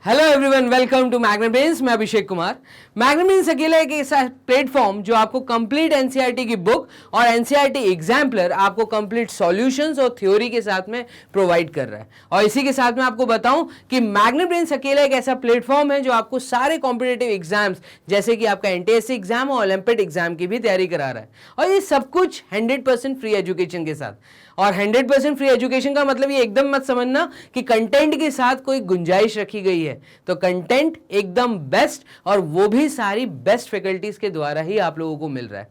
Hello everyone, welcome to Magnebrains. मैं अभिषेक कुमार। मैग्नेब्रेन्स अकेला एक ऐसा प्लेटफॉर्म जो आपको कंप्लीट एनसीईआरटी की बुक और एनसीईआरटी एग्जाम्पलर आपको कंप्लीट सॉल्यूशंस और थ्योरी के साथ में प्रोवाइड कर रहा है। और इसी के साथ में आपको बताऊं कि मैग्नेब्रेन्स अकेला एक ऐसा प्लेटफॉर्म है जो आपको सारे कॉम्पिटिटिव एग्जाम्स जैसे कि आपका एनटीएससी एग्जाम और ओलंपिक एग्जाम की भी तैयारी करा रहा है। और ये सब कुछ 100% फ्री एजुकेशन के साथ। और 100% फ्री एजुकेशन का मतलब ये एकदम मत समझना कि कंटेंट के साथ कोई गुंजाइश रखी गई है। तो कंटेंट एकदम बेस्ट, और वो भी सारी बेस्ट फैकल्टीज के द्वारा ही आप लोगों को मिल रहा है।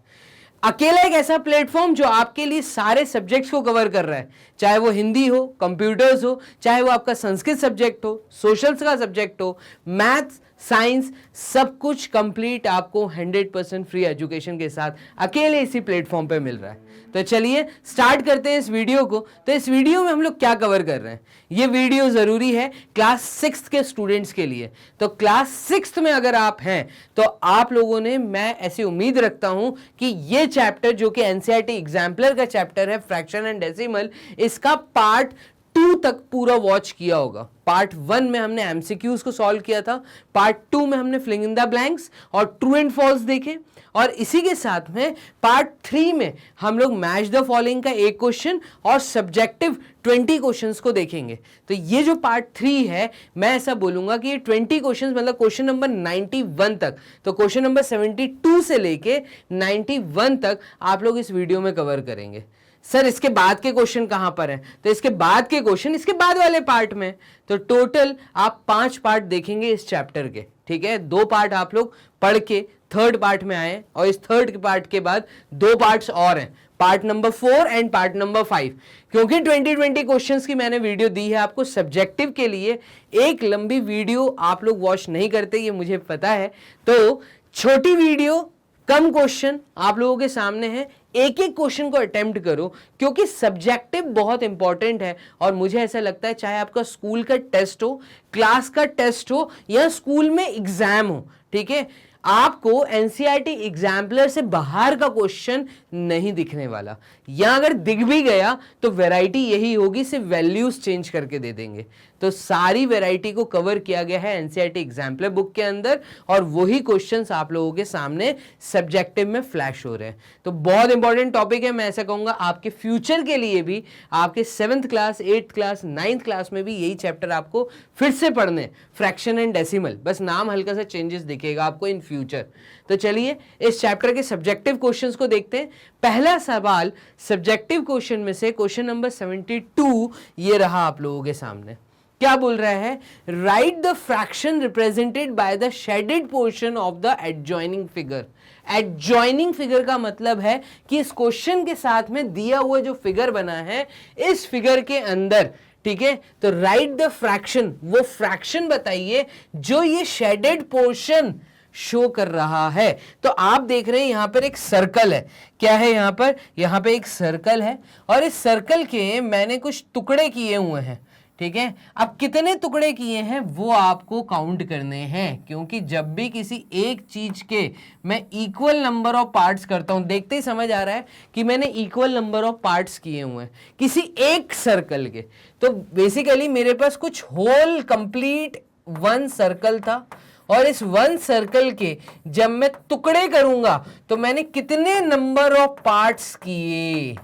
अकेला एक ऐसा प्लेटफॉर्म जो आपके लिए सारे सब्जेक्ट्स को कवर कर रहा है, चाहे वो हिंदी हो, कंप्यूटर्स हो, चाहे वो आपका संस्कृत सब्जेक्ट हो, सोशल्स का सब्जेक्ट हो, मैथ्स, साइंस, सब कुछ कंप्लीट आपको 100% फ्री एजुकेशन के साथ अकेले इसी प्लेटफॉर्म पे मिल रहा है। तो चलिए स्टार्ट करते हैं इस वीडियो को। तो इस वीडियो में हम लोग क्या कवर कर रहे हैं, ये वीडियो जरूरी है क्लास 6 के स्टूडेंट्स के लिए। तो क्लास 6 में अगर आप हैं तो आप लोगों ने, मैं ऐसी उम्मीद रखता हूं कि ये चैप्टर जो कि एनसीईआरटी एग्जाम्पलर का चैप्टर है, फ्रैक्शन एंड डेसिमल, इसका पार्ट 2 तक पूरा वॉच किया होगा। पार्ट 1 में हमने एमसीक्यूज को सॉल्व किया था, पार्ट 2 में हमने फिलिंग इन द ब्लैंक्स और ट्रू एंड फॉल्स देखे, और इसी के साथ में पार्ट 3 में हम लोग मैच द फॉलोइंग का एक क्वेश्चन और सब्जेक्टिव 20 क्वेश्चंस को देखेंगे। तो ये जो पार्ट 3 है, मैं ऐसा बोलूंगा कि ये 20 क्वेश्चंस मतलब क्वेश्चन नंबर 91 तक, तो क्वेश्चन नंबर 72 से लेके 91 तक आप लोग इस वीडियो में कवर करेंगे। सर इसके बाद के क्वेश्चन कहां पर हैं? तो इसके बाद के क्वेश्चन इसके बाद वाले पार्ट में। तो टोटल आप 5 पार्ट देखेंगे इस चैप्टर के, ठीक है। 2 पार्ट आप लोग पढ़ के थर्ड पार्ट में आए, और इस थर्ड पार्ट के बाद 2 पार्ट्स और हैं, part number 4 and part number 5। क्योंकि 20 क्वेश्चंस की मैंने वीडियो दी है आपको सब्जेक्टिव के लिए, एक लंबी वीडियो आप लोग वॉच नहीं करते, ये मुझे पता है। तो छोटी वीडियो, कम क्वेश्चन आप लोगों के सामने है, एक एक क्वेश्चन को अटेम्प्ट करो, क्योंकि सब्जेक्टिव बहुत इंपॉर्टेंट है। और मुझे ऐसा लगता है चाहे आपका स्कूल का टेस्ट हो, क्लास का टेस्ट हो, या स्कूल में एग्जाम हो, ठीक है, आपको एनसीईआरटी एग्जाम्पलर से बाहर का क्वेश्चन नहीं दिखने वाला, या अगर दिख भी गया तो वैरायटी यही होगी, सिर्फ वैल्यूज चेंज करके दे देंगे। तो सारी वैरायटी को कवर किया गया है एनसीईआरटी एग्जाम्पलर बुक के अंदर, और वही क्वेश्चंस आप लोगों के सामने सब्जेक्टिव में फ्लैश हो रहे हैं। तो बहुत इंपॉर्टेंट टॉपिक है। मैं ऐसा कहूंगा आपके फ्यूचर के लिए भी, आपके 7th class, 8th class, 9th class में भी यही चैप्टर आपको फिर से पढ़ने, फ्रैक्शन एंड डेसिमल, बस नाम हल्का सा चेंजेस दिखेगा आपको इन फ्यूचर। तो चलिए इस चैप्टर के सब्जेक्टिव क्वेश्चंस को देखते हैं। पहला सवाल सब्जेक्टिव क्वेश्चन में से, क्वेश्चन नंबर 72, ये रहा आप लोगों के सामने। क्या बोल रहा है? Write the fraction represented by the shaded portion of the adjoining figure. Adjoining figure का मतलब है कि इस क्वेश्चन के साथ में दिया हुआ जो फिगर बना है, इस फिगर के अंदर, ठीक है, तो राइट द फ्रैक्शन, वो फ्रैक्शन बताइए जो ये शेडेड पोर्शन शो कर रहा है। तो आप देख रहे हैं यहां पर एक सर्कल है। क्या है यहां पर? यहां पे एक सर्कल है, और इस सर्कल के मैंने कुछ टुकड़े किए हुए हैं, ठीक है। अब कितने टुकड़े किए हैं वो आपको काउंट करने हैं, क्योंकि जब भी किसी एक चीज के मैं इक्वल नंबर ऑफ पार्ट्स करता हूं, देखते ही समझ आ रहा है कि मैंने इक्वल नंबर ऑफ पार्ट्स किए हुए हैं किसी एक सर्कल के। तो बेसिकली मेरे पास कुछ होल कंप्लीट 1 सर्कल था, और इस 1 सर्कल के जब मैं टुकड़े करूंगा तो मैंने कितने नंबर ऑफ पार्ट्स किए,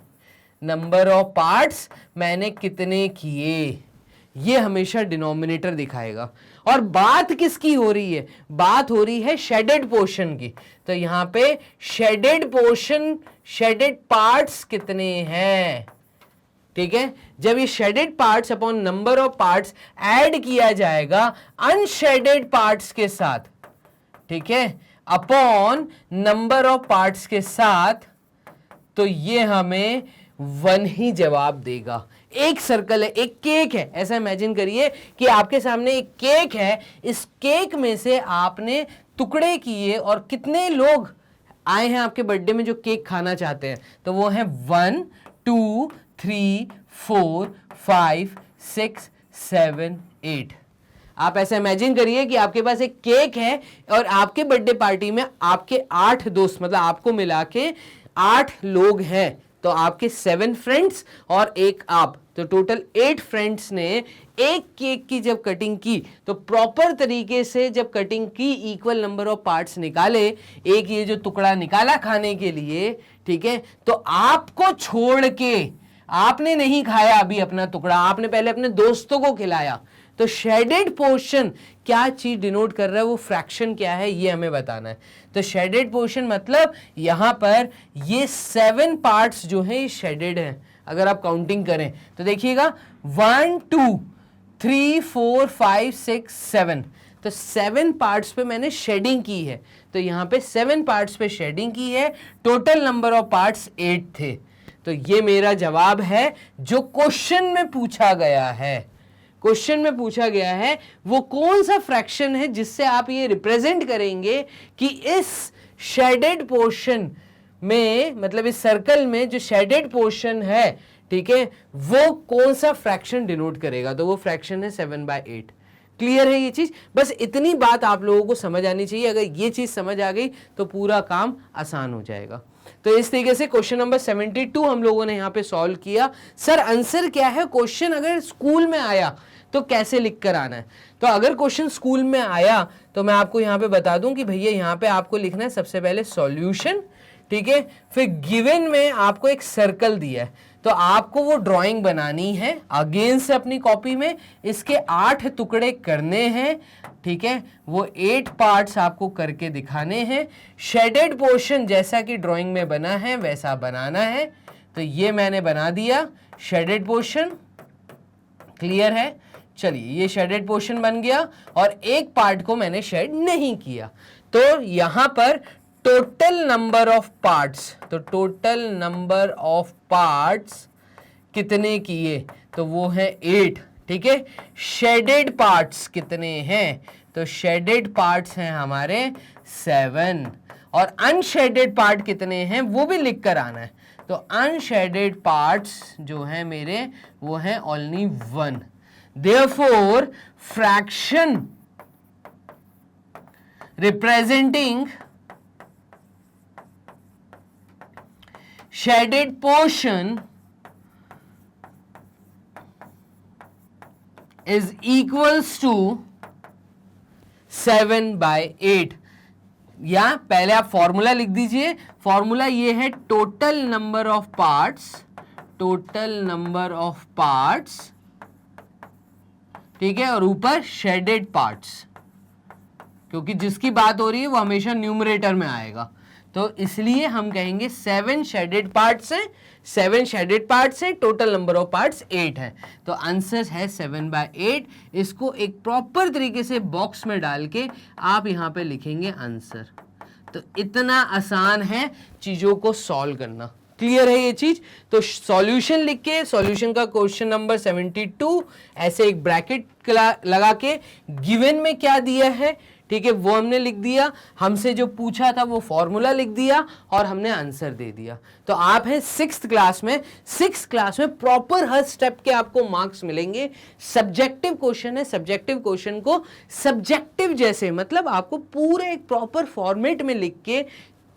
नंबर ऑफ पार्ट्स मैंने कितने किए, ये हमेशा डिनोमिनेटर दिखाएगा। और बात किसकी हो रही है? बात हो रही है शेडेड पोर्शन की। तो यहां पे शेडेड पोर्शन, शेडेड पार्ट्स कितने हैं, ठीक है। जब ये shaded parts upon number of parts add किया जाएगा अनशेडेड पार्ट्स के साथ, ठीक है, अपॉन नंबर ऑफ पार्ट्स के साथ, तो ये हमें 1 ही जवाब देगा। एक सर्कल है, एक केक है, ऐसा इमेजिन करिए कि आपके सामने एक केक है, इस केक में से आपने टुकड़े किए, और कितने लोग आए हैं आपके बर्थडे में जो केक खाना चाहते हैं, तो वो हैं 1 2 3 4 5 6 7 8। आप ऐसा इमेजिन करिए कि आपके पास एक केक है, और आपके बर्थडे पार्टी में आपके 8 दोस्त, मतलब आपको मिला के 8 लोग हैं। तो आपके 7 फ्रेंड्स और एक आप, तो टोटल 8 फ्रेंड्स ने एक केक की जब कटिंग की तो प्रॉपर तरीके से जब कटिंग की इक्वल नंबर ऑफ पार्ट्स निकाले, एक ये जो टुकड़ा निकाला खाने के लिए, ठीक है, तो आपको छोड़ के आपने नहीं खाया अभी अपना टुकड़ा, आपने पहले अपने दोस्तों को खिलाया। तो शेडेड पोर्शन क्या चीज डिनोट कर रहा है, वो फ्रैक्शन क्या है, ये हमें बताना है। तो शेडेड पोर्शन मतलब यहां पर ये 7 पार्ट्स जो हैं ये शेडेड हैं। अगर आप काउंटिंग करें तो देखिएगा 1 2 3 4 5 6 7, तो 7 पार्ट्स पे मैंने शेडिंग की है। तो यहां पे 7 पार्ट्स पे शेडिंग की है, टोटल नंबर ऑफ पार्ट्स 8 थे। तो ये मेरा जवाब है जो क्वेश्चन में पूछा गया है। क्वेश्चन में पूछा गया है वो कौन सा फ्रैक्शन है जिससे आप ये रिप्रेजेंट करेंगे कि इस शेडेड पोर्शन में, मतलब इस सर्कल में जो शेडेड पोर्शन है, ठीक है, वो कौन सा फ्रैक्शन डिनोट करेगा। तो वो फ्रैक्शन है 7/8। क्लियर है ये चीज? बस इतनी बात आप लोगों को समझ आनी चाहिए। अगर ये चीज समझ आ गई तो पूरा काम आसान हो जाएगा। तो इस तरीके से क्वेश्चन नंबर 72 हम लोगों ने यहाँ पे सॉल्व किया। सर आंसर क्या है? क्वेश्चन अगर स्कूल में आया तो कैसे लिख कर आना है? तो अगर क्वेश्चन स्कूल में आया तो मैं आपको यहाँ पे बता दूं कि भैया यहाँ पे आपको लिखना है सबसे पहले सॉल्यूशन, ठीक है, फिर गिवन में आपको एक सर्कल दिया है तो आपको वो ड्राइंग बनानी है अगेन से अपनी कॉपी में, इसके 8 टुकड़े करने हैं, ठीक है, वो 8 पार्ट्स आपको करके दिखाने हैं। शेडेड पोर्शन जैसा कि ड्राइंग में बना है वैसा बनाना है। तो ये मैंने बना दिया शेडेड पोर्शन। क्लियर है? चलिए ये शेडेड पोर्शन बन गया और एक पार्ट को मैंने शेड नहीं किया। तो यहां पर टोटल नंबर ऑफ पार्ट्स, तो टोटल नंबर ऑफ पार्ट्स कितने किए? तो वो है 8, ठीक है। शेडेड पार्ट्स कितने हैं? तो शेडेड पार्ट्स हैं हमारे 7, और अनशेडेड पार्ट कितने हैं वो भी लिख कर आना है। तो अनशेडेड पार्ट्स जो हैं मेरे वो हैं only 1। Therefore, fraction representing shaded portion is equals to 7/8। या पहले आप फॉर्मूला लिख दीजिए। फॉर्मूला ये है total number of parts, total number of parts, ठीक है, और ऊपर शेडेड पार्ट्स, क्योंकि जिसकी बात हो रही है वो हमेशा न्यूमरेटर में आएगा। तो इसलिए हम कहेंगे 7 शेडेड पार्ट्स हैं, 7 शेडेड पार्ट्स हैं, टोटल नंबर ऑफ पार्ट्स 8 हैं। तो आंसर है 7/8। इसको एक प्रॉपर तरीके से बॉक्स में डाल के आप यहां पे लिखेंगे आंसर। तो इतना आसान है चीजों को सॉल्व करना। क्लियर है ये चीज? तो सॉल्यूशन लिख के, सॉल्यूशन का क्वेश्चन नंबर 72 ऐसे एक ब्रैकेट लगा के गिवन में क्या दिया है, ठीक है, वो हमने लिख दिया। हमसे जो पूछा था वो फॉर्मूला लिख दिया और हमने आंसर दे दिया। तो आप हैं 6th क्लास में। 6th क्लास में प्रॉपर हर स्टेप के आपको मार्क्स मिलेंगे। सब्जेक्टिव क्वेश्चन है, सब्जेक्टिव क्वेश्चन को सब्जेक्टिव जैसे, मतलब आपको पूरे एक प्रॉपर फॉर्मेट में लिख के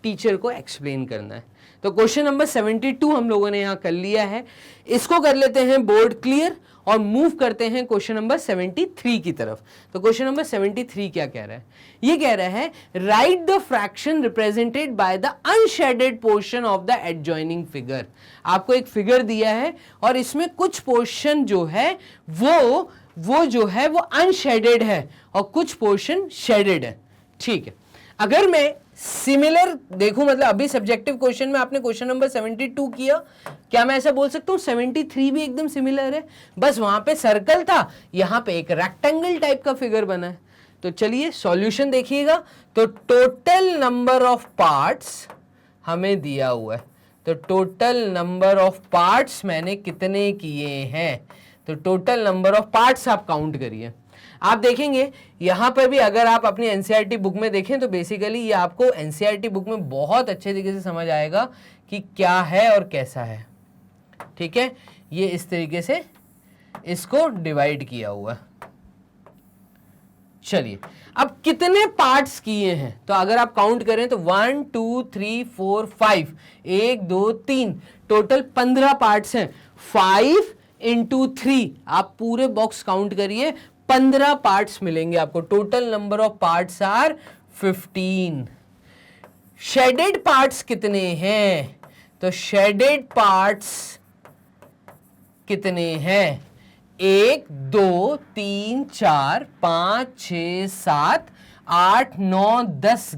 टीचर को एक्सप्लेन करना है। तो क्वेश्चन नंबर 72 हम लोगों ने यहां कर लिया है। इसको कर लेते हैं बोर्ड क्लियर और मूव करते हैं क्वेश्चन नंबर 73 की तरफ। तो क्वेश्चन नंबर 73 क्या कह रहा है? ये कह रहा है write the fraction represented by the unshaded portion of the adjoining figure. आपको एक फिगर दिया है और इसमें कुछ पोर्शन जो है वो जो है वो अनशेडेड है और कुछ पोर्शन शेडेड है, ठीक है। अगर मैं सिमिलर देखूं, मतलब अभी सब्जेक्टिव क्वेश्चन में आपने क्वेश्चन नंबर 72 किया, क्या मैं ऐसा बोल सकता हूं 73 भी एकदम सिमिलर है? बस वहां पे सर्कल था, यहां पे एक रेक्टेंगल टाइप का फिगर बना है। तो चलिए सॉल्यूशन देखिएगा। तो टोटल नंबर ऑफ पार्ट्स हमें दिया हुआ है। तो टोटल नंबर ऑफ पार्ट्स मैंने कितने किए हैं? तो टोटल नंबर ऑफ पार्ट्स आप काउंट करिए। आप देखेंगे यहां पर भी, अगर आप अपनी एनसीईआरटी बुक में देखें तो बेसिकली ये आपको एनसीईआरटी बुक में बहुत अच्छे तरीके से समझ आएगा कि क्या है और कैसा है, ठीक है। ये इस तरीके से इसको डिवाइड किया हुआ है। चलिए अब कितने पार्ट्स किए हैं? तो अगर आप काउंट करें तो 1 2 3 4 5, 1 2 3, टोटल 15 पार्ट्स हैं। 5 इंटू 3, आप पूरे बॉक्स काउंट करिए, 15 पार्ट्स मिलेंगे आपको। Total number of parts are 15। Shaded parts कितने हैं? तो शेडेड पार्ट्स कितने हैं? 1 2 3 4 5 6 7 8 9 10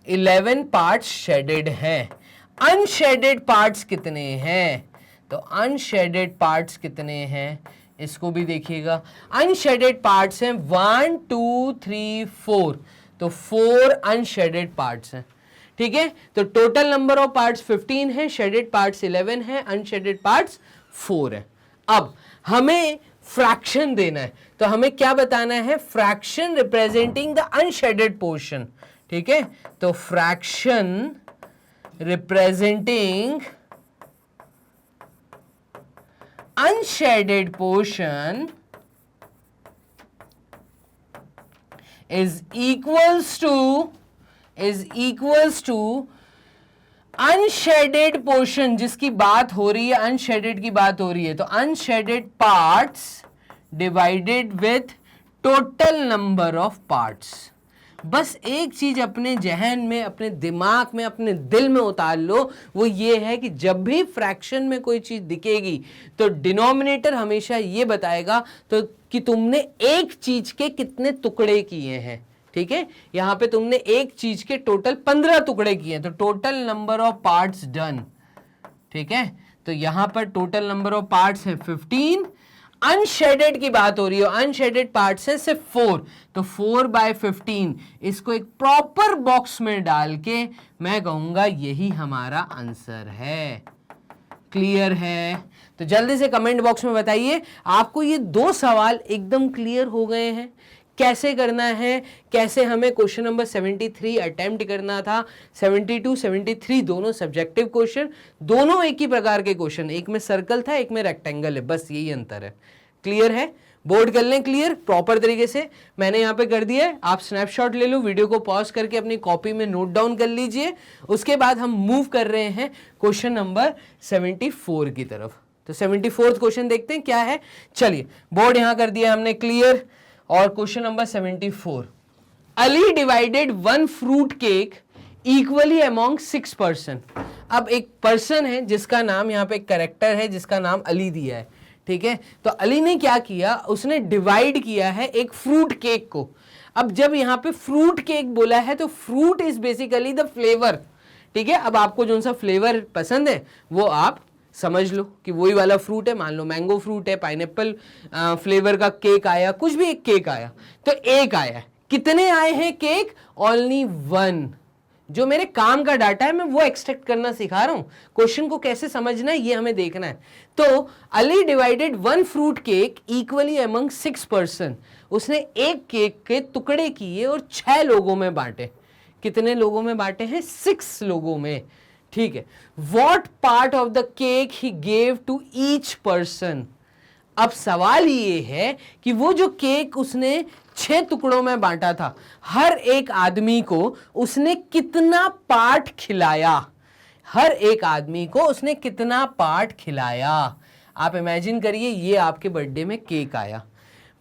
11 पार्ट्स शेडेड हैं। अनशेडेड पार्ट्स कितने हैं? तो अनशेडेड पार्ट्स कितने हैं इसको भी देखिएगा। अनशेडेड पार्ट्स हैं 1 2 3 4, तो 4 अनशेडेड पार्ट्स हैं। ठीक है, तो टोटल नंबर ऑफ पार्ट्स 15 है, शेडेड पार्ट्स 11 है, अनशेडेड पार्ट्स 4 है। अब हमें फ्रैक्शन देना है, तो हमें क्या बताना है? Fraction representing the unshaded portion. ठीक है, तो fraction representing unshaded portion is equals to unshaded portion, जिसकी बात हो रही है, unshaded की बात हो रही है, तो unshaded parts divided with total number of parts। बस एक चीज अपने जहन में, अपने दिमाग में, अपने दिल में उतार लो, वो ये है कि जब भी फ्रैक्शन में कोई चीज दिखेगी तो डिनोमिनेटर हमेशा ये बताएगा तो कि तुमने एक चीज के कितने टुकड़े किए हैं। ठीक है, यहां पे तुमने एक चीज के टोटल 15 टुकड़े किए हैं, तो total number of parts done. ठीक है, तो यहां पर टोटल नंबर ऑफ पार्ट्स है 15। अनशेडेड की बात हो रही है, अनशेडेड पार्ट्स है सिर्फ 4, तो 4/15 इसको एक प्रॉपर बॉक्स में डाल के मैं कहूंगा यही हमारा आंसर है। क्लियर है? तो जल्दी से कमेंट बॉक्स में बताइए आपको ये 2 सवाल एकदम क्लियर हो गए हैं? कैसे करना है, कैसे हमें क्वेश्चन नंबर 73 अटेम्प्ट करना था। 72 73 दोनों सब्जेक्टिव क्वेश्चन, दोनों एक ही प्रकार के क्वेश्चन, एक में सर्कल था एक में रेक्टेंगल है, बस यही अंतर है। क्लियर है? बोर्ड कर लें क्लियर प्रॉपर तरीके से। मैंने यहाँ पे कर दिया है, आप स्नैपशॉट ले लो, वीडियो को पॉज करके अपनी कॉपी में नोट डाउन कर लीजिए। उसके बाद हम मूव कर रहे हैं क्वेश्चन नंबर 74 की तरफ। तो 74th क्वेश्चन देखते हैं क्या है। चलिए, बोर्ड यहां कर दिया हमने क्लियर। और question number 74, Ali divided 1 fruit cake equally among 6 person. अब एक पर्सन है जिसका नाम, यहाँ पे एक कैरेक्टर है जिसका नाम अली दिया है। ठीक है, तो अली ने क्या किया, उसने डिवाइड किया है एक फ्रूट केक को। अब जब यहाँ पे फ्रूट केक बोला है तो fruit is basically the flavour. ठीक है, अब आपको जो सा फ्लेवर पसंद है वो आप समझ लो कि वही वाला फ्रूट है। मान लो मैंगो फ्रूट है, पाइनएप्पल फ्लेवर का केक आया, कुछ भी एक केक आया, तो एक आया। कितने आए हैं केक? ओनली 1। जो मेरे काम का डाटा है मैं वो एक्सट्रैक्ट करना सिखा रहा हूं। क्वेश्चन को कैसे समझना है ये हमें देखना है। तो Ali divided 1 fruit cake equally among 6 person. उसने एक केक के टुकड़े किए और 6 लोगों में बांटे। कितने लोगों में बांटे हैं? 6 लोगों में। ठीक है, what part of the cake he gave to each person. अब सवाल ये है कि वो जो केक उसने 6 टुकड़ों में बांटा था, हर एक आदमी को उसने कितना पार्ट खिलाया? हर एक आदमी को उसने कितना पार्ट खिलाया? आप इमेजिन करिए, ये आपके बर्थडे में केक आया।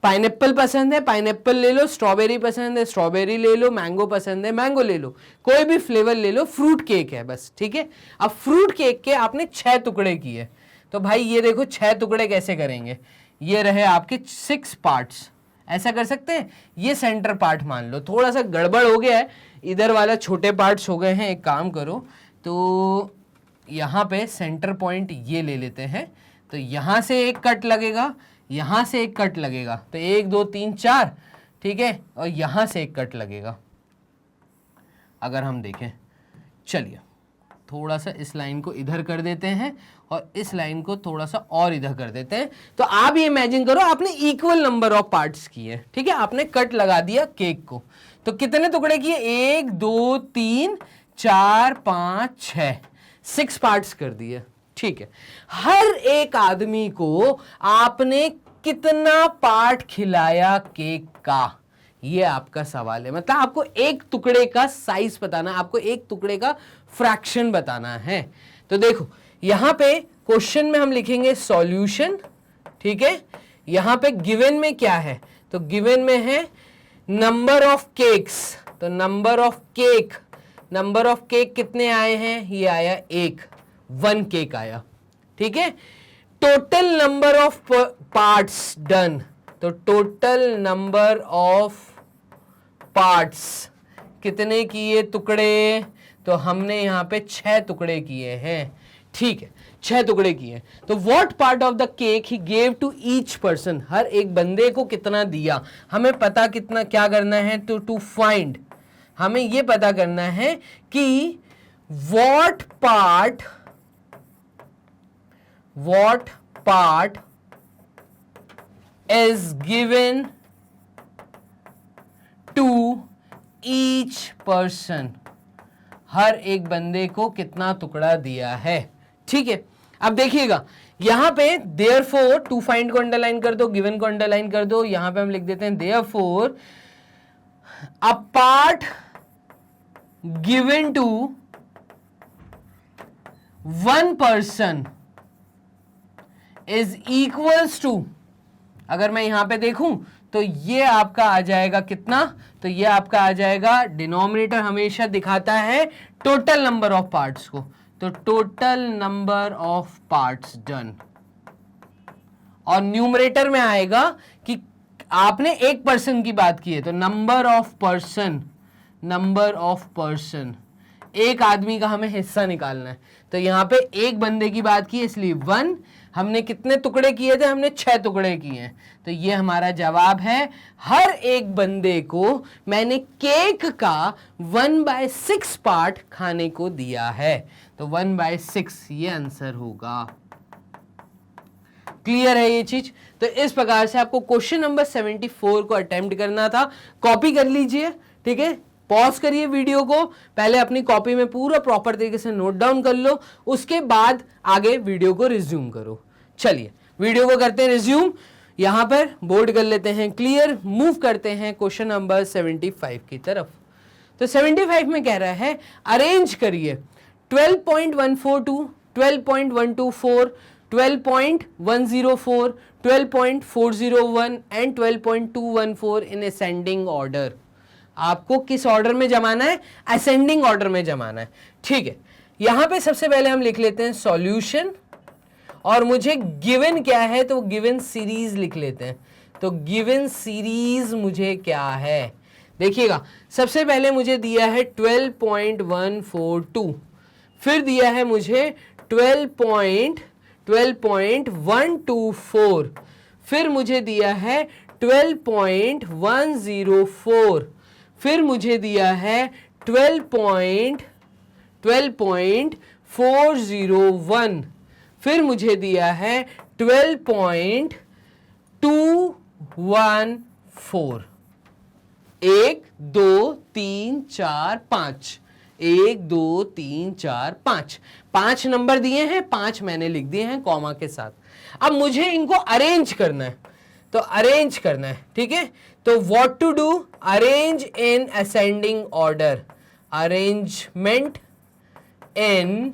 पाइनएप्पल पसंद है, पाइनएप्पल ले लो। स्ट्रॉबेरी पसंद है, स्ट्रॉबेरी ले लो। मैंगो पसंद है, मैंगो ले लो। कोई भी फ्लेवर ले लो, फ्रूट केक है बस। ठीक है, अब फ्रूट केक के आपने 6 टुकड़े किए, तो भाई ये देखो 6 टुकड़े कैसे करेंगे। ये रहे आपके 6 पार्ट्स। ऐसा कर सकते हैं, ये सेंटर पार्ट मान लो। थोड़ा सा गड़बड़ हो गया है, इधर वाला छोटे पार्ट्स हो गए हैं। एक काम करो, तो यहाँ पे सेंटर पॉइंट ये ले लेते हैं। तो यहाँ से एक कट लगेगा, यहां से एक कट लगेगा, तो 1 2 3 4। ठीक है, और यहां से एक कट लगेगा। अगर हम देखें, चलिए थोड़ा सा इस लाइन को इधर कर देते हैं और इस लाइन को थोड़ा सा और इधर कर देते हैं। तो आप ये इमेजिन करो आपने इक्वल नंबर ऑफ पार्ट्स किए। ठीक है, आपने कट लगा दिया केक को, तो कितने टुकड़े किए? 1 2 3 4 5 6 पार्ट्स कर दिए। ठीक है, हर एक आदमी को आपने कितना पार्ट खिलाया केक का? ये आपका सवाल है। मतलब आपको एक टुकड़े का साइज बताना, आपको एक टुकड़े का फ्रैक्शन बताना है। तो देखो यहां पे क्वेश्चन में हम लिखेंगे सॉल्यूशन, ठीक है। यहां पे गिवन में क्या है, तो गिवन में है नंबर ऑफ केक्स, तो नंबर ऑफ केक कितने आए हैं, ये आया 1 केक आया, ठीक है। Total number of parts done, तो टोटल नंबर ऑफ पार्ट्स कितने किए टुकड़े, तो हमने यहां पे 6 टुकड़े किए हैं, ठीक है, 6 टुकड़े किए। तो what part of the cake he gave to each person, हर एक बंदे को कितना दिया, हमें पता कितना क्या करना है, तो टू फाइंड, हमें ये पता करना है कि what part is given to each person, हर एक बंदे को कितना टुकड़ा दिया है, ठीक है। अब देखिएगा यहां पे देयरफॉर, टू फाइंड को अंडरलाइन कर दो, गिवन को अंडरलाइन कर दो, यहां पे हम लिख देते हैं therefore a part given to 1 person is equals to, अगर मैं यहां पे देखूं तो ये आपका आ जाएगा कितना, तो ये आपका आ जाएगा, डिनोमिनेटर हमेशा दिखाता है टोटल नंबर ऑफ पार्ट्स को, तो total number of parts done, और न्यूमरेटर में आएगा कि आपने 1 पर्सन की बात की है, तो नंबर ऑफ पर्सन, एक आदमी का हमें हिस्सा निकालना है, तो यहां पे एक बंदे की बात की इसलिए 1, हमने कितने टुकड़े किए थे, हमने 6 टुकड़े किए हैं, तो ये हमारा जवाब है, हर एक बंदे को मैंने केक का 1/6 पार्ट खाने को दिया है, तो 1/6 ये आंसर होगा। क्लियर है ये चीज। तो इस प्रकार से आपको क्वेश्चन नंबर 74 को अटेम्प्ट करना था। कॉपी कर लीजिए, ठीक है, पॉज करिए वीडियो को, पहले अपनी कॉपी में पूरा प्रॉपर तरीके से नोट डाउन कर लो, उसके बाद आगे वीडियो को रिज्यूम करो। चलिए वीडियो को करते हैं रिज्यूम, यहां पर बोर्ड कर लेते हैं क्लियर, मूव करते हैं क्वेश्चन नंबर 75 की तरफ। तो 75 में कह रहा है अरेंज करिए 12.142, 12.124, 12.104, 12.401 एंड 12.214 इन असेंडिंग ऑर्डर। आपको किस ऑर्डर में जमाना है, असेंडिंग ऑर्डर में जमाना है, ठीक है। यहां पे सबसे पहले हम लिख लेते हैं सॉल्यूशन, और मुझे गिवन क्या है, तो गिवन सीरीज लिख लेते हैं। तो गिवन सीरीज मुझे क्या है, देखिएगा सबसे पहले मुझे दिया है 12.142, फिर दिया है मुझे 12.124, फिर मुझे दिया है 12.104, फिर मुझे दिया है 12.401, फिर मुझे दिया है 12.214। 1 2 3 4 5, 1 2 3 4 5, 5 नंबर दिए हैं, 5 मैंने लिख दिए हैं कॉमा के साथ। अब मुझे इनको अरेंज करना है, तो अरेंज करना है, ठीक है। तो what to do, arrange in ascending order, arrangement in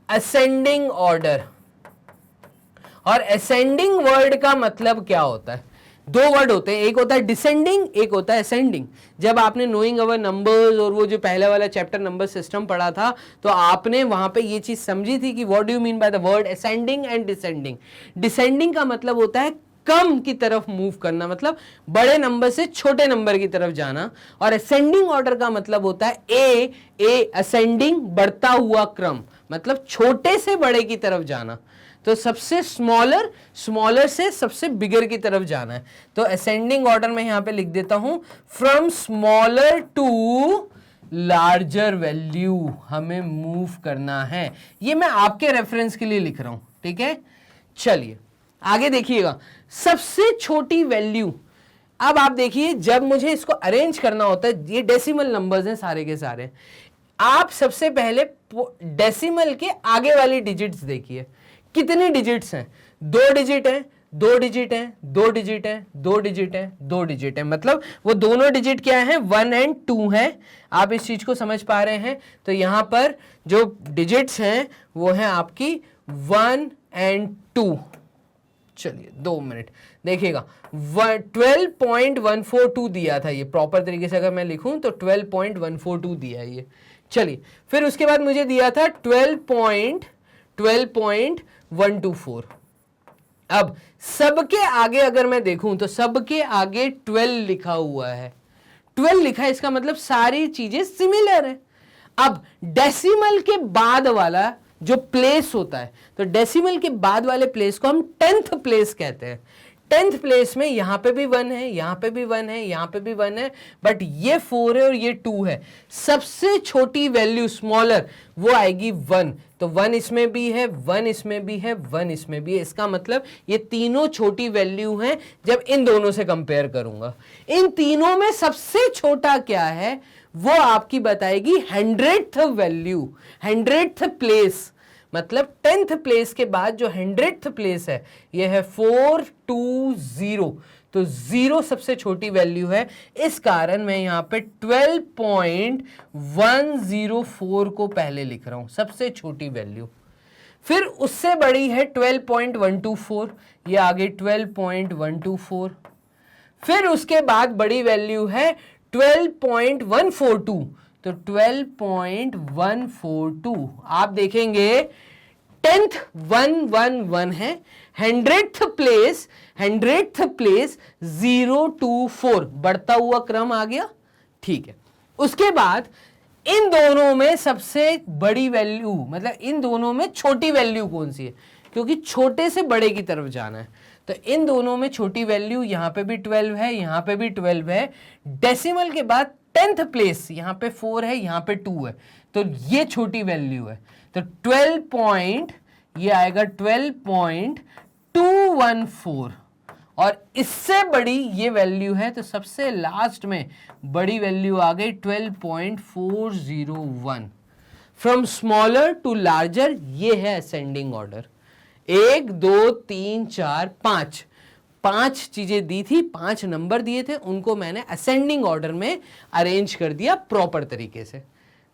ascending order. और असेंडिंग वर्ड का मतलब क्या होता है, 2 वर्ड होते हैं, एक होता है डिसेंडिंग, एक होता है असेंडिंग। जब आपने नोइंग अवर नंबर्स और वो जो पहले वाला चैप्टर नंबर सिस्टम पढ़ा था, तो आपने वहां पे ये चीज समझी थी कि what do you mean by the word ascending and descending. Descending का मतलब होता है कम की तरफ मूव करना, मतलब बड़े नंबर से छोटे नंबर की तरफ जाना, और असेंडिंग ऑर्डर का मतलब होता है ए असेंडिंग, बढ़ता हुआ क्रम, मतलब छोटे से बड़े की तरफ जाना। तो सबसे स्मॉलर से सबसे बिगर की तरफ जाना है। तो असेंडिंग ऑर्डर में यहां पे लिख देता हूं from smaller to larger value हमें मूव करना है। ये मैं आपके रेफरेंस के लिए लिख रहा हूं, ठीक है। चलिए आगे देखिएगा, सबसे छोटी वैल्यू। अब आप देखिए, जब मुझे इसको अरेंज करना होता है, ये डेसिमल नंबर्स हैं सारे के सारे, आप सबसे पहले डेसिमल के आगे वाली डिजिट्स देखिए, कितने डिजिट्स हैं, 2 डिजिट हैं, 2 डिजिट हैं, 2 डिजिट हैं, 2 डिजिट हैं, 2 डिजिट हैं, मतलब वो दोनों डिजिट क्या हैं, 1 और 2 हैं। आप इस चीज को समझ पा रहे हैं। तो यहां पर जो डिजिट्स हैं वो हैं आपकी 1 and 2। चलिए 2 मिनट देखिएगा, 12.142 दिया था ये, प्रॉपर तरीके से अगर मैं लिखूं तो 12.142 दिया है ये। चलिए फिर उसके बाद मुझे दिया था 12.124। अब सबके आगे अगर मैं देखूं तो सबके आगे 12 लिखा हुआ है, 12 लिखा है, इसका मतलब सारी चीजें सिमिलर है। अब डेसिमल के बाद वाला जो प्लेस होता है, तो डेसिमल के बाद वाले प्लेस को हम 10th प्लेस कहते हैं। 10th प्लेस में यहां पे भी 1 है, यहां पे भी 1 है, यहां पे भी 1 है, बट ये 4 है और ये 2 है। सबसे छोटी वैल्यू स्मॉलर वो आएगी 1, तो 1 इसमें भी है, 1 इसमें भी है, 1 इसमें भी है। इसका मतलब ये तीनों छोटी वैल्यू हैं जब इन दोनों से कंपेयर करूंगा। इन तीनों में सबसे छोटा क्या है वो आपकी बताएगी 100th वैल्यू, 100th प्लेस। मतलब 10th प्लेस के बाद जो 100th प्लेस है ये है 420, तो 0 सबसे छोटी वैल्यू है। इस कारण मैं यहां पे 12.104 को पहले लिख रहा हूं, सबसे छोटी वैल्यू। फिर उससे बड़ी है 12.124, ये आगे 12.124। फिर उसके बाद बड़ी वैल्यू है 12.142, तो 12.142 आप देखेंगे 10th 111 है, 100th प्लेस 024, बढ़ता हुआ क्रम आ गया, ठीक है। उसके बाद इन दोनों में सबसे बड़ी वैल्यू, मतलब इन दोनों में छोटी वैल्यू कौन सी है, क्योंकि छोटे से बड़े की तरफ जाना है, तो इन दोनों में छोटी वैल्यू यहां पे भी 12 है, यहां पे भी 12 है। डेसिमल के बाद 10th प्लेस, यहां पे 4 है, यहां पे 2 है, तो ये छोटी वैल्यू है, तो 12 ये आएगा 12.214, और इससे बड़ी ये वैल्यू है, तो सबसे लास्ट में बड़ी वैल्यू आ गई 12.401। फ्रॉम स्मॉलर टू लार्जर, ये है असेंडिंग ऑर्डर। 1 2 3 4 5 चीजें दी थी, 5 नंबर दिए थे, उनको मैंने असेंडिंग ऑर्डर में अरेंज कर दिया प्रॉपर तरीके से।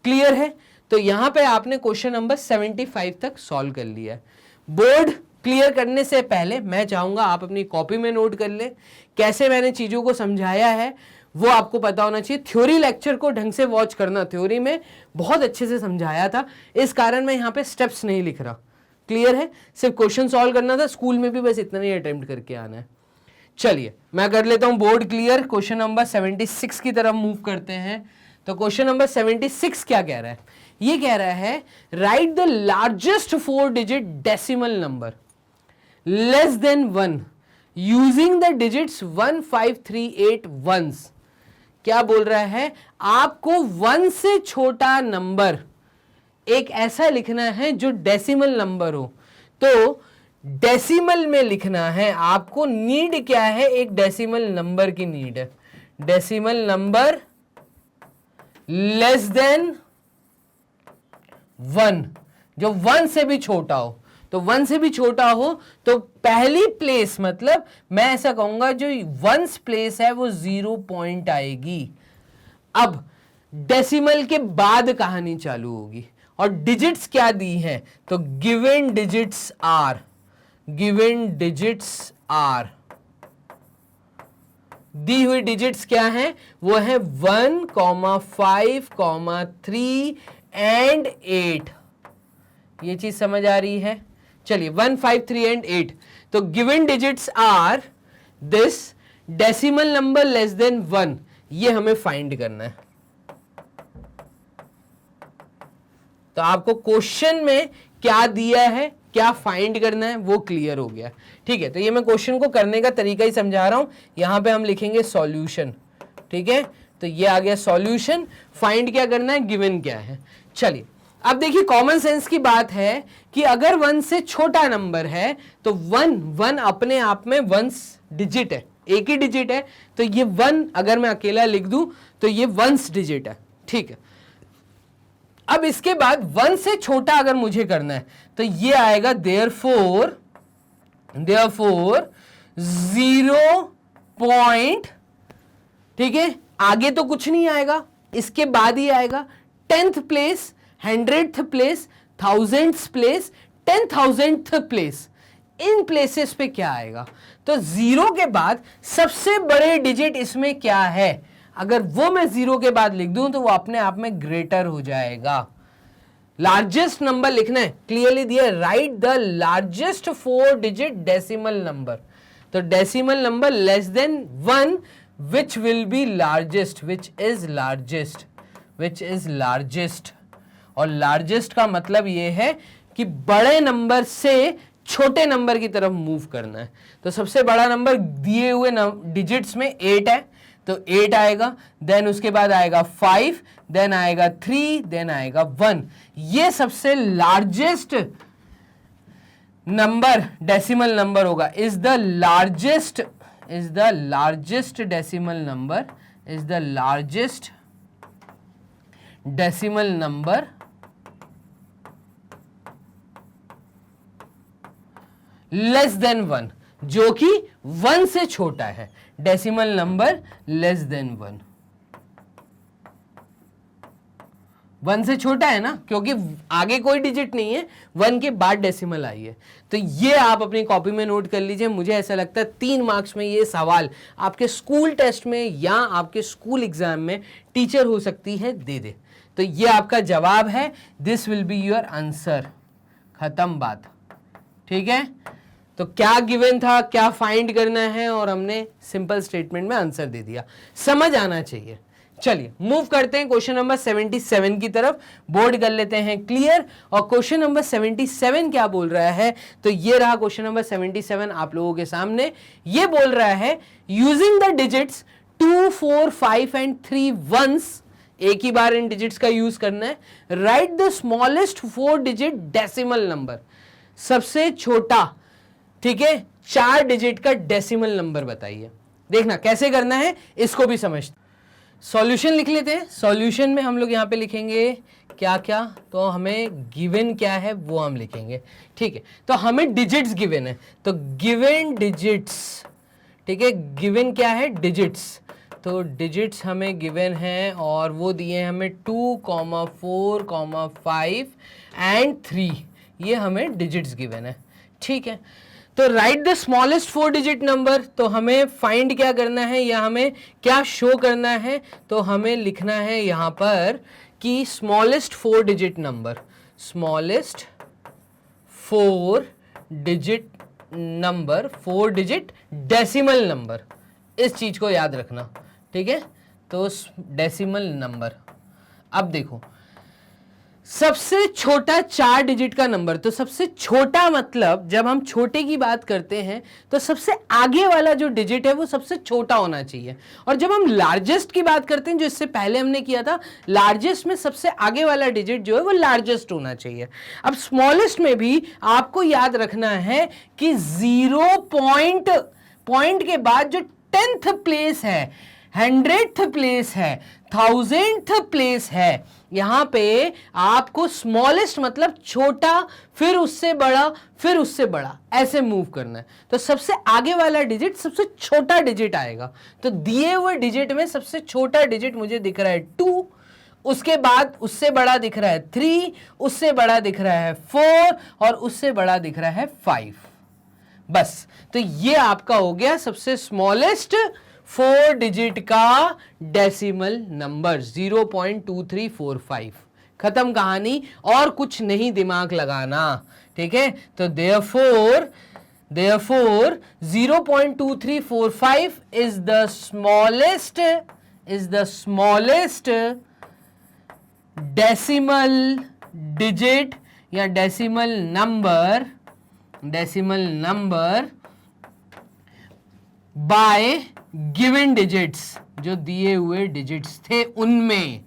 क्लियर है? तो यहां पे आपने क्वेश्चन नंबर 75 तक सॉल्व कर लिया है। बोर्ड क्लियर करने से पहले मैं चाहूंगा आप अपनी कॉपी में नोट कर ले, कैसे मैंने चीजों को समझाया है वो आपको पता होना चाहिए। थ्योरी लेक्चर को ढंग से वॉच करना, थ्योरी में बहुत अच्छे से समझाया था, इस कारण मैं यहाँ पे स्टेप्स नहीं लिख रहा। क्लियर है? सिर्फ क्वेश्चन सॉल्व करना था, स्कूल में भी बस इतना ही अटेम्प्ट करके आना है। चलिए मैं कर लेता हूं बोर्ड क्लियर। क्वेश्चन नंबर 76 की तरफ मूव करते हैं। तो क्वेश्चन नंबर 76 क्या कह रहा है? ये कह रहा है write the largest 4 digit decimal number less than 1 using the digits 1 5 3 8 once. क्या बोल रहा है? आपको 1 से छोटा नंबर एक ऐसा लिखना है जो डेसिमल नंबर हो। तो डेसिमल में लिखना है आपको। नीड क्या है? एक डेसिमल नंबर की नीड है। डेसिमल नंबर लेस देन 1, जो 1 से भी छोटा हो। तो 1 से भी छोटा हो तो पहली प्लेस, मतलब मैं ऐसा कहूंगा जो 1th प्लेस है वो 0 पॉइंट आएगी। अब डेसिमल के बाद कहानी चालू होगी। और डिजिट्स क्या दी हैं? तो given digits are, given digits are, दी हुई डिजिट्स क्या हैं? वो है 1, 5, 3 एंड 8। ये चीज समझ आ रही है? चलिए 1 5 3 एंड 8। तो given digits are this, decimal number less than 1, ये हमें फाइंड करना है। तो आपको क्वेश्चन में क्या दिया है, क्या फाइंड करना है, वो क्लियर हो गया। ठीक है, तो ये मैं क्वेश्चन को करने का तरीका ही समझा रहा हूं। यहां पे हम लिखेंगे सॉल्यूशन। ठीक है, तो ये आ गया सॉल्यूशन। फाइंड क्या करना है, गिवन क्या है। चलिए अब देखिए, कॉमन सेंस की बात है कि अगर 1 से छोटा नंबर है तो 1 अपने आप में 1 डिजिट है, एक ही डिजिट है। तो ये 1 अगर मैं अकेला लिख दूं तो ये 1 डिजिट है। ठीक है, अब इसके बाद 1 से छोटा अगर मुझे करना है तो ये आएगा देयरफॉर 0 पॉइंट। ठीक है, आगे तो कुछ नहीं आएगा, इसके बाद ही आएगा 10th place, 100th place, 1000th place, 10,000th place, in places पे क्या आएगा? तो 0 के बाद सबसे बड़े डिजिट इसमें क्या है? अगर वो मैं 0 के बाद लिख दूं तो वो अपने आप में ग्रेटर हो जाएगा। लार्जेस्ट नंबर लिखना है, क्लियरली दिया, write the largest 4 digit decimal number. तो decimal number less than 1 which will be largest, which is largest, which is largest. और लार्जेस्ट का मतलब ये है कि बड़े नंबर से छोटे नंबर की तरफ मूव करना है। तो सबसे बड़ा नंबर दिए हुए डिजिट्स में 8 है, तो 8 आएगा, देन उसके बाद आएगा 5, देन आएगा 3, देन आएगा 1। ये सबसे लार्जेस्ट नंबर डेसिमल नंबर होगा, is the largest decimal number, is the largest decimal number less than 1, जो कि 1 से छोटा है। डेसिमल नंबर लेस देन 1 से छोटा है ना, क्योंकि आगे कोई डिजिट नहीं है, 1 के बाद डेसिमल आई है। तो ये आप अपनी कॉपी में नोट कर लीजिए। मुझे ऐसा लगता है 3 मार्क्स में ये सवाल आपके स्कूल टेस्ट में या आपके स्कूल एग्जाम में टीचर हो सकती है दे दे। तो ये आपका जवाब है, this will be your answer. खत्म बात, ठीक है। तो क्या गिवन था, क्या फाइंड करना है, और हमने सिंपल स्टेटमेंट में आंसर दे दिया, समझ आना चाहिए। चलिए मूव करते हैं क्वेश्चन नंबर 77 की तरफ, बोर्ड कर लेते हैं क्लियर। और क्वेश्चन नंबर 77 क्या बोल रहा है? तो ये रहा क्वेश्चन नंबर 77 आप लोगों के सामने। ये बोल रहा है using the digits 2, 4, 5 and 3 once, एक ही बार इन डिजिट्स का यूज करना है। Write the smallest 4 digit decimal number, सबसे छोटा, ठीक है, 4 डिजिट का डेसिमल नंबर बताइए। देखना कैसे करना है, इसको भी समझते। सॉल्यूशन लिख लेते हैं। सॉल्यूशन में हम लोग यहां पे लिखेंगे क्या क्या, तो हमें गिवन क्या है वो हम लिखेंगे, ठीक है। तो हमें डिजिट्स गिवन है, तो गिवन डिजिट्स, ठीक है, गिवन क्या है? डिजिट्स। तो डिजिट्स हमें गिवन है और वो दिए हमें 2, 4, 5 एंड 3, ये हमें डिजिट्स गिवन है, ठीक है। तो right the smallest 4 digit number, तो हमें फाइंड क्या करना है या हमें क्या शो करना है? तो हमें लिखना है यहां पर कि smallest 4 digit number, smallest 4 digit number, 4 digit decimal number, इस चीज को याद रखना, ठीक है। तो डेसिमल नंबर, अब देखो सबसे छोटा 4 डिजिट का नंबर, तो सबसे छोटा मतलब जब हम छोटे की बात करते हैं तो सबसे आगे वाला जो डिजिट है वो सबसे छोटा होना चाहिए। और जब हम लार्जेस्ट की बात करते हैं, जो इससे पहले हमने किया था, लार्जेस्ट में सबसे आगे वाला डिजिट जो है वो लार्जेस्ट होना चाहिए। अब स्मॉलेस्ट में भी आपको याद रखना है कि 0 पॉइंट के बाद जो 10th प्लेस है, 100th प्लेस है, 1000th प्लेस है, यहां पे आपको स्मॉलेस्ट मतलब छोटा, फिर उससे बड़ा, फिर उससे बड़ा, ऐसे मूव करना है। तो सबसे आगे वाला डिजिट सबसे छोटा डिजिट आएगा। तो दिए हुए डिजिट में सबसे छोटा डिजिट मुझे दिख रहा है 2, उसके बाद उससे बड़ा दिख रहा है 3, उससे बड़ा दिख रहा है 4 और उससे बड़ा दिख रहा है 5। बस, तो ये आपका हो गया सबसे स्मॉलेस्ट 4 डिजिट का डेसिमल नंबर 0.2345। खत्म कहानी, और कुछ नहीं दिमाग लगाना, ठीक है। तो therefore 0.2345 is the smallest decimal digit या decimal number by given digits, जो दिए हुए डिजिट्स थे उनमें,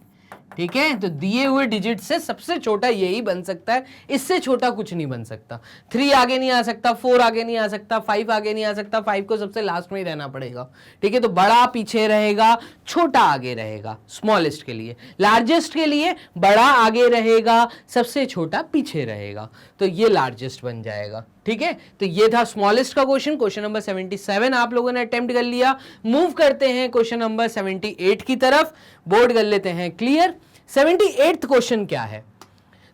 ठीक है। तो दिए हुए डिजिट से सबसे छोटा यही बन सकता है, इससे छोटा कुछ नहीं बन सकता। 3 आगे नहीं आ सकता, 4 आगे नहीं आ सकता, 5 आगे नहीं आ सकता, 5 को सबसे लास्ट में ही रहना पड़ेगा, ठीक है। तो बड़ा पीछे रहेगा, छोटा आगे रहेगा स्मॉलेस्ट के लिए। लार्जेस्ट के लिए बड़ा आगे रहेगा, सबसे छोटा पीछे रहेगा, तो ये लार्जेस्ट बन जाएगा, ठीक है। तो ये था स्मॉलेस्ट का क्वेश्चन। क्वेश्चन नंबर 77 आप लोगों ने अटेम्प्ट कर लिया। मूव करते हैं क्वेश्चन नंबर 78 की तरफ, बोर्ड कर लेते हैं क्लियर। 78th क्वेश्चन क्या है?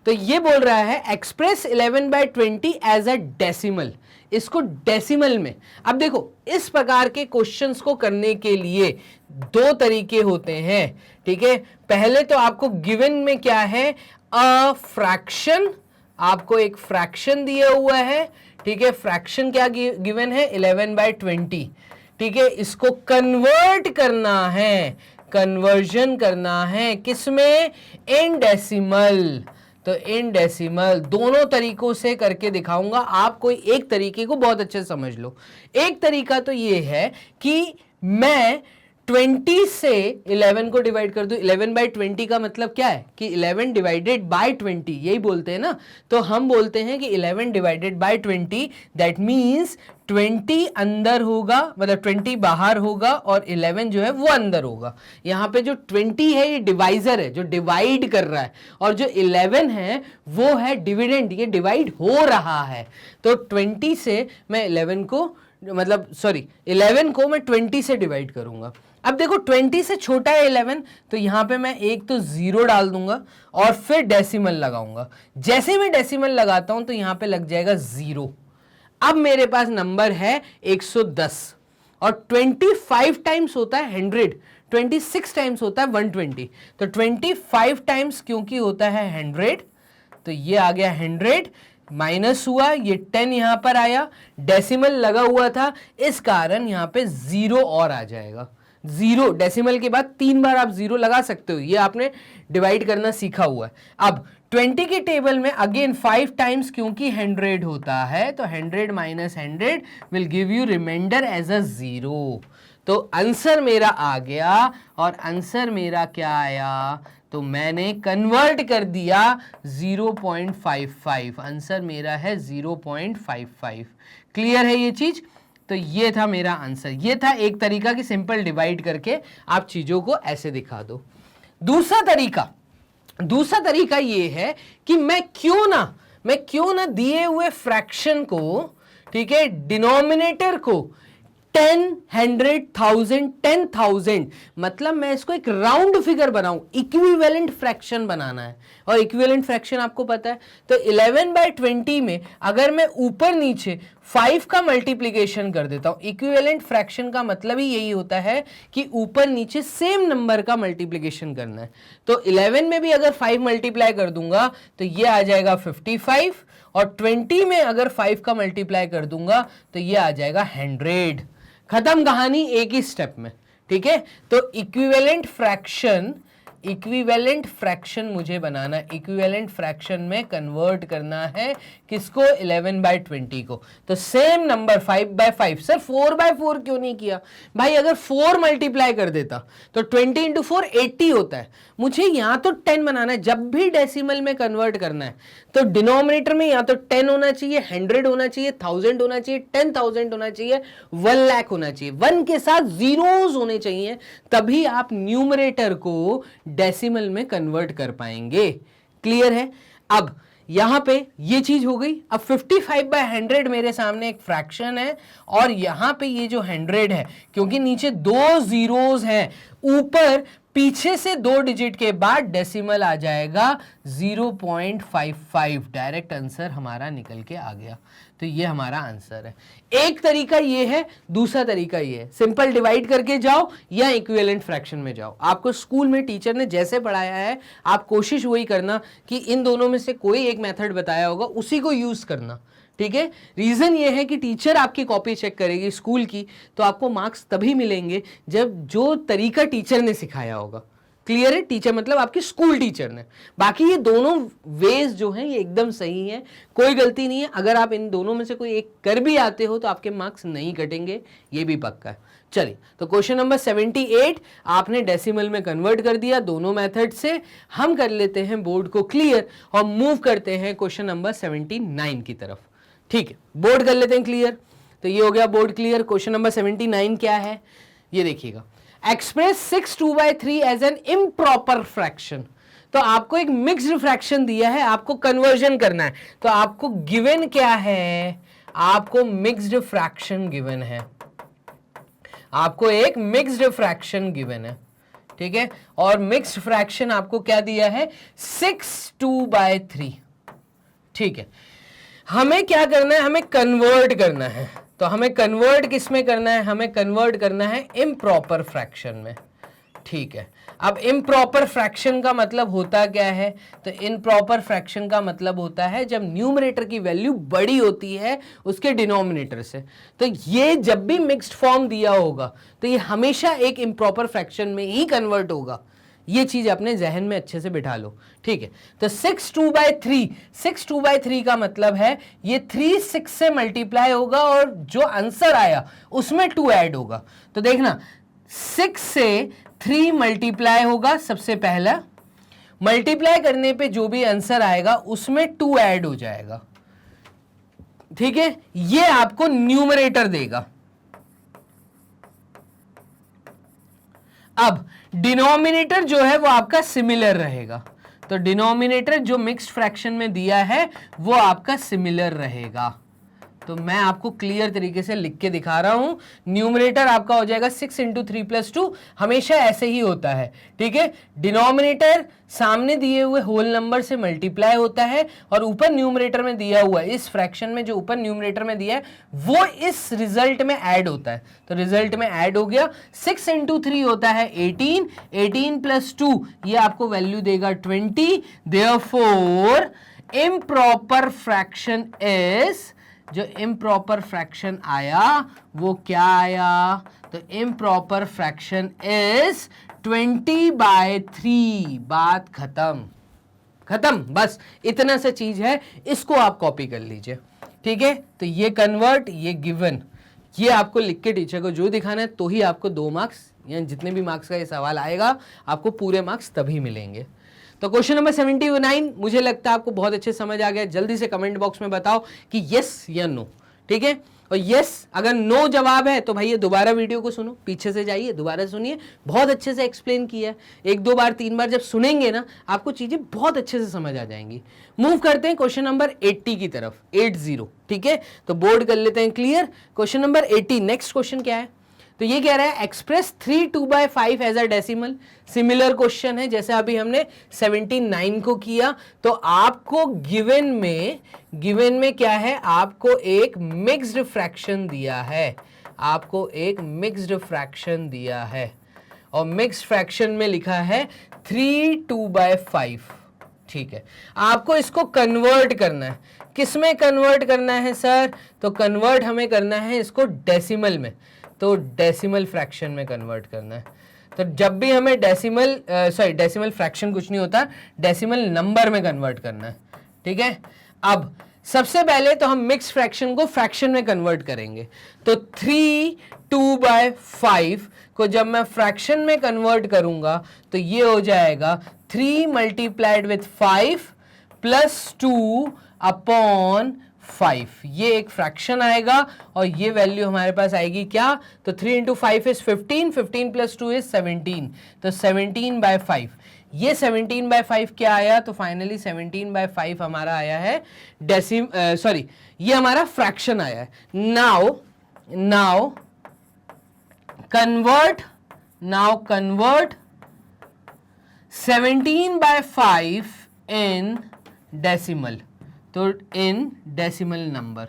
तो तो ये बोल रहा है एक्सप्रेस 11/20 एज अ डेसिमल, इसको डेसिमल में। अब देखो इस प्रकार के क्वेश्चंस को करने के लिए दो तरीके होते हैं, ठीक है। पहले तो आपको गिवन में क्या है, अ फ्रैक्शन, आपको एक फ्रैक्शन दिया हुआ है, ठीक है। फ्रैक्शन क्या गिवन है, 11/20, ठीक है। इसको कन्वर्ट करना है, कन्वर्जन करना है किसमें, इन डेसिमल। तो इन डेसिमल दोनों तरीकों से करके दिखाऊंगा, आप कोई एक तरीके को बहुत अच्छे से समझ लो। एक तरीका तो ये है कि मैं 20 से 11 को डिवाइड कर दूं। 11/20 का मतलब क्या है कि 11 डिवाइडेड बाय 20, यही बोलते हैं ना। तो हम बोलते हैं कि 11 डिवाइडेड बाय 20, दैट मीन्स 20 अंदर होगा, मतलब 20 बाहर होगा और 11 जो है वो अंदर होगा। यहाँ पे जो 20 है ये डिवाइजर है, जो डिवाइड कर रहा है, और जो 11 है वो है डिविडेंड, ये डिवाइड हो रहा है। तो 20 से मैं 11 को, मतलब सॉरी 11 को मैं 20 से डिवाइड करूंगा। अब देखो 20 से छोटा है 11, तो यहां पे मैं एक तो 0 डाल दूंगा और फिर डेसिमल लगाऊंगा। जैसे मैं डेसिमल लगाता हूं तो यहां पे लग जाएगा 0। अब मेरे पास नंबर है 110, और 25 टाइम्स होता है 100, 26 टाइम्स होता है 120, तो 25 टाइम्स क्योंकि होता है 100, तो ये आ गया 100, माइनस हुआ, ये 10 यहां पर आया, डेसिमल लगा हुआ था, इस कारण यहां पे 0 और आ जाएगा। 0 डेसिमल के बाद 3 बार आप 0 लगा सकते हो, ये आपने डिवाइड करना सीखा हुआ है। अब 20 के टेबल में अगेन 5 टाइम्स क्योंकि 100 होता है, तो 100 minus 100 will give you remainder as a 0। तो आंसर मेरा आ गया, और आंसर मेरा क्या आया, तो मैंने कन्वर्ट कर दिया 0.55, आंसर मेरा है 0.55। क्लियर है ये चीज। तो ये था मेरा आंसर, ये था एक तरीका कि सिंपल डिवाइड करके आप चीजों को ऐसे दिखा दो। दूसरा तरीका ये है कि मैं क्यों ना दिए हुए फ्रैक्शन को, ठीक है, डिनोमिनेटर को 10, 100, 1000, 10,000, मतलब मैं इसको एक राउंड फिगर बनाऊं, इक्विवेलेंट फ्रैक्शन बनाना है। और इक्विवेलेंट फ्रैक्शन आपको पता है, तो 11/20 में अगर मैं ऊपर नीचे 5 का मल्टीप्लीकेशन कर देता हूं, इक्विवेलेंट फ्रैक्शन का मतलब ही यही होता है कि ऊपर नीचे सेम नंबर का मल्टीप्लीकेशन करना है। तो 11 में भी अगर 5 मल्टीप्लाई कर दूंगा तो ये आ जाएगा 55, और 20 में अगर 5 का मल्टीप्लाई कर दूंगा तो ये आ जाएगा 100। खत्म कहानी एक ही स्टेप में, ठीक है। तो इक्विवेलेंट फ्रैक्शन मुझे बनाना है, इक्विवेलेंट फ्रैक्शन में कन्वर्ट करना है किसको, 11/20 को। तो सेम नंबर 5/5, सर 4/4 क्यों नहीं किया भाई, अगर 4 मल्टीप्लाई कर देता तो 20 × 4 80 होता है, मुझे यहां तो 10 बनाना है। जब भी डेसिमल में कन्वर्ट करना है तो डिनोमिनेटर में या तो 10 होना चाहिए, 100 होना चाहिए, 1000 होना चाहिए, 10,000 होना चाहिए, 1 लाख होना चाहिए, 1 के साथ जीरोस होने चाहिए, तभी आप न्यूमरेटर को डेसिमल में कन्वर्ट कर पाएंगे। क्लियर है। अब यहां पे ये चीज हो गई। अब 55/100 मेरे सामने एक फ्रैक्शन है, और यहां पे ये जो 100 है, क्योंकि नीचे 2 जीरोस हैं, ऊपर पीछे से 2 डिजिट के बाद डेसिमल आ जाएगा 0.55, डायरेक्ट आंसर हमारा निकल के आ गया। तो ये हमारा आंसर है। एक तरीका ये है, दूसरा तरीका ये है, सिंपल डिवाइड करके जाओ या इक्विवेलेंट फ्रैक्शन में जाओ। आपको स्कूल में टीचर ने जैसे पढ़ाया है, आप कोशिश वही करना कि इन दोनों में से कोई एक मेथड बताया होगा उसी को यूज करना, ठीक है। रीजन ये है कि टीचर आपकी कॉपी चेक करेगी स्कूल की, तो आपको मार्क्स तभी मिलेंगे जब जो तरीका टीचर ने सिखाया होगा। क्लियर है। टीचर मतलब आपकी स्कूल टीचर ने। बाकी ये दोनों वेज जो हैं ये एकदम सही है, कोई गलती नहीं है। अगर आप इन दोनों में से कोई एक कर भी आते हो तो आपके मार्क्स नहीं कटेंगे, ये भी पक्का है। चलिए, तो क्वेश्चन नंबर 78 आपने डेसिमल में कन्वर्ट कर दिया दोनों मेथड से। हम कर लेते हैं बोर्ड को क्लियर और मूव करते हैं क्वेश्चन नंबर 79 की तरफ। ठीक है, बोर्ड कर लेते हैं क्लियर। तो ये हो गया बोर्ड क्लियर। क्वेश्चन नंबर 79 क्या है, ये देखिएगा। Express 6 2/3 as an improper fraction. तो आपको एक मिक्स्ड फ्रैक्शन दिया है, आपको कन्वर्जन करना है। तो आपको गिवन क्या है, आपको मिक्स्ड फ्रैक्शन गिवन है, आपको एक मिक्स्ड फ्रैक्शन गिवन है, ठीक है। और मिक्स्ड फ्रैक्शन आपको क्या दिया है, 6 2/3। ठीक है, हमें क्या करना है, हमें कन्वर्ट करना है। तो हमें कन्वर्ट किस में करना है, हमें कन्वर्ट करना है इम्प्रॉपर फ्रैक्शन में। ठीक है, अब इम्प्रॉपर फ्रैक्शन का मतलब होता क्या है, तो इम्प्रॉपर फ्रैक्शन का मतलब होता है जब न्यूमरेटर की वैल्यू बड़ी होती है उसके डिनोमिनेटर से। तो ये जब भी मिक्स्ड फॉर्म दिया होगा तो ये हमेशा एक इम्प्रॉपर फ्रैक्शन में ही कन्वर्ट होगा। ये चीज अपने जहन में अच्छे से बिठा लो। ठीक है, तो 6 2/3, 6 2/3 का मतलब है ये 3 6 से मल्टीप्लाई होगा और जो आंसर आया उसमें 2 ऐड होगा। तो देखना 6 से 3 मल्टीप्लाई होगा, सबसे पहला मल्टीप्लाई करने पे जो भी आंसर आएगा उसमें 2 ऐड हो जाएगा। ठीक है, ये आपको न्यूमरेटर देगा। अब डिनोमिनेटर जो है वो आपका सिमिलर रहेगा। तो डिनोमिनेटर जो मिक्स्ड फ्रैक्शन में दिया है वो आपका सिमिलर रहेगा। तो मैं आपको क्लियर तरीके से लिख के दिखा रहा हूं। न्यूमरेटर आपका हो जाएगा 6 × 3 + 2, हमेशा ऐसे ही होता है। ठीक है, डिनोमिनेटर सामने दिए हुए होल नंबर से मल्टीप्लाई होता है और ऊपर न्यूमरेटर में दिया हुआ इस फ्रैक्शन में जो ऊपर न्यूमरेटर में दिया है वो इस रिजल्ट में ऐड होता है। तो रिजल्ट में ऐड हो गया। 6 × 3 होता है 18, 18 + 2 ये आपको वैल्यू देगा 20। देयरफॉर इम्प्रॉपर फ्रैक्शन इज, जो इम्प्रॉपर फ्रैक्शन आया वो क्या आया, तो इम्प्रॉपर फ्रैक्शन इज 20/3। बात खत्म, खत्म, बस इतना सा चीज है, इसको आप कॉपी कर लीजिए। ठीक है, तो ये कन्वर्ट, ये गिवन, ये आपको लिख के टीचर को जो दिखाना है तो ही आपको 2 मार्क्स या जितने भी मार्क्स का ये सवाल आएगा आपको पूरे मार्क्स तभी मिलेंगे। तो क्वेश्चन नंबर 79 मुझे लगता है आपको बहुत अच्छे समझ आ गया। जल्दी से कमेंट बॉक्स में बताओ कि यस या नो। ठीक है, और यस अगर नो जवाब है तो भाई ये दोबारा वीडियो को सुनो, पीछे से जाइए, दोबारा सुनिए, बहुत अच्छे से एक्सप्लेन किया है। 1 2 बार 3 बार जब सुनेंगे ना आपको चीजें बहुत अच्छे से समझ आ जाएंगी। मूव करते हैं क्वेश्चन नंबर 80 की तरफ, 80। ठीक है, तो बोर्ड कर लेते हैं clear. Question number 80, next question क्या है, तो ये कह रहा है express 3 2/5 as a decimal. Similar question है जैसे अभी हमने 79 को किया। तो आपको गिवन में क्या है, आपको एक मिक्स्ड फ्रैक्शन दिया है, आपको एक मिक्स्ड फ्रैक्शन दिया है और मिक्स्ड फ्रैक्शन में लिखा है 3 2/5। ठीक है, आपको इसको कन्वर्ट करना है। किस में कन्वर्ट करना है सर, तो कन्वर्ट हमें करना है इसको डेसिमल में। तो डेसिमल फ्रैक्शन में कन्वर्ट करना है। तो जब भी हमें डेसिमल फ्रैक्शन कुछ नहीं होता, डेसिमल नंबर में कन्वर्ट करना है। ठीक है, अब सबसे पहले तो हम मिक्स फ्रैक्शन को फ्रैक्शन में कन्वर्ट करेंगे। तो 3 2/5 को जब मैं फ्रैक्शन में कन्वर्ट करूंगा तो ये हो जाएगा 3 × 5 + 2/5। ये एक फ्रैक्शन आएगा और ये वैल्यू हमारे पास आएगी क्या, तो 3 × 5 इज 15, 15 + 2 इज 17, तो 17/5। ये 17/5 क्या आया, तो फाइनली 17/5 हमारा आया है ये हमारा फ्रैक्शन आया है। नाउ कन्वर्ट 17/5 इन डेसिमल, तो इन डेसिमल नंबर।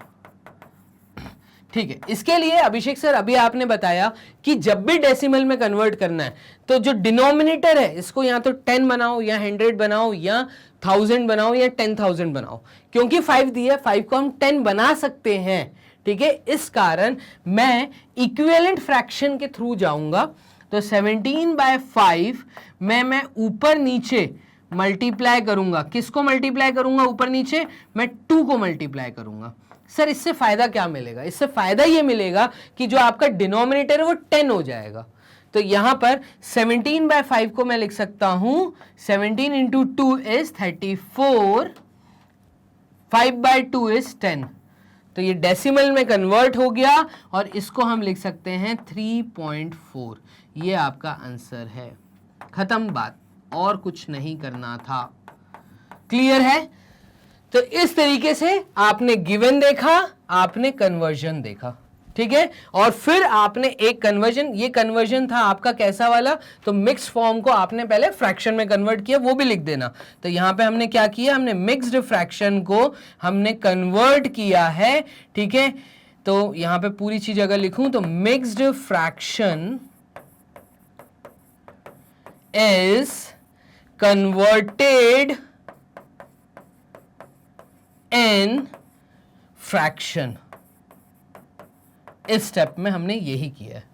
ठीक है, इसके लिए अभिषेक सर अभी आपने बताया कि जब भी डेसिमल में कन्वर्ट करना है तो जो डिनोमिनेटर है इसको या तो 10 बनाओ या 100 बनाओ या 1000 बनाओ या 10,000 बनाओ। क्योंकि 5 दिया है, 5 को हम 10 बना सकते हैं। ठीक है, इस कारण मैं इक्विवेलेंट फ्रैक्शन के थ्रू जाऊंगा। तो 17/5 में मैं ऊपर नीचे मल्टीप्लाई करूंगा। किसको मल्टीप्लाई करूंगा ऊपर नीचे, मैं 2 को मल्टीप्लाई करूंगा। सर इससे फायदा क्या मिलेगा, इससे फायदा ये मिलेगा कि जो आपका डिनोमिनेटर है वो 10 हो जाएगा। तो यहां पर 17/5 को मैं लिख सकता हूं 17 × 2 इज 34, 5/2 इज 10। तो ये डेसिमल में कन्वर्ट हो गया और इसको हम लिख सकते हैं 3.4। ये आपका आंसर है, खत्म बात, और कुछ नहीं करना था। क्लियर है? तो इस तरीके से आपने गिवन देखा, आपने कन्वर्जन देखा। ठीक है। और फिर आपने एक कन्वर्जन, ये कन्वर्जन था आपका कैसा वाला, तो मिक्स फॉर्म को आपने पहले फ्रैक्शन में कन्वर्ट किया, वो भी लिख देना। तो यहां पे हमने क्या किया, हमने मिक्स्ड फ्रैक्शन को हमने कन्वर्ट किया है, ठीक है। तो यहां पे पूरी चीज अगर लिखूं तो mixed fraction is converted in fraction. इस स्टेप में हमने यही किया है,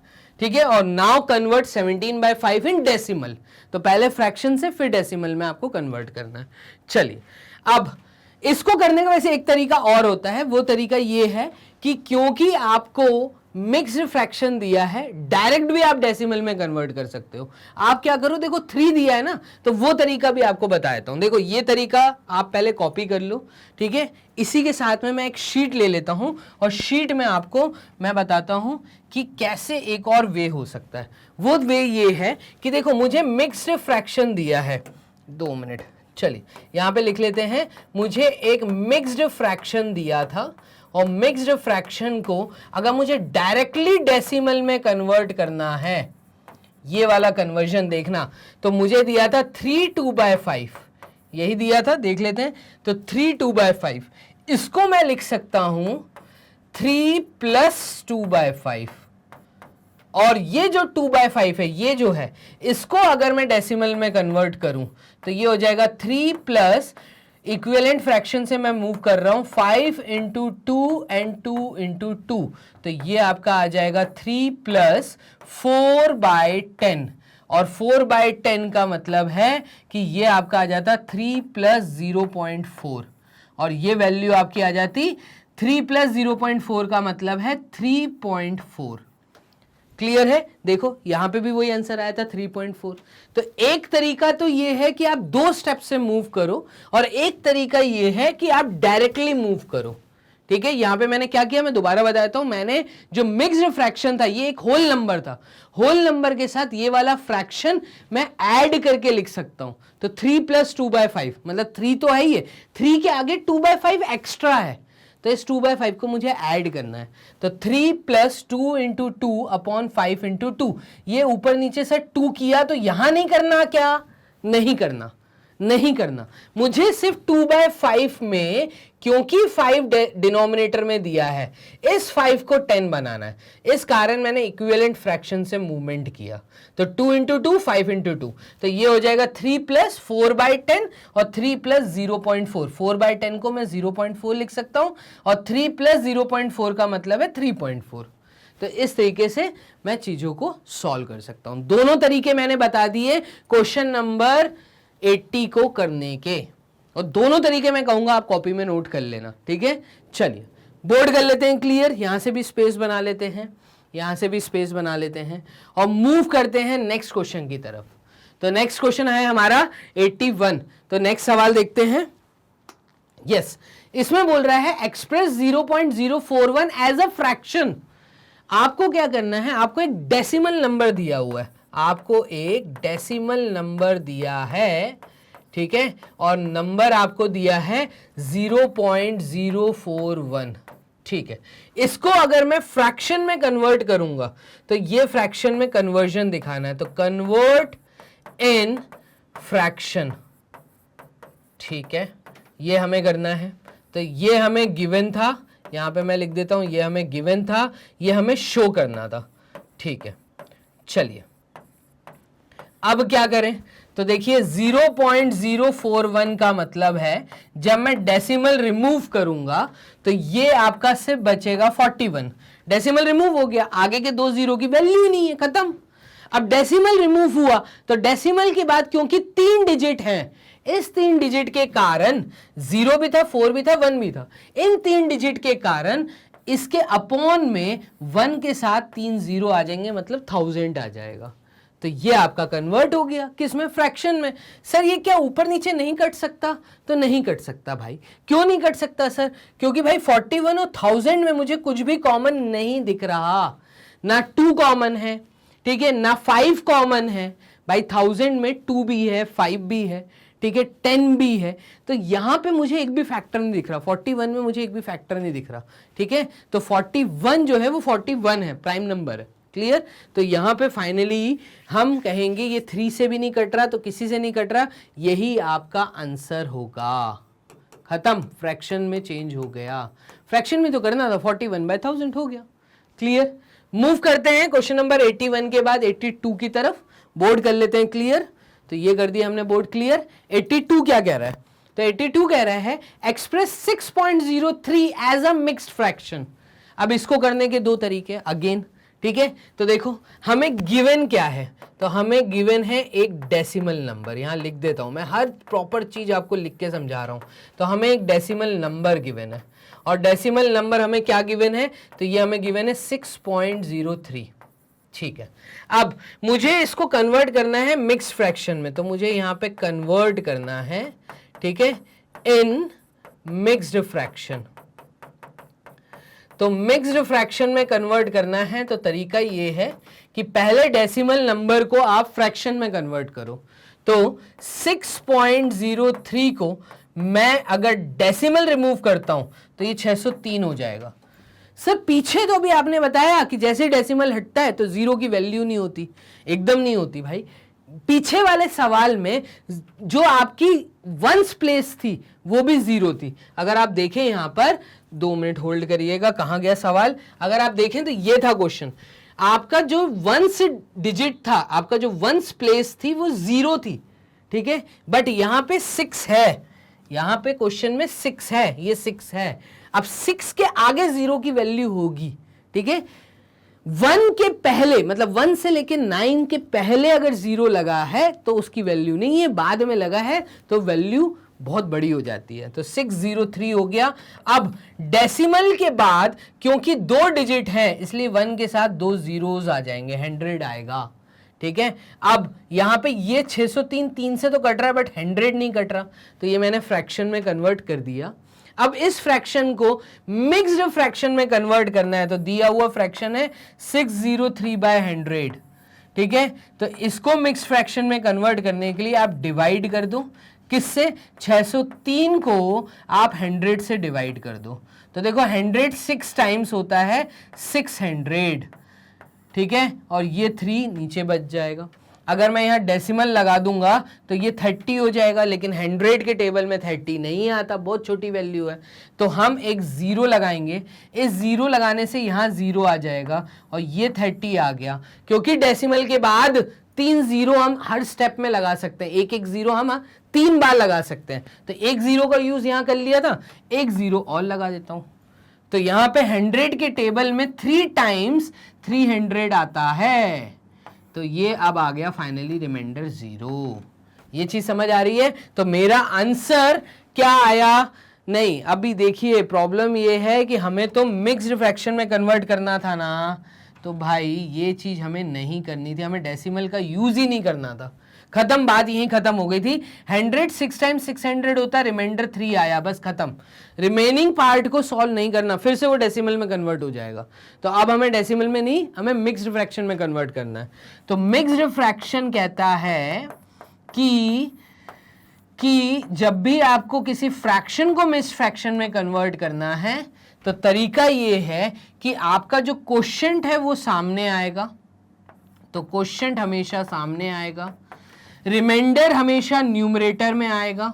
ठीक है। और नाउ कन्वर्ट 17/5 इन डेसिमल, तो पहले फ्रैक्शन से फिर डेसिमल में आपको कन्वर्ट करना है। चलिए, अब इसको करने का वैसे एक तरीका और होता है, वो तरीका ये है कि क्योंकि आपको मिक्स्ड फ्रैक्शन दिया है, डायरेक्ट भी आप डेसिमल में कन्वर्ट कर सकते हो। आप क्या करो, देखो 3 दिया है ना, तो वो तरीका भी आपको बताता हूं। देखो ये तरीका आप पहले कॉपी कर लो, ठीक है। इसी के साथ में मैं एक शीट ले लेता हूं और शीट में आपको मैं बताता हूं कि कैसे एक और वे हो सकता है। वो वे ये है कि देखो मुझे मिक्स्ड फ्रैक्शन दिया है, 2 मिनट, चलिए यहां पे लिख लेते हैं, मुझे एक मिक्स्ड फ्रैक्शन दिया था और मिक्स्ड फ्रैक्शन को अगर मुझे डायरेक्टली डेसिमल में कन्वर्ट करना है, ये वाला कन्वर्जन देखना, तो मुझे दिया था 3 2/5, यही दिया था, देख लेते हैं। तो 3 2/5, इसको मैं लिख सकता हूं 3 + 2/5, और ये जो 2/5 है, ये जो है, इसको अगर मैं डेसिमल में कन्वर्ट करूं तो ये हो जाएगा 3 प्लस इक्विवेलेंट फ्रैक्शन से मैं मूव कर रहा हूं 5 × 2 एंड 2 × 2, तो ये आपका आ जाएगा 3 + 4/10, और 4/10 का मतलब है कि ये आपका आ जाता 3 + 0.4, और ये वैल्यू आपकी आ जाती 3 + 0.4 का मतलब है 3.4। क्लियर है? देखो यहां पे भी वही आंसर आया था 3.4। तो एक तरीका तो ये है कि आप 2 स्टेप से मूव करो, और एक तरीका ये है कि आप डायरेक्टली मूव करो, ठीक है। यहां पे मैंने क्या किया, मैं दोबारा बताता हूं। मैंने जो मिक्स्ड फ्रैक्शन था, ये एक होल नंबर था, होल नंबर के साथ ये वाला फ्रैक्शन मैं ऐड करके लिख सकता हूं। तो 3 + 2/5, मतलब 3 तो है ही है, 3 के आगे 2/5 एक्स्ट्रा है, तो इस 2/5 को मुझे ऐड करना है। तो 3 + 2 × 2/5 × 2, ये ऊपर नीचे से 2 किया, तो यहां नहीं करना, क्या नहीं करना, नहीं करना, मुझे सिर्फ 2/5 में, क्योंकि 5 डिनोमिनेटर में दिया है, इस 5 को 10 बनाना है। इस कारण मैंने इक्विवेलेंट फ्रैक्शन से मूवमेंट किया। तो 2 × 2 5 × 2, तो ये हो जाएगा 3 + 4/10 और 3 + 0.4। 4/10 को मैं 0.4 लिख सकता हूं, और 3 + 0.4 का मतलब है 3.4। तो इस तरीके से मैं चीजों को सॉल्व कर सकता हूं। दोनों तरीके मैंने बता दिए क्वेश्चन नंबर 80 को करने के, और दोनों तरीके मैं कहूंगा आप कॉपी में नोट कर लेना, ठीक है। चलिए बोर्ड कर लेते हैं क्लियर, यहां से भी स्पेस बना लेते हैं, यहां से भी स्पेस बना लेते हैं, और मूव करते हैं नेक्स्ट क्वेश्चन की तरफ। तो नेक्स्ट क्वेश्चन है हमारा 81। तो नेक्स्ट सवाल देखते हैं। यस, इसमें बोल रहा है एक्सप्रेस 0.041 एज अ फ्रैक्शन। आपको क्या करना है, आपको एक डेसिमल नंबर दिया हुआ है, आपको एक डेसिमल नंबर दिया है, ठीक है, और नंबर आपको दिया है 0.041, ठीक है। इसको अगर मैं फ्रैक्शन में कन्वर्ट करूंगा, तो ये फ्रैक्शन में कन्वर्जन दिखाना है, तो कन्वर्ट इन फ्रैक्शन, ठीक है, ये हमें करना है। तो ये हमें गिवन था, यहां पे मैं लिख देता हूं, ये हमें गिवन था, ये हमें शो करना था, ठीक है। चलिए अब क्या करें, तो देखिए 0.041 का मतलब है जब मैं डेसिमल रिमूव करूंगा तो ये आपका सिर्फ बचेगा 41। डेसिमल रिमूव हो गया, आगे के 2 0 की वैल्यू ही नहीं है, खत्म। अब डेसिमल रिमूव हुआ तो डेसिमल के बाद क्योंकि 3 डिजिट हैं, इस 3 डिजिट के कारण 0 भी था, 4 भी था, 1 भी था, इन 3 डिजिट के कारण इसके अपॉन में 1 के साथ 3 0 आ जाएंगे, मतलब 1000 आ जाएगा। तो ये आपका कन्वर्ट हो गया किसमें, फ्रैक्शन में। सर ये क्या ऊपर नीचे नहीं कट सकता, तो नहीं कट सकता भाई। क्यों नहीं कट सकता सर, क्योंकि भाई 41 और 1000 में मुझे कुछ भी कॉमन नहीं दिख रहा, ना 2 कॉमन है, ठीक है, ना 5 कॉमन है, भाई 1000 में 2 भी है, 5 भी है, ठीक है, 10 भी है, तो यहां पे मुझे एक भी फैक्टर नहीं दिख रहा। 41 में मुझे एक भी फैक्टर नहीं दिख रहा, ठीक है। तो 41 जो है वो 41 है, प्राइम नंबर है। क्लियर? तो यहां पे फाइनली हम कहेंगे ये 3 से भी नहीं कट रहा, तो किसी से नहीं कट रहा, यही आपका आंसर होगा। खत्म, फ्रैक्शन में चेंज हो गया। फ्रैक्शन में तो करना था, 41/1000 हो गया। क्लियर? मूव करते हैं क्वेश्चन नंबर 81 के बाद 82 की तरफ, बोर्ड कर लेते हैं क्लियर। तो ये कर दिया हमने बोर्ड क्लियर। 82 क्या कह रहा है? तो 82 कह रहा है express 6.03 as a mixed fraction. अब इसको करने के दो तरीके अगेन, ठीक है। तो देखो हमें गिवन क्या है, तो हमें गिवन है एक डेसिमल नंबर। यहां लिख देता हूं मैं, हर प्रॉपर चीज आपको लिख के समझा रहा हूं। तो हमें एक डेसिमल नंबर गिवन है, और डेसिमल नंबर हमें क्या गिवन है, तो ये हमें गिवन है 6.03। ठीक है, अब मुझे इसको कन्वर्ट करना है मिक्स्ड फ्रैक्शन में, तो मुझे यहां पे कन्वर्ट करना है, ठीक है, इन मिक्स्ड फ्रैक्शन। तो मिक्स्ड फ्रैक्शन में कन्वर्ट करना है तो तरीका ये है कि पहले डेसिमल नंबर को आप फ्रैक्शन में कन्वर्ट करो। तो 6.03 को मैं अगर डेसिमल रिमूव करता हूं तो ये 603 हो जाएगा। सर पीछे तो भी आपने बताया कि जैसे डेसिमल हटता है तो जीरो की वैल्यू नहीं होती, एकदम नहीं होती भाई। पीछे वाले सवाल में जो आपकी वंस प्लेस थी वो भी जीरो थी। अगर आप देखें यहां पर, 2 मिनट होल्ड करिएगा, कहां गया सवाल, अगर आप देखें तो ये था क्वेश्चन, आपका जो वंस डिजिट था, आपका जो वंस प्लेस थी वो जीरो थी, ठीक है, बट यहां पे 6 है, यहां पे क्वेश्चन में 6 है, ये 6 है। अब 6 के आगे जीरो की वैल्यू होगी, ठीक है। 1 के पहले, मतलब 1 से लेके 9 के पहले अगर जीरो लगा है तो उसकी वैल्यू नहीं है, बाद में लगा है तो वैल्यू बहुत बड़ी हो जाती है। तो 603 हो गया। अब डेसिमल के बाद क्योंकि 2 डिजिट है इसलिए 1 के साथ 2 जीरोस आ जाएंगे, 100 आएगा, ठीक है। अब यहां पे ये 603 3 से तो कट रहा है बट 100 नहीं कट रहा, तो ये मैंने फ्रैक्शन में कन्वर्ट कर दिया। अब इस फ्रैक्शन को मिक्स्ड फ्रैक्शन में कन्वर्ट करना है, तो दिया हुआ फ्रैक्शन है 603/100, ठीक है। तो इसको मिक्स्ड फ्रैक्शन में कन्वर्ट करने के लिए आप डिवाइड कर दो, किससे? 603 को आप 100 से डिवाइड कर दो। तो देखो 100 6 टाइम्स होता है 600, ठीक है, और ये 3 नीचे बच जाएगा। अगर मैं यहाँ डेसिमल लगा दूंगा तो ये 30 हो जाएगा, लेकिन 100 के टेबल में 30 नहीं आता, बहुत छोटी वैल्यू है। तो हम एक जीरो लगाएंगे, इस जीरो लगाने से यहाँ जीरो आ जाएगा और ये 30 आ गया। क्योंकि डेसिमल के बाद 3 जीरो हम हर स्टेप में लगा सकते हैं, एक एक जीरो हम 3 बार लगा सकते हैं। तो एक जीरो का यूज यहाँ कर लिया था, एक जीरो और लगा देता हूँ। तो यहाँ पे 100 के टेबल में 3 टाइम्स 300 आता है, तो ये अब आ गया फाइनली रिमाइंडर 0। ये चीज समझ आ रही है? तो मेरा आंसर क्या आया? नहीं, अभी देखिए प्रॉब्लम ये है कि हमें तो मिक्स्ड फ्रैक्शन में कन्वर्ट करना था ना, तो भाई ये चीज हमें नहीं करनी थी, हमें डेसिमल का यूज ही नहीं करना था। खत्म, बात यहीं खत्म हो गई थी। 100 6 टाइम्स 600 होता, रिमाइंडर 3 आया, बस खत्म। रिमेनिंग पार्ट को सॉल्व नहीं करना, फिर से वो डेसिमल में कन्वर्ट हो जाएगा। तो अब हमें डेसिमल में नहीं, हमें मिक्स्ड फ्रैक्शन में कन्वर्ट करना है। तो मिक्स्ड फ्रैक्शन कहता है कि जब भी आपको किसी फ्रैक्शन को मिक्स्ड फ्रैक्शन में कन्वर्ट करना है तो तरीका ये है कि आपका जो क्वोशिएंट है वो सामने आएगा, तो क्वोशिएंट हमेशा सामने आएगा, रिमाइंडर हमेशा न्यूमरेटर में आएगा,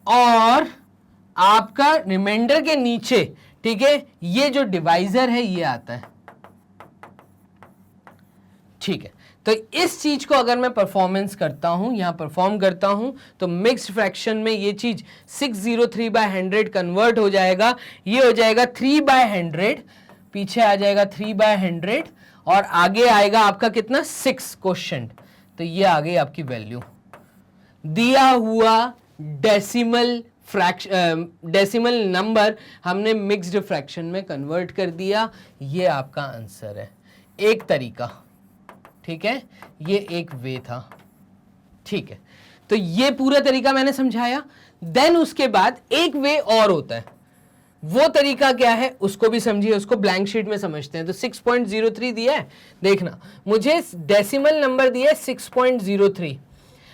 और आपका रिमाइंडर के नीचे, ठीक है, ये जो डिवाइजर है ये आता है, ठीक है। तो इस चीज को अगर मैं परफॉर्मेंस करता हूं, यहां परफॉर्म करता हूं, तो मिक्स्ड फ्रैक्शन में ये चीज 603/100 कन्वर्ट हो जाएगा, ये हो जाएगा 3/100, पीछे आ जाएगा 3/100, और आगे आएगा आपका कितना? 6 क्वोशिएंट। तो ये आ गई आपकी वैल्यू। दिया हुआ डेसिमल नंबर हमने मिक्स्ड फ्रैक्शन में कन्वर्ट कर दिया, ये आपका आंसर है। एक तरीका, ठीक है, ये एक वे था, ठीक है। तो ये पूरा तरीका मैंने समझाया। देन उसके बाद एक वे और होता है, वो तरीका क्या है उसको भी समझिए, उसको ब्लैंक शीट में समझते हैं। तो 6.03 दिया है, देखना मुझे डेसिमल नंबर दिया है 6.03।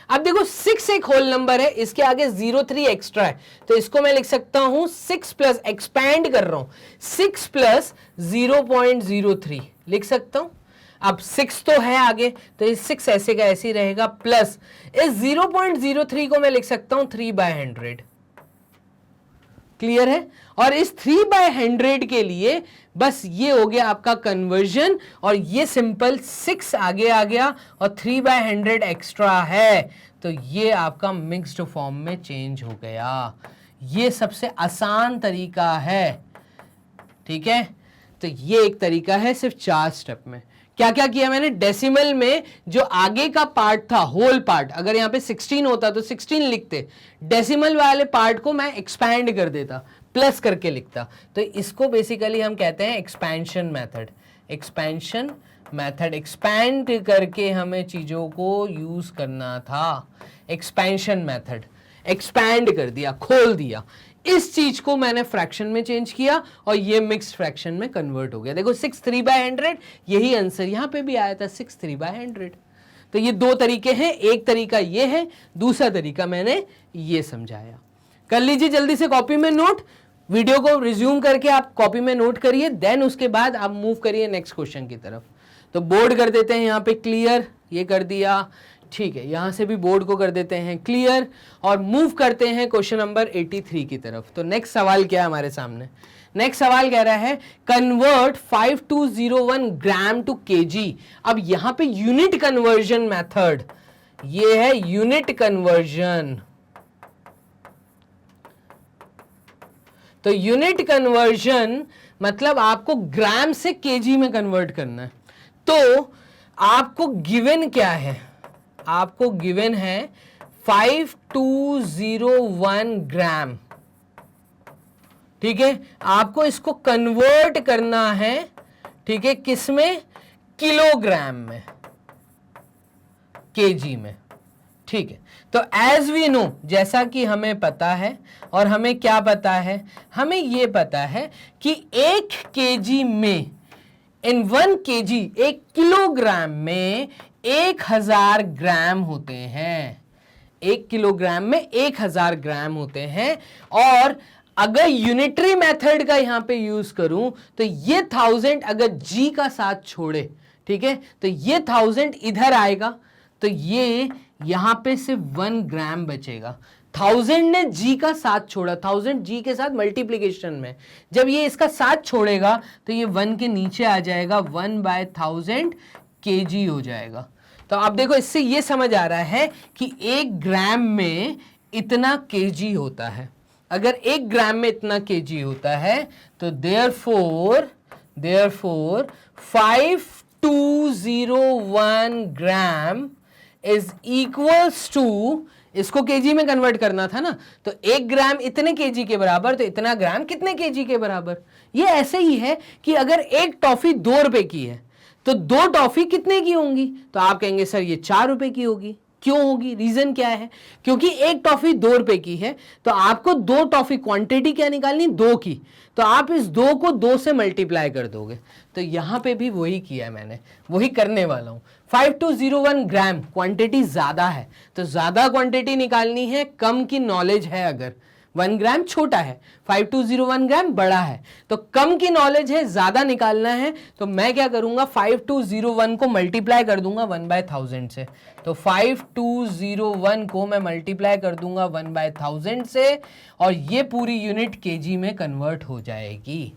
अब देखो 6 एक होल नंबर है, इसके आगे 03 एक्स्ट्रा है, तो इसको मैं लिख सकता हूं 6 प्लस, एक्सपैंड कर रहा हूं, 6 प्लस 0.03 लिख सकता हूं। अब 6 तो है आगे, तो इस 6 ऐसे का ऐसे ही रहेगा, प्लस इस 0.03 को मैं लिख सकता हूं 3/100। क्लियर है? और इस 3/100 के लिए बस ये हो गया आपका कन्वर्जन, और ये सिंपल 6 आगे आ गया और 3/100 एक्स्ट्रा है, तो ये आपका मिक्स्ड फॉर्म में चेंज हो गया। ये सबसे आसान तरीका है, ठीक है? तो ये एक तरीका है सिर्फ 4 स्टेप में। क्या क्या किया मैंने? डेसिमल में जो आगे का पार्ट था, होल पार्ट, अगर यहां पे 16 होता तो 16 लिखते, डेसिमल वाले पार्ट को मैं एक्सपैंड कर देता, प्लस करके लिखता। तो इसको बेसिकली हम कहते हैं expansion method. Expansion method, expand करके हमें चीजों को यूज करना था। एक्सपेंशन मेथड, एक्सपैंड कर दिया, खोल दिया। इस चीज को मैंने फ्रैक्शन में चेंज किया और ये मिक्स्ड फ्रैक्शन में कन्वर्ट हो गया। देखो 6 3/100, यही आंसर यहां पे भी आया था, 6 3/100। तो ये दो तरीके हैं, एक तरीका ये है, दूसरा तरीका मैंने ये समझाया। कर लीजिए जल्दी से कॉपी में नोट, वीडियो को रिज्यूम करके आप कॉपी में नोट करिए, देन उसके बाद आप मूव करिए नेक्स्ट क्वेश्चन की तरफ। तो बोर्ड कर देते हैं यहाँ पे क्लियर, ये कर दिया, ठीक है। यहां से भी बोर्ड को कर देते हैं क्लियर और मूव करते हैं क्वेश्चन नंबर 83 की तरफ। तो नेक्स्ट सवाल क्या है हमारे सामने? नेक्स्ट सवाल कह रहा है कन्वर्ट 5201 ग्राम टू केजी। अब यहां पे यूनिट कन्वर्जन मेथड, ये है यूनिट कन्वर्जन। तो यूनिट कन्वर्जन मतलब आपको ग्राम से केजी में कन्वर्ट करना है। तो आपको गिवन क्या है? आपको गिवन है 5201 ग्राम, ठीक है। आपको इसको कन्वर्ट करना है, ठीक है, किसमें? किलोग्राम में, केजी में, ठीक है। तो एज वी नो, जैसा कि हमें पता है, और हमें क्या पता है? हमें यह पता है कि 1 केजी में, इन 1 केजी, 1 किलोग्राम में 1000 ग्राम होते हैं। 1 किलोग्राम में 1000 ग्राम होते हैं। और अगर यूनिटरी मेथड का यहां पे यूज करूं तो ये 1000 अगर जी का साथ छोड़े, ठीक है, तो ये 1000 इधर आएगा, तो ये यहां पे सिर्फ 1 ग्राम बचेगा। 1000 ने जी का साथ छोड़ा, 1000 जी के साथ मल्टीप्लीकेशन में, जब ये इसका साथ छोड़ेगा तो ये 1 के नीचे आ जाएगा, 1/1000 केजी हो जाएगा। तो आप देखो इससे ये समझ आ रहा है कि 1 ग्राम में इतना केजी होता है। अगर 1 ग्राम में इतना केजी होता है तो therefore 5201 gram is equals to, इसको केजी में कन्वर्ट करना था ना, तो 1 ग्राम इतने केजी के बराबर, तो इतना ग्राम कितने केजी के बराबर। ये ऐसे ही है कि अगर एक टॉफी 2 रुपए की है तो 2 टॉफी कितने की होंगी? तो आप कहेंगे सर ये 4 रुपए की होगी। क्यों होगी? रीजन क्या है? क्योंकि एक टॉफी 2 रुपए की है, तो आपको 2 टॉफी, क्वांटिटी क्या निकालनी? 2 की, तो आप इस 2 को 2 से मल्टीप्लाई कर दोगे। तो यहां पे भी वही किया है मैंने, वही करने वाला हूं। 5201 ग्राम क्वांटिटी ज्यादा है, तो ज्यादा क्वांटिटी निकालनी है, कम की नॉलेज है अगर 1 ग्राम छोटा है, 5201 ग्राम बड़ा है, तो कम की नॉलेज है, ज्यादा निकालना है, तो मैं क्या करूंगा? 5201 को मल्टीप्लाई कर दूंगा 1/1000 से। तो 5201 को मैं मल्टीप्लाई कर दूंगा 1/1000 से, और ये पूरी यूनिट केजी में कन्वर्ट हो जाएगी।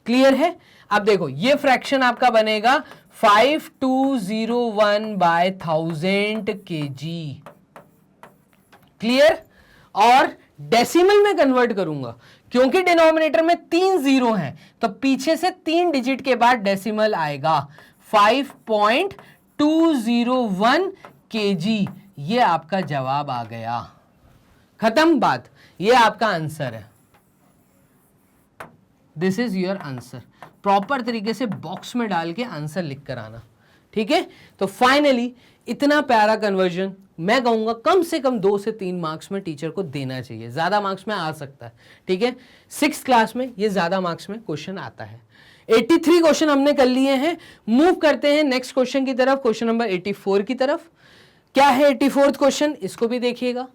क्लियर है? अब देखो ये फ्रैक्शन आपका बनेगा 5201/1000 केजी। क्लियर? और डेसिमल में कन्वर्ट करूंगा, क्योंकि डिनोमिनेटर में 3 जीरो हैं, तो पीछे से 3 डिजिट के बाद डेसिमल आएगा। 5.201 केजी, ये आपका जवाब आ गया। खत्म बात, ये आपका आंसर है। This is your answer. Proper तरीके से बॉक्स में डाल के आंसर लिख कर आना, ठीक है। तो फाइनली इतना प्यारा कन्वर्जन मैं कहूंगा कम से कम 2 से 3 मार्क्स में टीचर को देना चाहिए, ज्यादा मार्क्स में आ सकता है, ठीक है। 6th क्लास में ये ज्यादा मार्क्स में क्वेश्चन आता है। 83 क्वेश्चन हमने कर लिए हैं। मूव करते हैं नेक्स्ट क्वेश्चन की तरफ, क्वेश्चन नंबर 84 की तरफ। क्या है 84th क्वेश्चन, इसको भी देखिएगा,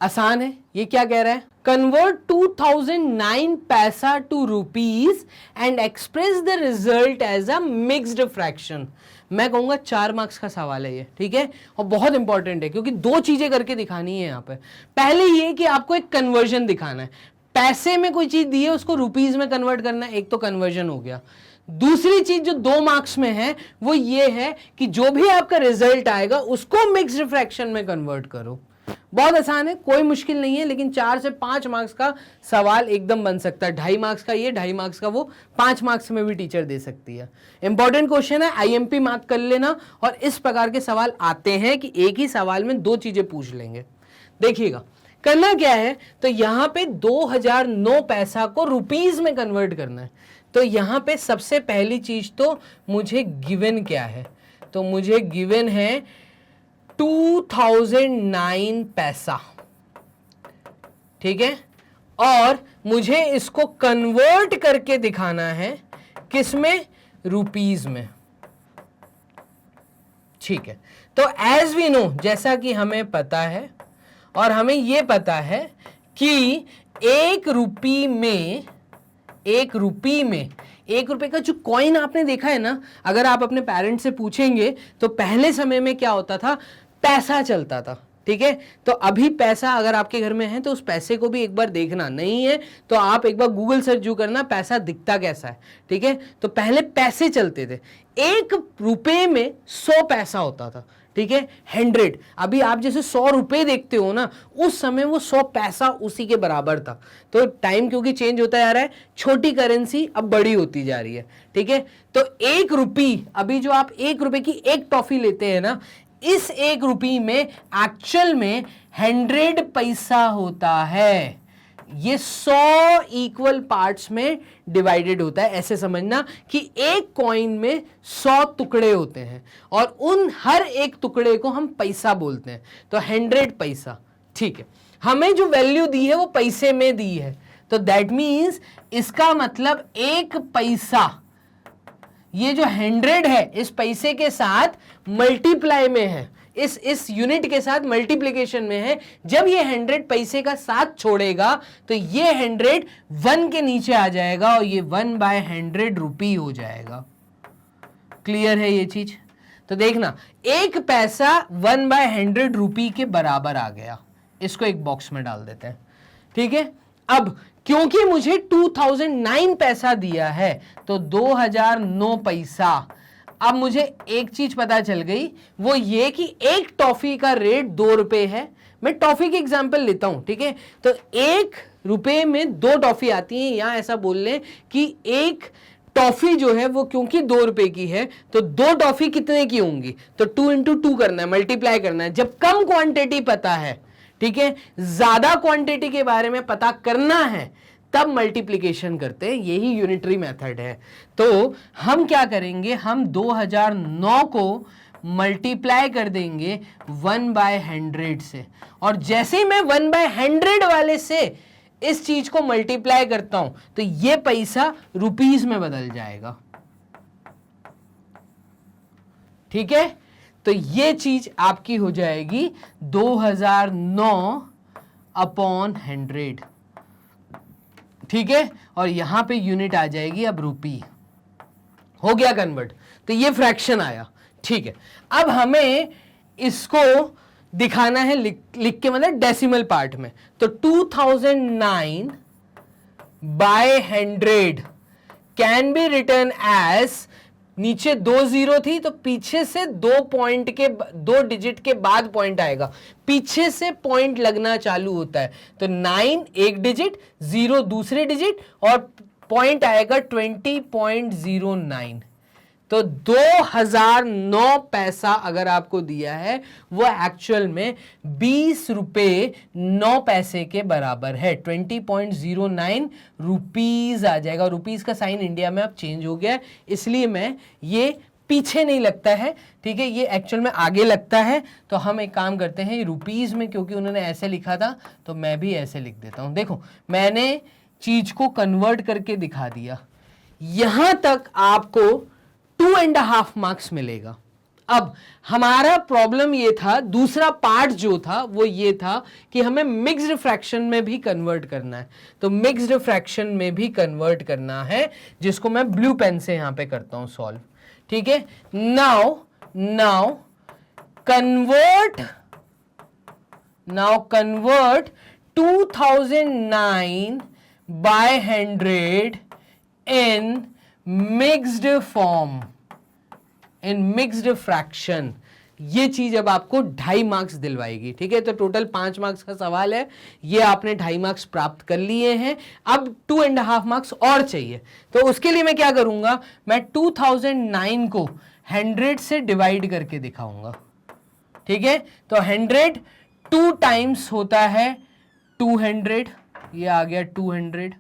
आसान है। ये क्या कह रहा है, कन्वर्ट 2009 पैसा to rupees and express the result as a mixed fraction. मैं कहूंगा 4 मार्क्स का सवाल है ये, ठीक है, और बहुत इंपॉर्टेंट है क्योंकि 2 चीजें करके दिखानी है यहाँ पे। पहले ये कि आपको एक कन्वर्जन दिखाना है, पैसे में कोई चीज दी है उसको रुपीज में कन्वर्ट करना है, एक तो कन्वर्जन हो गया। दूसरी चीज जो 2 मार्क्स में है वो ये है कि जो भी आपका रिजल्ट आएगा उसको मिक्स्ड फ्रैक्शन में कन्वर्ट करो। बहुत आसान है, कोई मुश्किल नहीं है, लेकिन 4 से 5 मार्क्स का सवाल एकदम बन सकता है। 2.5 मार्क्स का ये, 2.5 मार्क्स का वो, 5 मार्क्स में भी टीचर दे सकती है। इंपॉर्टेंट क्वेश्चन है, IMP मार्क कर लेना। और इस प्रकार के सवाल आते हैं कि एक ही सवाल में 2 चीजें पूछ लेंगे। देखिएगा करना क्या है, तो यहां पे 2009 पैसा को रुपीज में कन्वर्ट करना है। तो यहां पे सबसे पहली चीज तो मुझे गिवन क्या है, तो मुझे गिवन है 2009 पैसा, ठीक है, और मुझे इसको कन्वर्ट करके दिखाना है किसमें, रुपीज में, ठीक है। तो एज वी नो, जैसा कि हमें पता है और हमें यह पता है कि 1 रुपए का जो कॉइन आपने देखा है ना, अगर आप अपने पेरेंट्स से पूछेंगे तो पहले समय में क्या होता था, पैसा चलता था, ठीक है। तो अभी पैसा अगर आपके घर में है तो उस पैसे को भी एक बार देखना, नहीं है तो आप एक बार गूगल सर्च जो करना पैसा दिखता कैसा है, ठीक है। तो पहले पैसे चलते थे, 1 रुपए में 100 पैसा होता था, ठीक है, 100। अभी आप जैसे 100 रुपए देखते हो ना, उस समय वो 100 पैसा उसी के बराबर था। तो टाइम क्योंकि चेंज होता जा रहा है, छोटी करेंसी अब बड़ी होती जा रही है, ठीक है। तो 1 रुपये, अभी जो आप 1 रुपए की एक टॉफी लेते हैं ना, इस 1 रुपये में एक्चुअल में 100 पैसा होता है। ये 100 इक्वल पार्ट्स में डिवाइडेड होता है। ऐसे समझना कि एक कॉइन में 100 टुकड़े होते हैं और उन हर एक टुकड़े को हम पैसा बोलते हैं। तो 100 पैसा, ठीक है। हमें जो वैल्यू दी है वो पैसे में दी है, तो दैट मीन्स इसका मतलब 1 पैसा, ये जो 100 है इस पैसे के साथ मल्टीप्लाई में है, इस यूनिट के साथ मल्टीप्लिकेशन में है। जब ये 100 पैसे का साथ छोड़ेगा तो ये 100 1 के नीचे आ जाएगा और ये 1/100 रुपी हो जाएगा। क्लियर है ये चीज? तो देखना 1 पैसा 1/100 रुपी के बराबर आ गया। इसको एक बॉक्स में डाल देते हैं, ठीक है। अब क्योंकि मुझे 2009 पैसा दिया है तो 2009 पैसा। अब मुझे एक चीज पता चल गई, वो ये कि एक टॉफी का रेट 2 रुपए है। मैं टॉफी की एग्जांपल लेता हूं, ठीक है। तो 1 रुपए में 2 टॉफी आती हैं, या ऐसा बोल लें कि एक टॉफी जो है वो क्योंकि 2 रुपए की है तो 2 टॉफी कितने की होंगी, तो 2 into 2 करना है, मल्टीप्लाई करना है। जब कम क्वांटिटी पता है, ठीक है, ज्यादा क्वांटिटी के बारे में पता करना है, तब मल्टीप्लिकेशन करते हैं। यही यूनिटरी मेथड है। तो हम क्या करेंगे, हम 2009 को मल्टीप्लाई कर देंगे 1/100 से, और जैसे ही मैं 1/100 वाले से इस चीज को मल्टीप्लाई करता हूं तो ये पैसा रुपीस में बदल जाएगा, ठीक है। तो ये चीज आपकी हो जाएगी 2009/100, ठीक है। और यहां पे यूनिट आ जाएगी अब रुपी, हो गया कन्वर्ट। तो ये फ्रैक्शन आया, ठीक है। अब हमें इसको दिखाना है लिख के, मतलब डेसिमल पार्ट में। तो 2009/100 कैन बी रिटर्न एज, नीचे 2 जीरो थी तो पीछे से 2 डिजिट के बाद पॉइंट आएगा, पीछे से पॉइंट लगना चालू होता है। तो 9 एक डिजिट, 0 दूसरे डिजिट और पॉइंट आएगा 20.09। तो 2009 पैसा अगर आपको दिया है वो एक्चुअल में 20 रुपए 9 पैसे के बराबर है। 20.09 रुपीज आ जाएगा। रुपीज का साइन इंडिया में अब चेंज हो गया है, इसलिए मैं ये पीछे नहीं लगता है, ठीक है, ये एक्चुअल में आगे लगता है। तो हम एक काम करते हैं, रुपीस में क्योंकि उन्होंने ऐसे लिखा था तो मैं भी ऐसे लिख देता हूं। देखो मैंने चीज को कन्वर्ट करके दिखा दिया। यहां तक आपको 2.5 मार्क्स मिलेगा। अब हमारा प्रॉब्लम ये था, दूसरा पार्ट जो था वो ये था कि हमें मिक्स्ड फ्रैक्शन में भी कन्वर्ट करना है। तो मिक्स्ड फ्रैक्शन में भी कन्वर्ट करना है, जिसको मैं ब्लू पेन से यहां पे करता हूं सॉल्व, ठीक है। Now convert 2009 by 100 in mixed form, in mixed fraction। ये चीज अब आपको 2.5 मार्क्स दिलवाएगी, ठीक है। तो टोटल 5 मार्क्स का सवाल है, ये आपने 2.5 मार्क्स प्राप्त कर लिए हैं। अब 2.5 मार्क्स और चाहिए, तो उसके लिए मैं क्या करूंगा, मैं 2009 को 100 से डिवाइड करके दिखाऊंगा, ठीक है। तो 100 2 टाइम्स होता है 200, ये आ गया 200,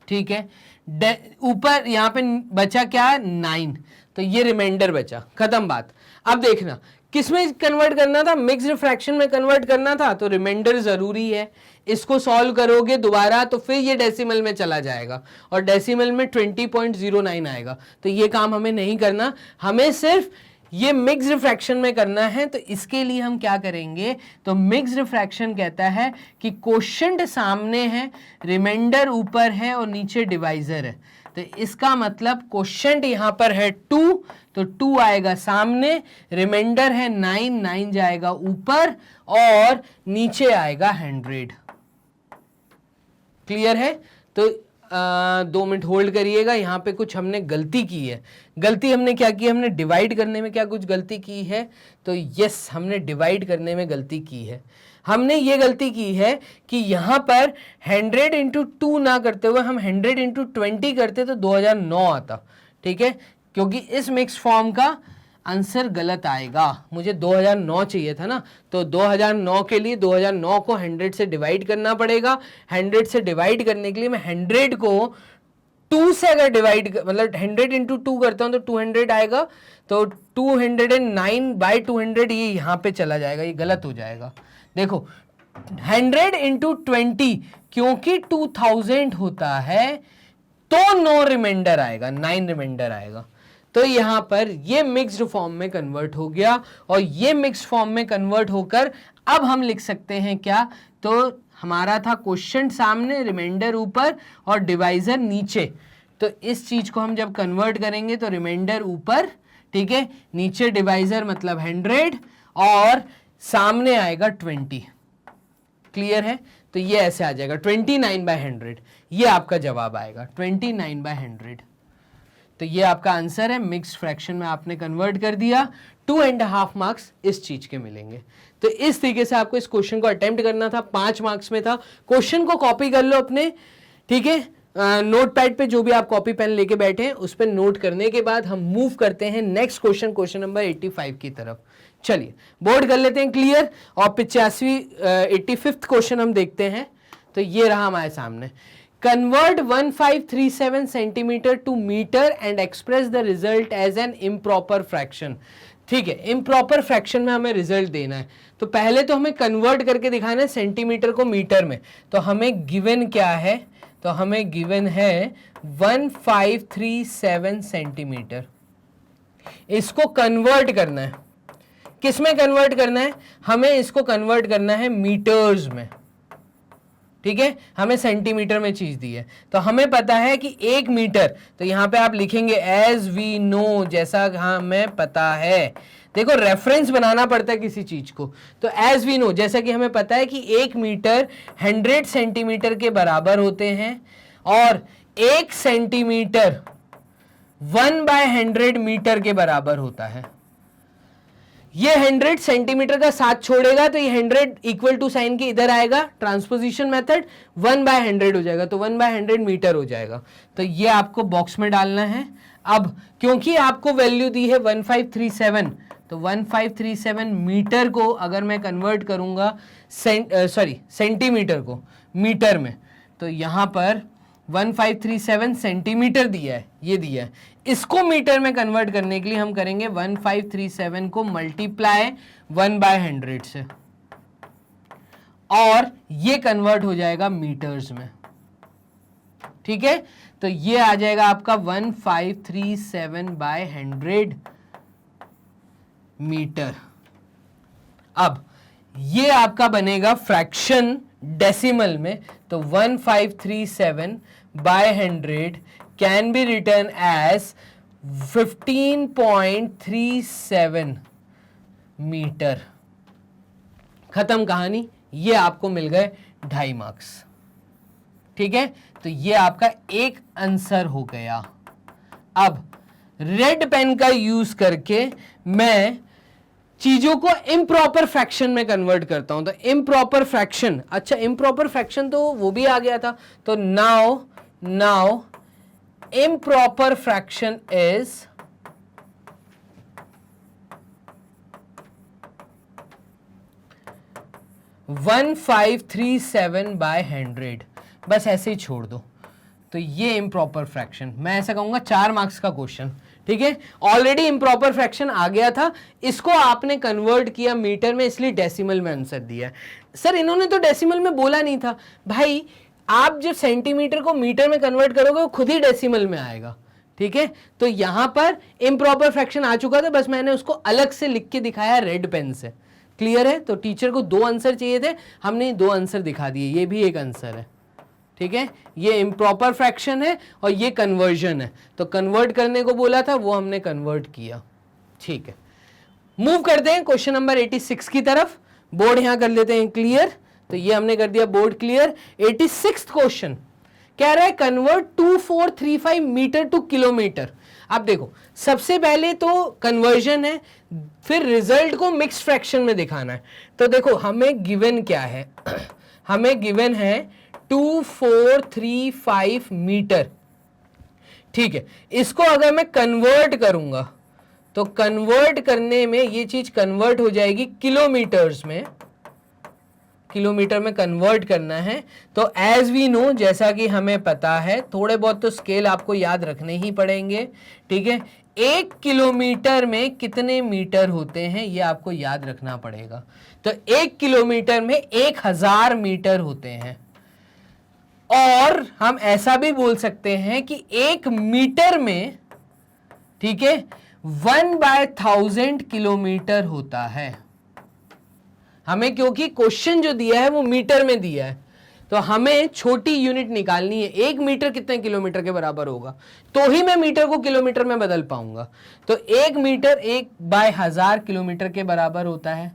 ठीक है। ऊपर यहां पे बचा क्या, 9, तो ये रिमाइंडर बचा, खत्म बात। अब देखना किसमें कन्वर्ट करना था, मिक्स्ड फ्रैक्शन में कन्वर्ट करना था, तो रिमाइंडर जरूरी है। इसको सॉल्व करोगे दोबारा तो फिर ये डेसिमल में चला जाएगा और डेसिमल में 20.09 आएगा। तो ये काम हमें नहीं करना, हमें सिर्फ ये मिक्स्ड फ्रैक्शन में करना है। तो इसके लिए हम क्या करेंगे, तो मिक्स्ड फ्रैक्शन कहता है कि कोशेंट सामने है, रिमाइंडर ऊपर है और नीचे डिवाइजर है। तो इसका मतलब कोशेंट यहां पर है 2, तो 2 आएगा सामने, रिमाइंडर है 9, 9 जाएगा ऊपर और नीचे आएगा 100। क्लियर है। तो 2 मिनट होल्ड करिएगा, यहाँ पे कुछ हमने गलती की है। गलती हमने क्या की, हमने डिवाइड करने में क्या कुछ गलती की है, तो यस हमने डिवाइड करने में गलती की है। हमने ये गलती की है कि यहाँ पर 100 इंटू 2 ना करते हुए हम 100 इंटू 20 करते तो 2009 आता, ठीक है। क्योंकि इस मिक्स फॉर्म का आंसर गलत आएगा, मुझे 2009 चाहिए था ना, तो 2009 के लिए 2009 को 100 से डिवाइड करना पड़ेगा। 100 से डिवाइड करने के लिए मैं 100 को 2 से अगर डिवाइड, मतलब 100 इंटू 2 करता हूं तो 200 आएगा, तो 209 बाई 200 ये यहाँ पे चला जाएगा, ये गलत हो जाएगा। देखो 100 इंटू 20 क्योंकि 2000 होता है तो 9 रिमाइंडर आएगा, 9 रिमाइंडर आएगा। तो यहां पर ये मिक्स्ड फॉर्म में कन्वर्ट हो गया और ये मिक्स्ड फॉर्म में कन्वर्ट होकर अब हम लिख सकते हैं क्या, तो हमारा था क्वोशिएंट सामने, रिमाइंडर ऊपर और डिवाइजर नीचे। तो इस चीज को हम जब कन्वर्ट करेंगे तो रिमाइंडर ऊपर, ठीक है, नीचे डिवाइजर मतलब 100 और सामने आएगा 20। क्लियर है। तो ये ऐसे आ जाएगा 29/100, ये आपका जवाब आएगा 29/100। तो ये आपका आंसर है, मिक्स्ड फ्रैक्शन में आपने कन्वर्ट कर दिया। 2.5 मार्क्स इस चीज के मिलेंगे। तो इस तरीके से आपको इस क्वेश्चन को अटेम्प्ट करना था, 5 मार्क्स में था। क्वेश्चन को कॉपी कर लो अपने, ठीक है, नोटपैड पे जो भी आप कॉपी पेन लेके बैठे हैं उस पर नोट करने के बाद हम मूव करते हैं नेक्स्ट क्वेश्चन, क्वेश्चन नंबर 85 की तरफ। चलिए बोर्ड कर लेते हैं क्लियर और 85वां क्वेश्चन हम देखते हैं। तो ये रहा हमारे सामने, convert 1537 centimetre to metre and express the result as an improper fraction. ठीक है, इम्प्रॉपर फ्रैक्शन में हमें रिजल्ट देना है, तो पहले तो हमें कन्वर्ट करके दिखाना है सेंटीमीटर को मीटर में। तो हमें गिवन क्या है, तो हमें गिवन है 1537 सेंटीमीटर। इसको कन्वर्ट करना है, किसमें कन्वर्ट करना है, हमें इसको कन्वर्ट करना है मीटर्स में, ठीक है, हमें सेंटीमीटर में चीज दी है। तो हमें पता है कि 1 मीटर, तो यहां पे आप लिखेंगे एज वी नो, जैसा हमें पता है। देखो रेफरेंस बनाना पड़ता है किसी चीज को, तो एज वी नो, जैसा कि हमें पता है कि 1 मीटर 100 सेंटीमीटर के बराबर होते हैं और 1 सेंटीमीटर 1/100 मीटर के बराबर होता है। ये 100 सेंटीमीटर का साथ छोड़ेगा तो ये 100 इक्वल टू साइन के इधर आएगा, ट्रांसपोजिशन मेथड 1/100 हो जाएगा, तो 1/100 मीटर हो जाएगा। तो ये आपको बॉक्स में डालना है। अब क्योंकि आपको वैल्यू दी है 1537, तो 1537 मीटर को अगर मैं कन्वर्ट करूंगा सेंटीमीटर को मीटर में, तो यहां पर 1537 सेंटीमीटर दिया है, ये दिया है। इसको मीटर में कन्वर्ट करने के लिए हम करेंगे 1537 को मल्टीप्लाई 1/100 से, और ये कन्वर्ट हो जाएगा मीटर्स में। ठीक है, तो ये आ जाएगा आपका 1537/100 मीटर। अब ये आपका बनेगा फ्रैक्शन डेसिमल में, तो 1537/100 can be written as 15.37 metre. खत्म कहानी, ये आपको मिल गए 2.5 मार्क्स। ठीक है, तो ये आपका एक आंसर हो गया। अब रेड पेन का यूज करके मैं चीजों को इम्प्रॉपर फ्रैक्शन में कन्वर्ट करता हूं। तो इम्प्रॉपर फ्रैक्शन, अच्छा इम्प्रॉपर फ्रैक्शन तो वो भी आ गया था। तो नाउ इम्प्रॉपर फ्रैक्शन इज 1537/100। बस ऐसे ही छोड़ दो। तो ये इम्प्रॉपर फ्रैक्शन, मैं ऐसा कहूंगा 4 मार्क्स का क्वेश्चन। ठीक है, ऑलरेडी इम्प्रॉपर फ्रैक्शन आ गया था, इसको आपने कन्वर्ट किया मीटर में, इसलिए डेसिमल में आंसर दिया। सर इन्होंने तो डेसिमल में बोला नहीं था। भाई आप जब सेंटीमीटर को मीटर में कन्वर्ट करोगे वो खुद ही डेसिमल में आएगा। ठीक है, तो यहां पर इम्प्रॉपर फ्रैक्शन आ चुका था, बस मैंने उसको अलग से लिख के दिखाया रेड पेन से। क्लियर है? तो टीचर को 2 आंसर चाहिए थे, हमने 2 आंसर दिखा दिए, ये भी एक आंसर है। ठीक है, ये इम्प्रॉपर फ्रैक्शन है और ये कन्वर्जन है। तो कन्वर्ट करने को बोला था, वो हमने कन्वर्ट किया। ठीक है, मूव करते हैं क्वेश्चन नंबर 86 की तरफ। बोर्ड यहां कर लेते हैं क्लियर। तो ये हमने कर दिया बोर्ड क्लियर। 86th क्वेश्चन कह रहा है कन्वर्ट 2435 मीटर टू किलोमीटर। अब देखो, सबसे पहले तो कन्वर्जन है, फिर रिजल्ट को मिक्स्ड फ्रैक्शन में दिखाना है। तो देखो हमें गिवन क्या है, हमें गिवन है 2435 मीटर। ठीक है, इसको अगर मैं कन्वर्ट करूंगा तो कन्वर्ट करने में ये चीज कन्वर्ट हो जाएगी किलोमीटर्स में, किलोमीटर में कन्वर्ट करना है। तो एज वी नो, जैसा कि हमें पता है, थोड़े बहुत तो स्केल आपको याद रखने ही पड़ेंगे। ठीक है, 1 किलोमीटर में कितने मीटर होते हैं ये आपको याद रखना पड़ेगा। तो 1 किलोमीटर में 1000 मीटर होते हैं। और हम ऐसा भी बोल सकते हैं कि 1 मीटर में, ठीक है, 1/1000 किलोमीटर होता है। हमें क्योंकि क्वेश्चन जो दिया है वो मीटर में दिया है, तो हमें छोटी यूनिट निकालनी है। 1 मीटर कितने किलोमीटर के बराबर होगा, तो ही मैं मीटर को किलोमीटर में बदल पाऊंगा। तो 1 मीटर 1/1000 किलोमीटर के बराबर होता है।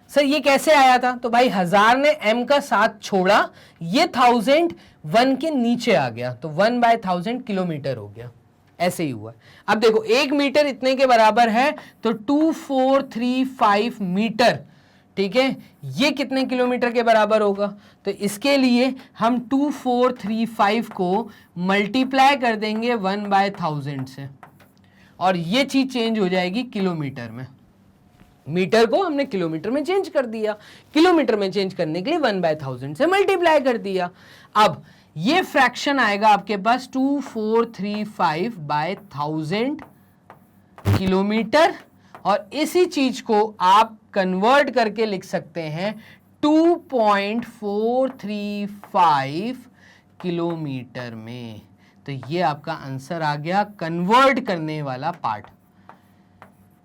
सर ये कैसे आया था? तो भाई 1000 ने m का साथ छोड़ा, ये 1000 1 के नीचे आ गया, तो 1/1000 किलोमीटर हो गया। ऐसे ही हुआ। अब देखो 1 मीटर इतने के बराबर है, तो 2435 मीटर, ठीक है, ये कितने किलोमीटर के बराबर होगा? तो इसके लिए हम 2435 को मल्टीप्लाई कर देंगे 1/1000 से, और ये चीज चेंज हो जाएगी किलोमीटर में। मीटर को हमने किलोमीटर में चेंज कर दिया, किलोमीटर में चेंज करने के लिए 1/1000 से मल्टीप्लाई कर दिया। अब ये फ्रैक्शन आएगा आपके पास 2435/1000 किलोमीटर, और इसी चीज को आप कन्वर्ट करके लिख सकते हैं 2.435 किलोमीटर में। तो ये आपका आंसर आ गया कन्वर्ट करने वाला पार्ट।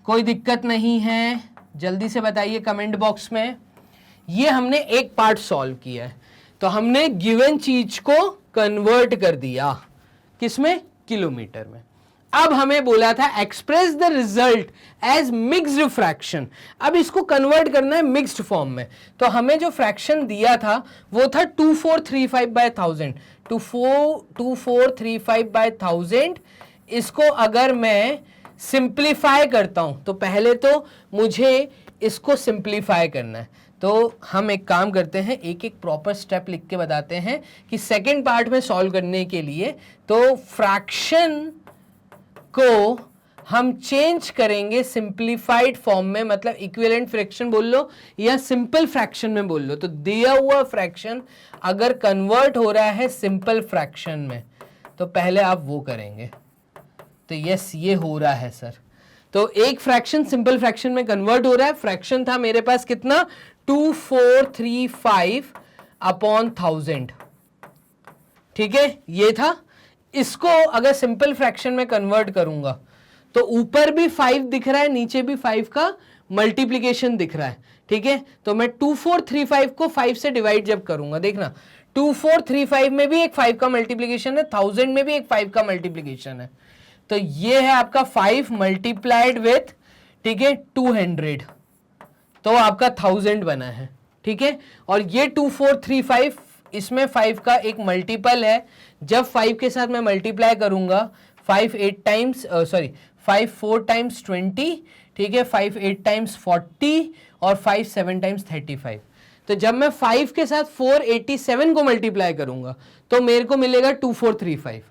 कोई दिक्कत नहीं है, जल्दी से बताइए कमेंट बॉक्स में। ये हमने एक पार्ट सॉल्व किया है, तो हमने गिवन चीज को कन्वर्ट कर दिया, किसमें? किलोमीटर में। अब हमें बोला था express the result as mixed fraction. अब इसको कन्वर्ट करना है मिक्स्ड फॉर्म में। तो हमें जो फ्रैक्शन दिया था वो था 2435/1000, 2435/1000। इसको अगर मैं सिंप्लीफाई करता हूं, तो पहले तो मुझे इसको सिंप्लीफाई करना है। तो हम एक काम करते हैं, एक एक प्रॉपर स्टेप लिख के बताते हैं कि सेकेंड पार्ट में सॉल्व करने के लिए तो फ्रैक्शन को हम चेंज करेंगे सिंप्लीफाइड फॉर्म में, मतलब इक्विवेलेंट फ्रैक्शन बोल लो या सिंपल फ्रैक्शन में बोल लो। तो दिया हुआ फ्रैक्शन अगर कन्वर्ट हो रहा है सिंपल फ्रैक्शन में तो पहले आप वो करेंगे। तो यस, ये हो रहा है सर। तो एक फ्रैक्शन सिंपल फ्रैक्शन में कन्वर्ट हो रहा है। फ्रैक्शन था मेरे पास कितना, 2435 अपॉन 1000, ठीक है, ये था। इसको अगर सिंपल फ्रैक्शन में कन्वर्ट करूंगा तो ऊपर भी 5 दिख रहा है, नीचे भी 5 का मल्टीप्लीकेशन दिख रहा है, ठीक है। तो मैं 2435 को 5 से डिवाइड जब करूंगा, देखना 2435 में भी एक 5 का मल्टीप्लीकेशन है, 1000 में भी एक 5 का मल्टीप्लीकेशन है। तो ये है आपका 5 मल्टीप्लाइड विथ, ठीक है, 200, तो आपका 1000 बना है, ठीक है। और ये 2435 इसमें 5 का एक मल्टीपल है। जब 5 के साथ मैं मल्टीप्लाई करूंगा, 5 8 टाइम्स 5 4 टाइम्स 20, ठीक है, 5 8 टाइम्स 40 और 5 7 टाइम्स 35। तो जब मैं 5 के साथ 487 को मल्टीप्लाई करूंगा तो मेरे को मिलेगा 2435।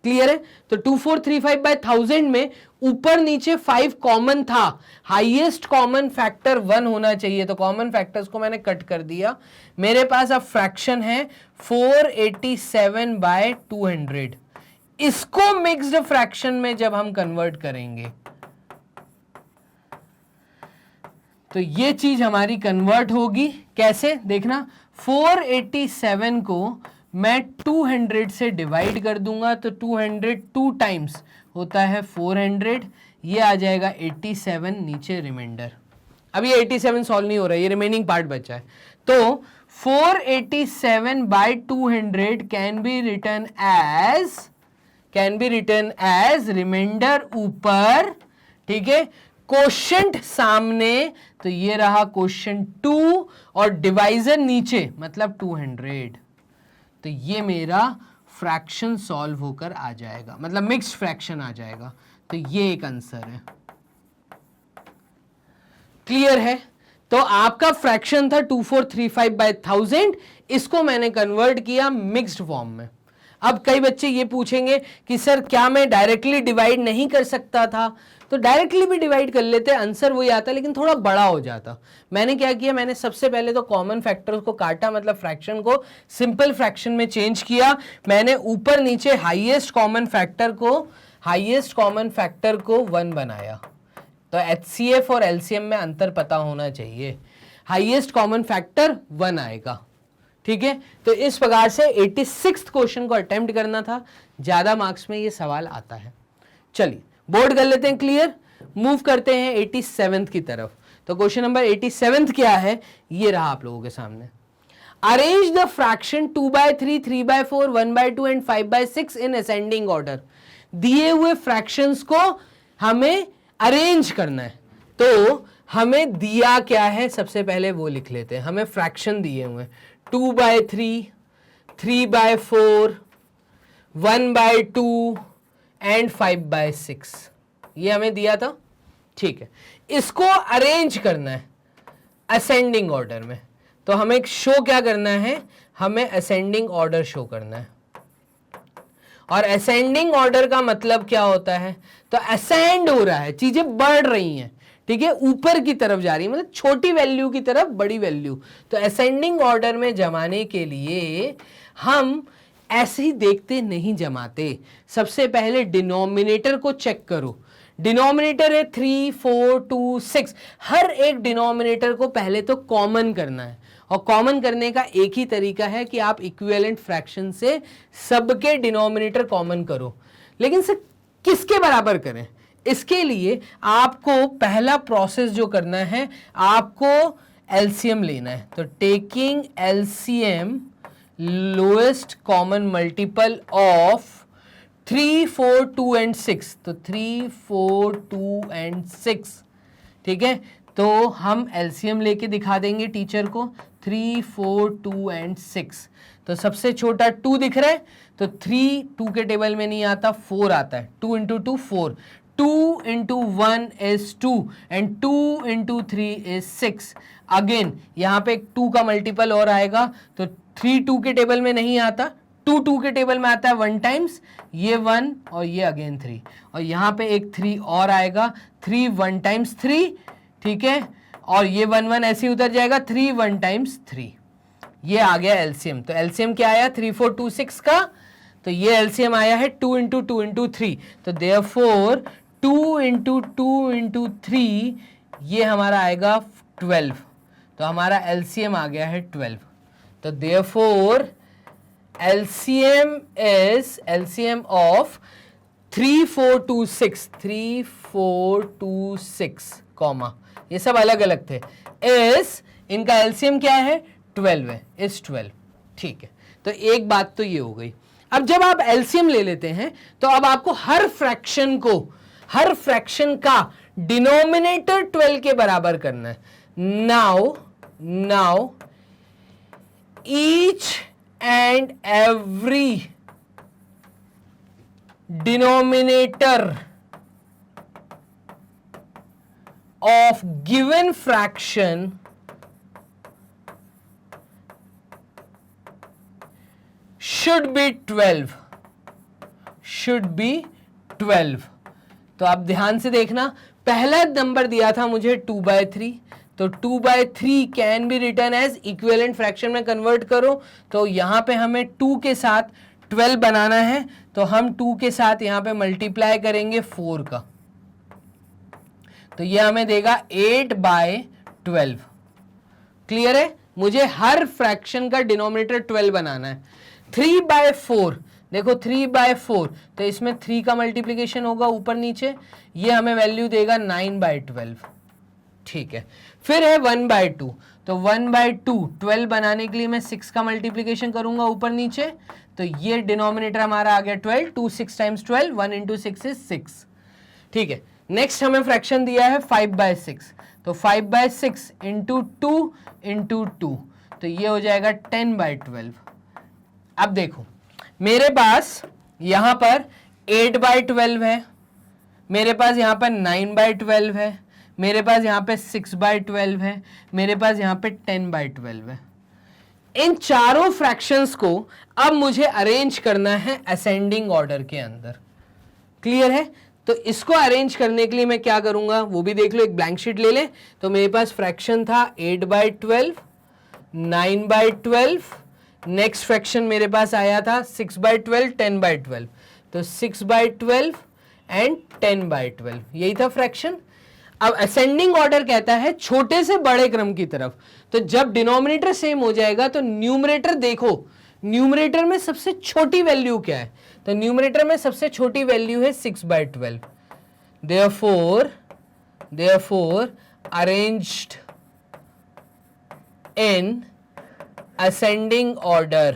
क्लियर है। तो 2435 बाय 1000 में ऊपर नीचे 5 कॉमन था, हाईएस्ट कॉमन फैक्टर 1 होना चाहिए, तो कॉमन फैक्टर्स को मैंने कट कर दिया। मेरे पास अब फ्रैक्शन है 487 बाय 200। इसको मिक्स्ड फ्रैक्शन में जब हम कन्वर्ट करेंगे तो ये चीज हमारी कन्वर्ट होगी कैसे, देखना 487 को मैं 200 से डिवाइड कर दूंगा तो 200 2 टाइम्स होता है 400, ये आ जाएगा 87, नीचे रिमाइंडर। अब ये 87 सॉल्व नहीं हो रहा है, ये रिमेनिंग पार्ट बचा है। तो 487 by 200 can be written as remainder ऊपर, ठीक है, कोशेंट सामने, तो ये रहा कोशेंट 2 और डिवाइजर नीचे मतलब 200। तो ये मेरा फ्रैक्शन सॉल्व होकर आ जाएगा, मतलब मिक्स्ड फ्रैक्शन आ जाएगा। तो ये एक आंसर है। क्लियर है। तो आपका फ्रैक्शन था 2435 बाय 1000, इसको मैंने कन्वर्ट किया मिक्स्ड फॉर्म में। अब कई बच्चे ये पूछेंगे कि सर क्या मैं डायरेक्टली डिवाइड नहीं कर सकता था, तो डायरेक्टली भी डिवाइड कर लेते, आंसर वही आता लेकिन थोड़ा बड़ा हो जाता। मैंने क्या किया, मैंने सबसे पहले तो कॉमन फैक्टर्स को काटा, मतलब फ्रैक्शन को सिंपल फ्रैक्शन में चेंज किया। मैंने ऊपर नीचे हाईएस्ट कॉमन फैक्टर को 1 बनाया। तो HCF और LCM में अंतर पता होना चाहिए, हाईएस्ट कॉमन फैक्टर 1 आएगा, ठीक है। तो इस प्रकार से 86th क्वेश्चन को अटेम्प्ट करना था, ज्यादा मार्क्स में ये सवाल आता है। चलिए बोर्ड कर लेते हैं क्लियर, मूव करते हैं 87th की तरफ। तो क्वेश्चन नंबर 87th क्या है, ये रहा आप लोगों के सामने। Arrange the fraction 2/3, 3/4, 1/2 and 5/6 in ascending order. दिए हुए फ्रैक्शंस को हमें अरेंज करना है। तो हमें दिया क्या है, सबसे पहले वो लिख लेते हैं। हमें फ्रैक्शन दिए हुए 2/3, 3/4, 1/2 एंड 5/6, ये हमें दिया था, ठीक है। इसको अरेंज करना है असेंडिंग ऑर्डर में। तो हमें शो क्या करना है, हमें असेंडिंग ऑर्डर शो करना है। और असेंडिंग ऑर्डर का मतलब क्या होता है, तो असेंड हो रहा है, चीजें बढ़ रही हैं, ठीक है, ऊपर की तरफ जा रही है, मतलब छोटी वैल्यू की तरफ बड़ी वैल्यू। तो असेंडिंग ऑर्डर में जमाने के लिए हम ऐसे ही देखते नहीं जमाते, सबसे पहले डिनोमिनेटर को चेक करो। डिनोमिनेटर है 3, 4, 2, 6, हर एक डिनोमिनेटर को पहले तो कॉमन करना है। और कॉमन करने का एक ही तरीका है कि आप इक्विवेलेंट फ्रैक्शन से सबके डिनोमिनेटर कॉमन करो। लेकिन सर किसके बराबर करें, इसके लिए आपको पहला प्रोसेस जो करना है, आपको एलसीएम लेना है। तो taking LCM lowest common multiple of 3, 4, 2 and 6, तो 3, 4, 2 एंड 6, ठीक है। तो हम एलसीएम लेके दिखा देंगे टीचर को, 3, 4, 2 एंड 6। तो सबसे छोटा 2 दिख रहा है, तो 3 2 के टेबल में नहीं आता, 4 आता है। 2 into 2 4, 2 into 1 is 2 and 2 into 3 is 6। Again यहाँ पे 2 का मल्टीपल और आएगा, तो 3 2 के टेबल में नहीं आता, 2 2 के टेबल में आता है 1 टाइम्स, ये 1 और ये अगेन 3, और यहाँ पे एक 3 और आएगा, 3 1 टाइम्स 3, ठीक है, और ये 1 1 ऐसे ही उतर जाएगा, 3 1 टाइम्स 3, ये आ गया एलसीएम। तो एलसीएम क्या आया 3 4 2 6 का, तो ये एलसीएम आया है 2 इंटू 2 इंटू 3, तो देयरफॉर 2 इंटू 2 इंटू 3 ये हमारा आएगा 12, तो हमारा एलसीएम आ गया है 12। तो therefore LCM is LCM of 3 4 2 6 3 4 2 6 comma, ये सब अलग अलग थे, इस इनका LCM क्या है 12 है, इस 12, ठीक है। तो एक बात तो ये हो गई। अब जब आप LCM ले लेते हैं तो अब आपको हर फ्रैक्शन को, हर फ्रैक्शन का डिनोमिनेटर 12 के बराबर करना है। Now each and every denominator of given fraction should be 12, should be 12। तो आप ध्यान से देखना, पहला नंबर दिया था मुझे 2/3, तो 2/3 can be written as equivalent fraction में कन्वर्ट करो, तो यहां पे हमें 2 के साथ 12 बनाना है, तो हम 2 के साथ यहां पे मल्टीप्लाई करेंगे 4 का, तो ये हमें देगा 8/12। क्लियर है? मुझे हर फ्रैक्शन का डिनोमिनेटर 12 बनाना है। 3/4, देखो 3/4, तो इसमें 3 का मल्टीप्लीकेशन होगा ऊपर नीचे, ये हमें वैल्यू देगा 9/12, ठीक है। फिर है 1/2, तो 1/2 12 बनाने के लिए मैं 6 का मल्टीप्लीकेशन करूंगा ऊपर नीचे, तो ये डिनोमिनेटर हमारा आ गया 12, 2 6 टाइम्स 12, 1 इंटू 6 इज 6, ठीक है। नेक्स्ट हमें फ्रैक्शन दिया है 5/6, तो 5/6 इंटू 2 इंटू 2, तो ये हो जाएगा 10/12। अब देखो मेरे पास यहां पर 8/12 है, मेरे पास यहां पर 9/12 है, मेरे पास यहाँ पे 6/12 है, मेरे पास यहाँ पे 10/12 है। इन चारों फ्रैक्शंस को अब मुझे अरेंज करना है असेंडिंग ऑर्डर के अंदर। क्लियर है? तो इसको अरेंज करने के लिए मैं क्या करूंगा वो भी देख लो, एक ब्लैंक शीट ले ले। तो मेरे पास फ्रैक्शन था 8/12, 9/12, नेक्स्ट फ्रैक्शन मेरे पास आया था 6/12, 10/12, तो 6/12 एंड 10/12, यही था फ्रैक्शन। अब असेंडिंग ऑर्डर कहता है छोटे से बड़े क्रम की तरफ, तो जब डिनोमिनेटर सेम हो जाएगा तो न्यूमरेटर देखो, न्यूमरेटर में सबसे छोटी वैल्यू क्या है, तो न्यूमरेटर में सबसे छोटी वैल्यू है 6/12। therefore arranged in ascending order,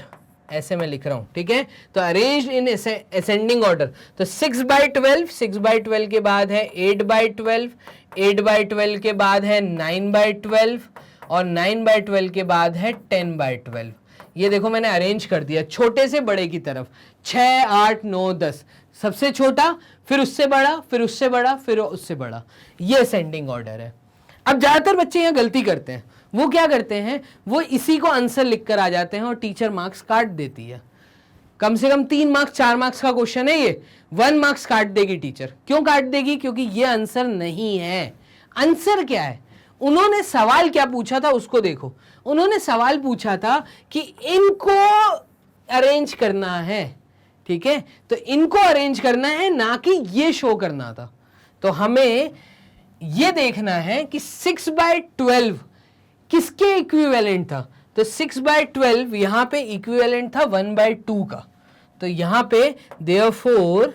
ऐसे मैं लिख रहा हूं, ठीक है। तो अरेंज इन असेंडिंग ऑर्डर, तो 6/12, 6/12 के बाद है 8/12, 8/12 के बाद है 9/12 और 9/12 के बाद है 10/12। ये देखो मैंने अरेंज कर दिया छोटे से बड़े की तरफ, 6 8 9 10, सबसे छोटा फिर उससे बड़ा फिर उससे बड़ा फिर उससे बड़ा, ये असेंडिंग ऑर्डर है। अब ज्यादातर बच्चे यहाँ गलती करते हैं, वो क्या करते हैं, वो इसी को आंसर लिखकर आ जाते हैं और टीचर मार्क्स काट देती है। कम से कम 3 मार्क्स 4 मार्क्स का क्वेश्चन है ये, 1 मार्क्स काट देगी टीचर। क्यों काट देगी? क्योंकि ये आंसर नहीं है। आंसर क्या है? उन्होंने सवाल क्या पूछा था उसको देखो। उन्होंने सवाल पूछा था कि इनको अरेंज करना है, ठीक है, तो इनको अरेंज करना है, ना कि ये शो करना था। तो हमें ये देखना है कि 6/12 किसके इक्विवेलेंट था, तो 6/12 यहां पे इक्विवेलेंट था 1/2 का, तो यहां पे देयरफॉर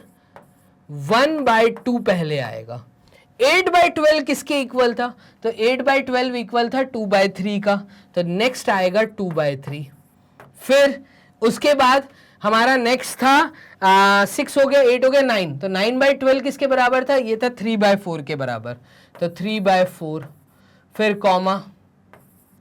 1/2 पहले आएगा। 8/12 किसके इक्वल था, तो 8/12 इक्वल था 2/3 का, तो नेक्स्ट आएगा 2/3। फिर उसके बाद हमारा नेक्स्ट था 6 हो गया, 8 हो गया, 9, तो 9/12 किसके बराबर था, ये था 3/4 के बराबर, तो 3/4। फिर कॉमा,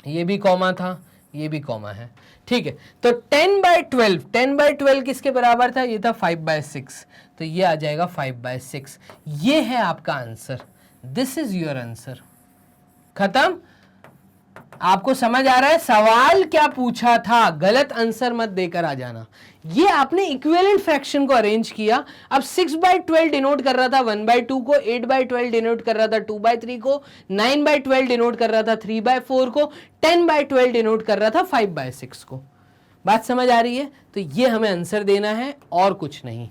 ये भी कॉमा था, ये भी कॉमा है, ठीक है। तो 10/12 किसके बराबर था, ये था 5/6, तो ये आ जाएगा 5/6। ये है आपका answer, this is your answer. खत्म। आपको समझ आ रहा है सवाल क्या पूछा था, गलत आंसर मत देकर आ जाना। ये आपने इक्विवेलेंट फ्रैक्शन को अरेंज किया। अब 6/12 डिनोट कर रहा था 1/2 को, 8/12 डिनोट कर रहा था 2/3 को, 9/12 डिनोट कर रहा था 3/4 को, 10/12 डिनोट कर रहा था 5/6 को। बात समझ आ रही है? तो ये हमें आंसर देना है और कुछ नहीं।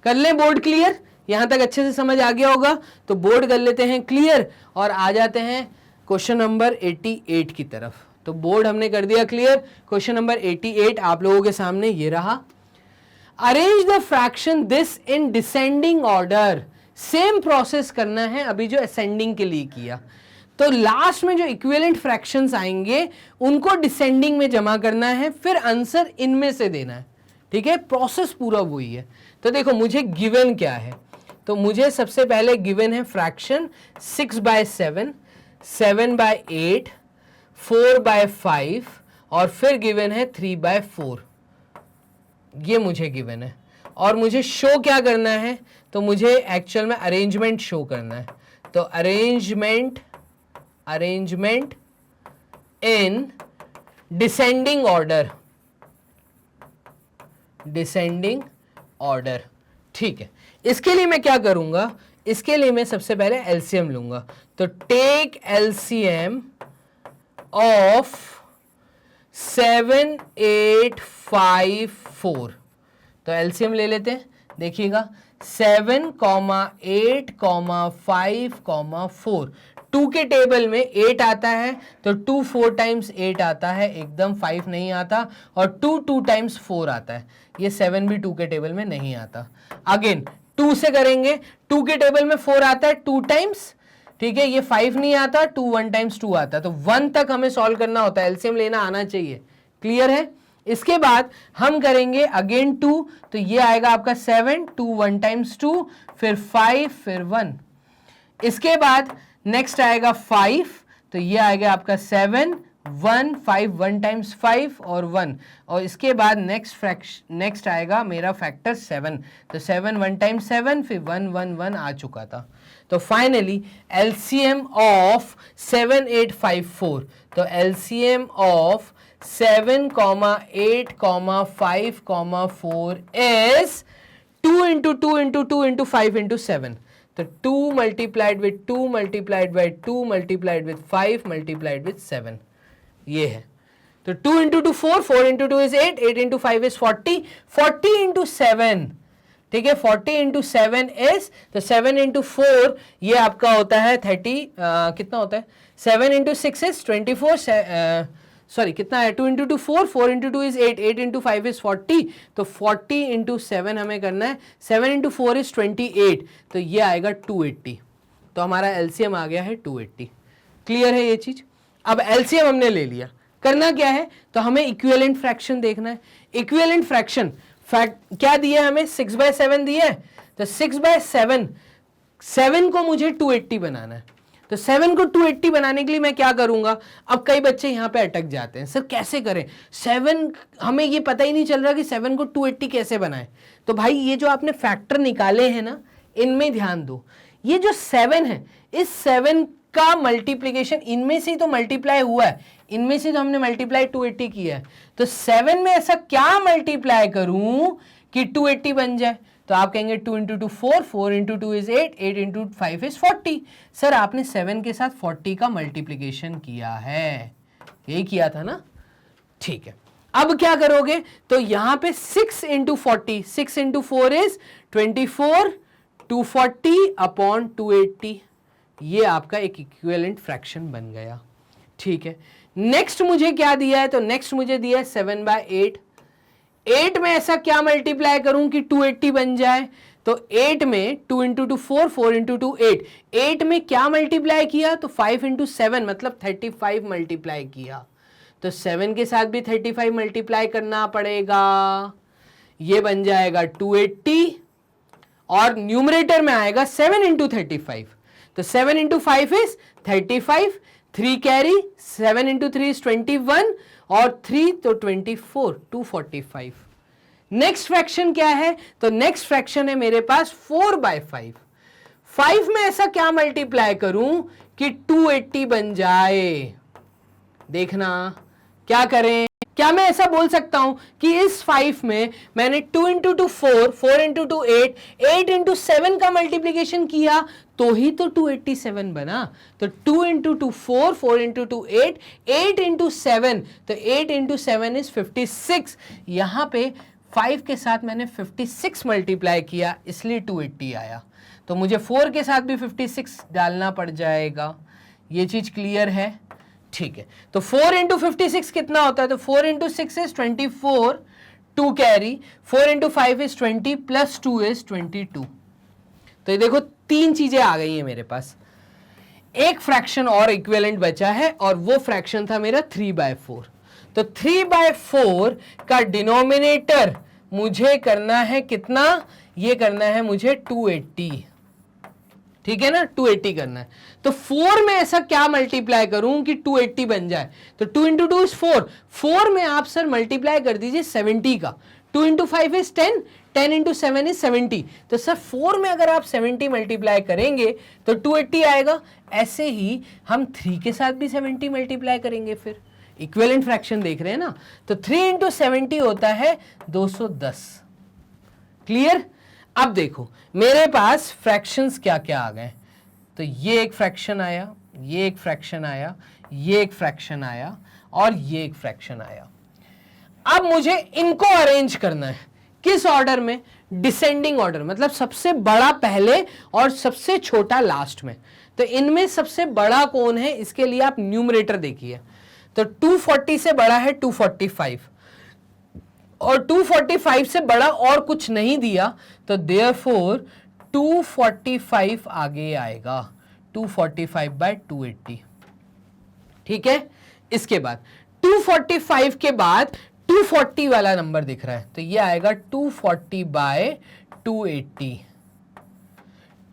कर लें बोर्ड क्लियर? यहां तक अच्छे से समझ आ गया होगा तो बोर्ड कर लेते हैं क्लियर और आ जाते हैं क्वेश्चन नंबर 88 की तरफ। तो बोर्ड हमने कर दिया क्लियर। क्वेश्चन नंबर 88 आप लोगों के सामने ये रहा। Arrange the fraction this in descending order. Same process करना है अभी जो असेंडिंग के लिए किया। तो लास्ट में जो इक्विवेलेंट फ्रैक्शंस आएंगे उनको डिसेंडिंग में जमा करना है, फिर आंसर इनमें से देना है। ठीक है, प्रोसेस पूरा वही है। तो देखो मुझे गिवन क्या है, तो मुझे सबसे पहले गिवन है फ्रैक्शन 6/7, 7/8, 4/5 और फिर गिवन है 3/4। ये मुझे गिवन है और मुझे शो क्या करना है, तो मुझे एक्चुअल में अरेंजमेंट शो करना है। तो अरेंजमेंट इन डिसेंडिंग ऑर्डर। ठीक है, इसके लिए मैं क्या करूंगा, इसके लिए मैं सबसे पहले एलसीएम लूंगा। तो टेक एलसीएम ऑफ 7, 8, 5, 4। तो एलसीएम ले लेते हैं। देखिएगा 7, 8, 5, 4। 2 के टेबल में 8 आता है तो 2 4 टाइम्स 8 आता है, एकदम 5 नहीं आता। और 2 2 टाइम्स 4 आता है, ये 7 भी 2 के टेबल में नहीं आता। अगेन 2 से करेंगे, 2 के टेबल में 4 आता है 2 टाइम्स, ठीक है, ये 5 नहीं आता, 2 1 टाइम्स 2 आता है। तो 1 तक हमें सॉल्व करना होता है, एलसीएम लेना आना चाहिए। क्लियर है? इसके बाद हम करेंगे अगेन 2, तो ये आएगा आपका 7, 2 1 टाइम्स 2, फिर 5, फिर 1। इसके बाद नेक्स्ट आएगा 5, तो ये आएगा आपका 7, 1 5 1 टाइम्स 5 और 1। और इसके बाद नेक्स्ट आएगा मेरा फैक्टर 7, तो 7 1 टाइम्स 7, फिर 1 1 1 आ चुका था। तो फाइनली एलसीएम ऑफ 7 8 5 4, तो LCM of 7, 8, 5, 4 is 2 into 2 into 2 into 5 into 7. तो 2 multiplied with 2 multiplied by 2 multiplied with 5 multiplied with 7, ये है। तो 2 into 2 4, 4 into 2 is 8, 8 into 5 is 40, 40 into 7, ठीक है, 40 into 7 is, तो 7 into 4 ये आपका होता है 30, कितना होता है, 7 into 6 is 24, सॉरी कितना है, 2 into 2 4, 4 into 2 is 8, 8 into 5 is 40, तो 40 into 7 हमें करना है, 7 into 4 is 28, तो ये आएगा 280। तो हमारा एलसीएम आ गया है 280। क्लियर है ये चीज? अब एलसीएम हमने ले लिया, करना क्या है, तो हमें इक्विवेलेंट फ्रैक्शन देखना है। इक्विवेलेंट फ्रैक्शन क्या दिया है हमें, 6/7 दिया है, तो 6/7, 7 को मुझे 280 बनाना है। तो 7 को 280 बनाने के लिए मैं क्या करूंगा, अब कई बच्चे यहां पे अटक जाते हैं, सर कैसे करें 7, हमें ये पता ही नहीं चल रहा कि 7 को 280 कैसे बनाएं। तो भाई ये जो आपने फैक्टर निकाले हैं ना, इनमें ध्यान दो। ये जो 7 है, इस 7 का मल्टीप्लीकेशन इनमें से ही तो मल्टीप्लाई हुआ है, इनमें से तो हमने मल्टीप्लाई 280 किया है। तो 7 में ऐसा क्या मल्टीप्लाई करूं कि 280 बन जाए, तो आप कहेंगे 2 into 2 4, 4 into 2 is 8, 8 into 5 is 40। Sir आपने 7 के साथ 40 का मल्टीप्लिकेशन किया है, यही किया था ना, ठीक है। अब क्या करोगे, तो यहां पे 6 into 40, 6 into 4 is 24, 240 अपॉन 280, ये आपका एक इक्विवेलेंट फ्रैक्शन बन गया। ठीक है, नेक्स्ट मुझे क्या दिया है, तो नेक्स्ट मुझे दिया है 7/8। 8 में ऐसा क्या मल्टीप्लाई करूं कि 280 बन जाए, तो 8 में 2 into 2 4, 4 into 2 8, 8 में क्या मल्टीप्लाई किया, तो 5 into 7 मतलब 35 मल्टीप्लाई किया। तो 7 के साथ भी 35 मल्टीप्लाई करना पड़ेगा, ये बन जाएगा 280 और न्यूमरेटर में आएगा 7 into 35, तो 7 into 5 is 35, 3 carry, 7 into 3 is 21 और 3 तो 24, 245। नेक्स्ट फ्रैक्शन क्या है, तो नेक्स्ट फ्रैक्शन है मेरे पास 4/5। 5 में ऐसा क्या मल्टीप्लाई करूं कि 280 बन जाए, देखना क्या करें, क्या मैं ऐसा बोल सकता हूं कि इस 5 में मैंने 2 इंटू 2 4, 4 इंटू 2 8, 8 इंटू 7 का मल्टीप्लीकेशन किया तो ही तो 287 बना। तो 2 इंटू 2 4, 4 इंटू 2 8, 8 इंटू 7, तो 8 इंटू 7 इज 56। यहां पे 5 के साथ मैंने 56 मल्टीप्लाई किया इसलिए 280 आया। तो मुझे 4 के साथ भी 56 डालना पड़ जाएगा। ये चीज क्लियर है? ठीक है, तो 4 इंटू 56 कितना होता है? तो 4 into 6 is 24, 2 carry, 4 into 5 is 20 plus 2 is 22। तो ये देखो 3 चीजें आ गई हैं मेरे पास। एक फ्रैक्शन और इक्विवेलेंट बचा है और वो फ्रैक्शन था मेरा 3/4। तो 3/4 का डिनोमिनेटर मुझे करना है कितना? ये करना है मुझे 280, ठीक है ना, 280 करना है। तो 4 में ऐसा क्या मल्टीप्लाई करूं कि 280 बन जाए? तो 2 इंटू 2 इज 4, 4 में आप सर मल्टीप्लाई कर दीजिए 70 का। 2 इंटू 5 इज 10, 10 इंटू 7 इज 70। तो सर 4 में अगर आप 70 मल्टीप्लाई करेंगे तो 280 आएगा। ऐसे ही हम 3 के साथ भी 70 मल्टीप्लाई करेंगे, फिर इक्विवेलेंट फ्रैक्शन देख रहे हैं ना। तो 3 इंटू 70 होता है 210। क्लियर? अब देखो मेरे पास फ्रैक्शंस क्या क्या आ गए। तो ये एक फ्रैक्शन आया, ये एक फ्रैक्शन आया, ये एक फ्रैक्शन आया और ये एक फ्रैक्शन आया। अब मुझे इनको अरेंज करना है किस ऑर्डर में? डिसेंडिंग ऑर्डर, मतलब सबसे बड़ा पहले और सबसे छोटा लास्ट में। तो इनमें सबसे बड़ा कौन है इसके लिए आप न्यूमरेटर देखिए। तो 240 से बड़ा है 245 और 245 से बड़ा और कुछ नहीं दिया, तो देयरफॉर 245 आगे आएगा, 245/280। ठीक है, इसके बाद 245 के बाद 240 वाला नंबर दिख रहा है, तो ये आएगा 240/280।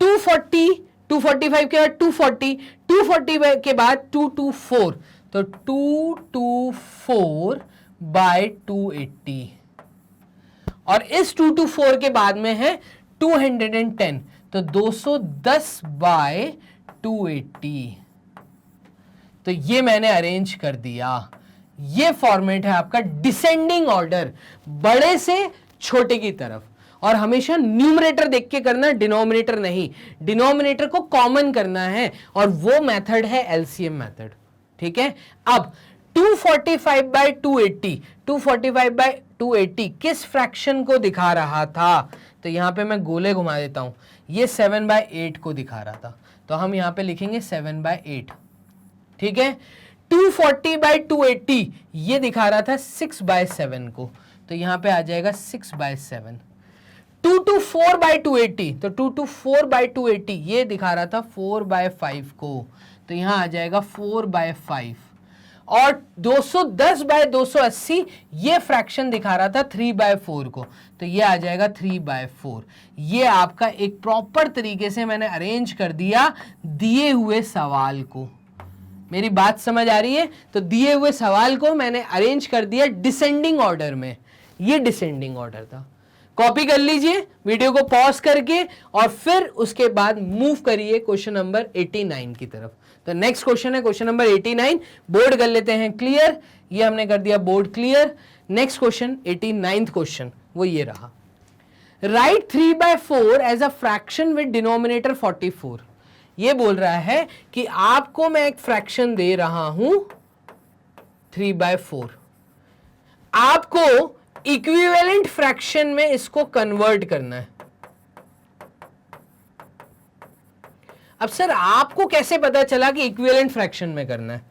245 के बाद 240, 240 के बाद 224, तो 224/280 और इस 224 के बाद में है 210, तो 210/280। तो ये मैंने अरेंज कर दिया। ये फॉर्मेट है आपका डिसेंडिंग ऑर्डर, बड़े से छोटे की तरफ। और हमेशा न्यूमरेटर देख के करना, डिनोमिनेटर नहीं। डिनोमिनेटर को कॉमन करना है और वो मेथड है एलसीएम मेथड। ठीक है, अब 245/280, 245/280 किस फ्रैक्शन को दिखा रहा था? तो यहां पे मैं गोले घुमा देता हूं, ये 7/8 को दिखा रहा था, तो हम यहां पे लिखेंगे 7/8। ठीक है, 240/280 ये दिखा रहा था 6/7 को, तो यहां पे आ जाएगा 6/7। 224/280, तो 224/280 ये दिखा रहा था 4/5 को, तो यहां आ जाएगा 4/5। और 210/280 ये फ्रैक्शन दिखा रहा था 3/4 को, तो ये आ जाएगा 3/4। ये आपका एक प्रॉपर तरीके से मैंने अरेंज कर दिया दिए हुए सवाल को। मेरी बात समझ आ रही है? तो दिए हुए सवाल को मैंने अरेंज कर दिया डिसेंडिंग ऑर्डर में। ये डिसेंडिंग ऑर्डर था। कॉपी कर लीजिए वीडियो को पॉज करके और फिर उसके बाद मूव करिए क्वेश्चन नंबर 89 की तरफ। तो नेक्स्ट क्वेश्चन है क्वेश्चन नंबर 89। बोर्ड कर लेते हैं क्लियर, ये हमने कर दिया board clear. Next question 89th question वो ये रहा, right 3/4 as a fraction with denominator 44। ये बोल रहा है कि आपको मैं एक फ्रैक्शन दे रहा हूं 3/4, आपको इक्विवेलेंट फ्रैक्शन में इसको कन्वर्ट करना है। अब सर आपको कैसे पता चला कि इक्विवेलेंट फ्रैक्शन में करना है?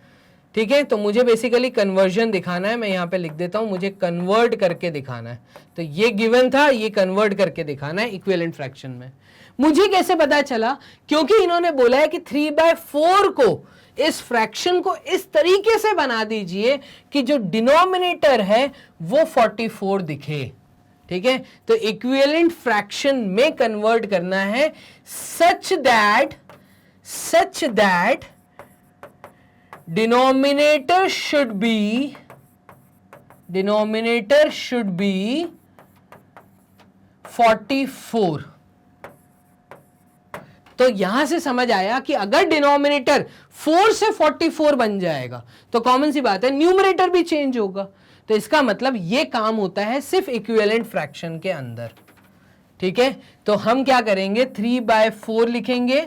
ठीक है, तो मुझे बेसिकली कन्वर्जन दिखाना है। मैं यहां पे लिख देता हूं, मुझे कन्वर्ट करके दिखाना है। तो ये गिवन था, ये कन्वर्ट करके दिखाना है इक्विवेलेंट फ्रैक्शन में। मुझे कैसे पता चला? क्योंकि इन्होंने बोला है कि 3/4 को, इस फ्रैक्शन को इस तरीके से बना दीजिए कि जो डिनोमिनेटर है वो 44 दिखे। ठीक है, तो इक्विवेलेंट फ्रैक्शन में कन्वर्ट करना है such that denominator should be 44। तो यहां से समझ आया कि अगर डिनोमिनेटर 4 से 44 बन जाएगा तो कॉमन सी बात है न्यूमरेटर भी चेंज होगा। तो इसका मतलब ये काम होता है सिर्फ इक्विवेलेंट फ्रैक्शन के अंदर। ठीक है, तो हम क्या करेंगे 3/4 लिखेंगे।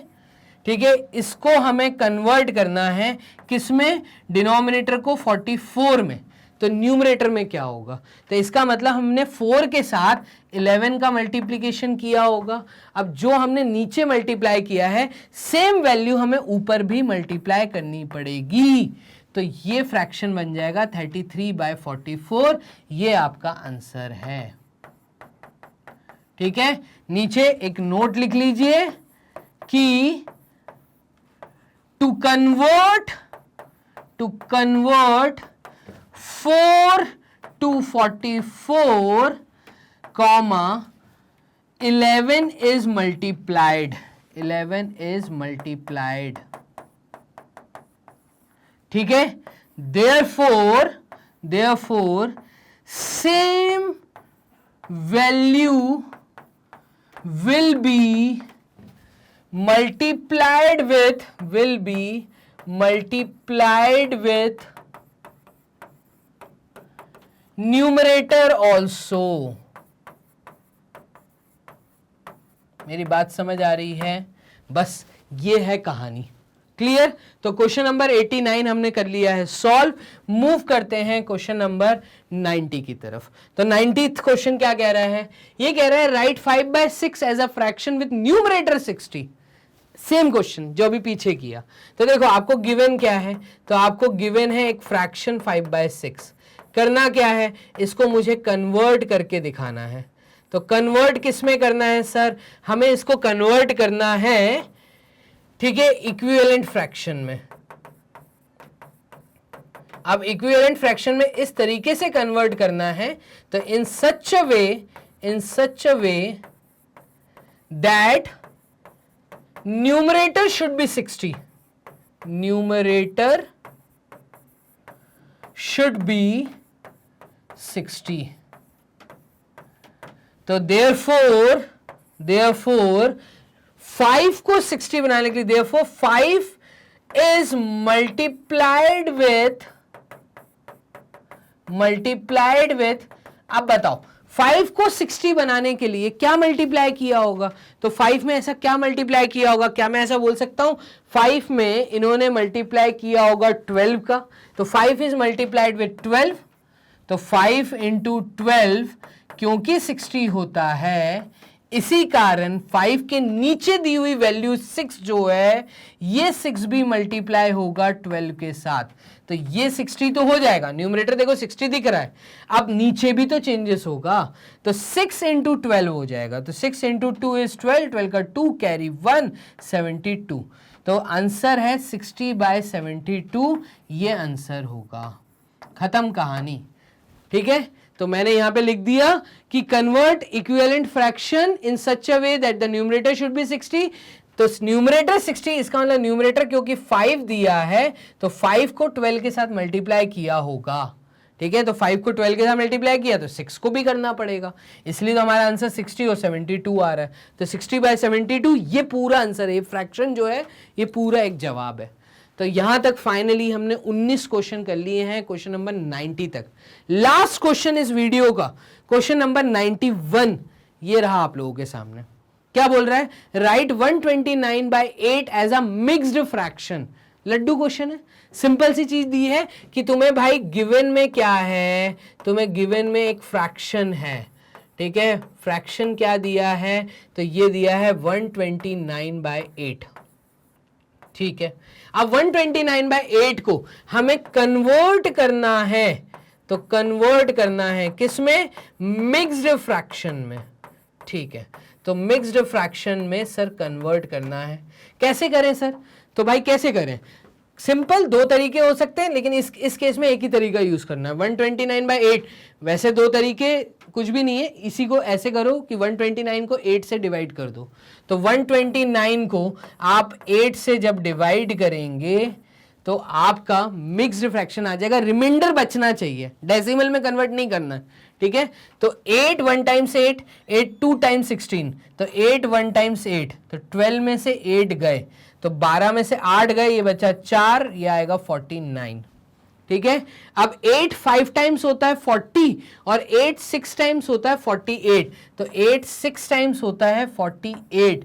ठीक है, इसको हमें कन्वर्ट करना है किसमें, डिनोमिनेटर को 44 में, तो न्यूमरेटर में क्या होगा, तो इसका मतलब हमने 4 के साथ 11 का मल्टीप्लिकेशन किया होगा। अब जो हमने नीचे मल्टीप्लाई किया है सेम वैल्यू हमें ऊपर भी मल्टीप्लाई करनी पड़ेगी। तो ये फ्रैक्शन बन जाएगा 33/44। ये आपका आंसर है। ठीक है, नीचे एक नोट लिख लीजिए कि to convert 4 to 44, 11 is multiplied, 11 is multiplied। ठीक है, therefore same value will be multiplied with numerator also. मेरी बात समझ आ रही है? बस ये है कहानी। क्लियर? तो क्वेश्चन नंबर 89 हमने कर लिया है सॉल्व। मूव करते हैं क्वेश्चन नंबर 90 की तरफ। तो 90th क्वेश्चन क्या कह रहा है, ये कह रहा है right 5/6 as a fraction with numerator 60। Same question जो अभी पीछे किया। तो देखो आपको गिवन क्या है, तो आपको गिवन है एक फ्रैक्शन 5/6। करना क्या है, इसको मुझे कन्वर्ट करके दिखाना है। तो कन्वर्ट किस में करना है सर, हमें इसको कन्वर्ट करना है, ठीक है, इक्विवेलेंट फ्रैक्शन में। अब इक्विवेलेंट फ्रैक्शन में इस तरीके से कन्वर्ट करना है, तो in such a way that numerator should be 60, numerator should be 60। तो therefore 5 को 60 बनाने के लिए therefore 5 is multiplied with, अब बताओ 5 को 60 बनाने के लिए क्या मल्टीप्लाई किया होगा, तो 5 में ऐसा क्या मल्टीप्लाई किया होगा, क्या मैं ऐसा बोल सकता हूं 5 में इन्होंने मल्टीप्लाई किया होगा 12 का, तो 5 इज मल्टीप्लाइड विथ 12, तो 5 इंटू 12 क्योंकि 60 होता है, इसी कारण 5 के नीचे दी हुई वैल्यू 6 जो है, ये 6 भी मल्टीप्लाई होगा 12 के साथ, तो ये 60 तो हो जाएगा। न्यूमरेटर देखो 60 दिख रहा है, अब नीचे भी तो चेंजेस होगा, तो 6 इंटू 12 हो जाएगा, तो 6 इंटू 2 इज 12, 12 का 2 कैरी 1, 72। तो आंसर है 60/72, ये आंसर होगा। खत्म कहानी। ठीक है, तो मैंने यहां पे लिख दिया कि convert equivalent fraction in such a way that the numerator should be 60। तो न्यूमरेटर 60, इसका मतलब न्यूमरेटर क्योंकि 5 दिया है तो 5 को 12 के साथ मल्टीप्लाई किया होगा। ठीक है, तो 5 को 12 के साथ मल्टीप्लाई किया तो 6 को भी करना पड़ेगा, इसलिए तो हमारा आंसर 60 और 72 आ रहा है। तो 60/72 ये पूरा आंसर है, ये फ्रैक्शन जो है ये पूरा एक जवाब है। तो यहां तक फाइनली हमने 19 क्वेश्चन कर लिए हैं, क्वेश्चन नंबर 90 तक। लास्ट क्वेश्चन इस वीडियो का, क्वेश्चन नंबर 91, ये रहा आप लोगों के सामने। क्या बोल रहा है, right 129/8 as a mixed fraction. लड्डू क्वेश्चन है, सिंपल सी चीज दी है कि तुम्हें भाई गिवन में क्या है, तुम्हें गिवन में एक फ्रैक्शन है। ठीक है, फ्रैक्शन क्या दिया है, तो ये दिया है 129/8। ठीक है, अब 129/8 को हमें कन्वर्ट करना है, तो कन्वर्ट करना है किसमें, मिक्स्ड फ्रैक्शन में। ठीक है, तो मिक्स्ड फ्रैक्शन में सर कन्वर्ट करना है, कैसे करें सर, तो भाई कैसे करें, सिंपल दो तरीके हो सकते हैं, लेकिन इस केस में एक ही तरीका यूज करना है। 129/8 वैसे दो तरीके कुछ भी नहीं है, इसी को ऐसे करो कि 129 को 8 से डिवाइड कर दो, तो 129 को आप 8 से जब डिवाइड करेंगे तो आपका मिक्स्ड फ्रैक्शन आ जाएगा, रिमाइंडर बचना चाहिए, डेसिमल में कन्वर्ट नहीं करना है, ठीक है। तो 8 1 टाइम्स 8, 8 2 टाइम्स 16, तो 8 1 टाइम्स 8, तो 12 में से 8 गए, तो 12 में से 8 गए, ये बचा 4, ये आएगा 49, ठीक है। अब 8 5 टाइम्स होता है 40 और 8 6 टाइम्स होता है 48, तो 8 6 टाइम्स होता है 48,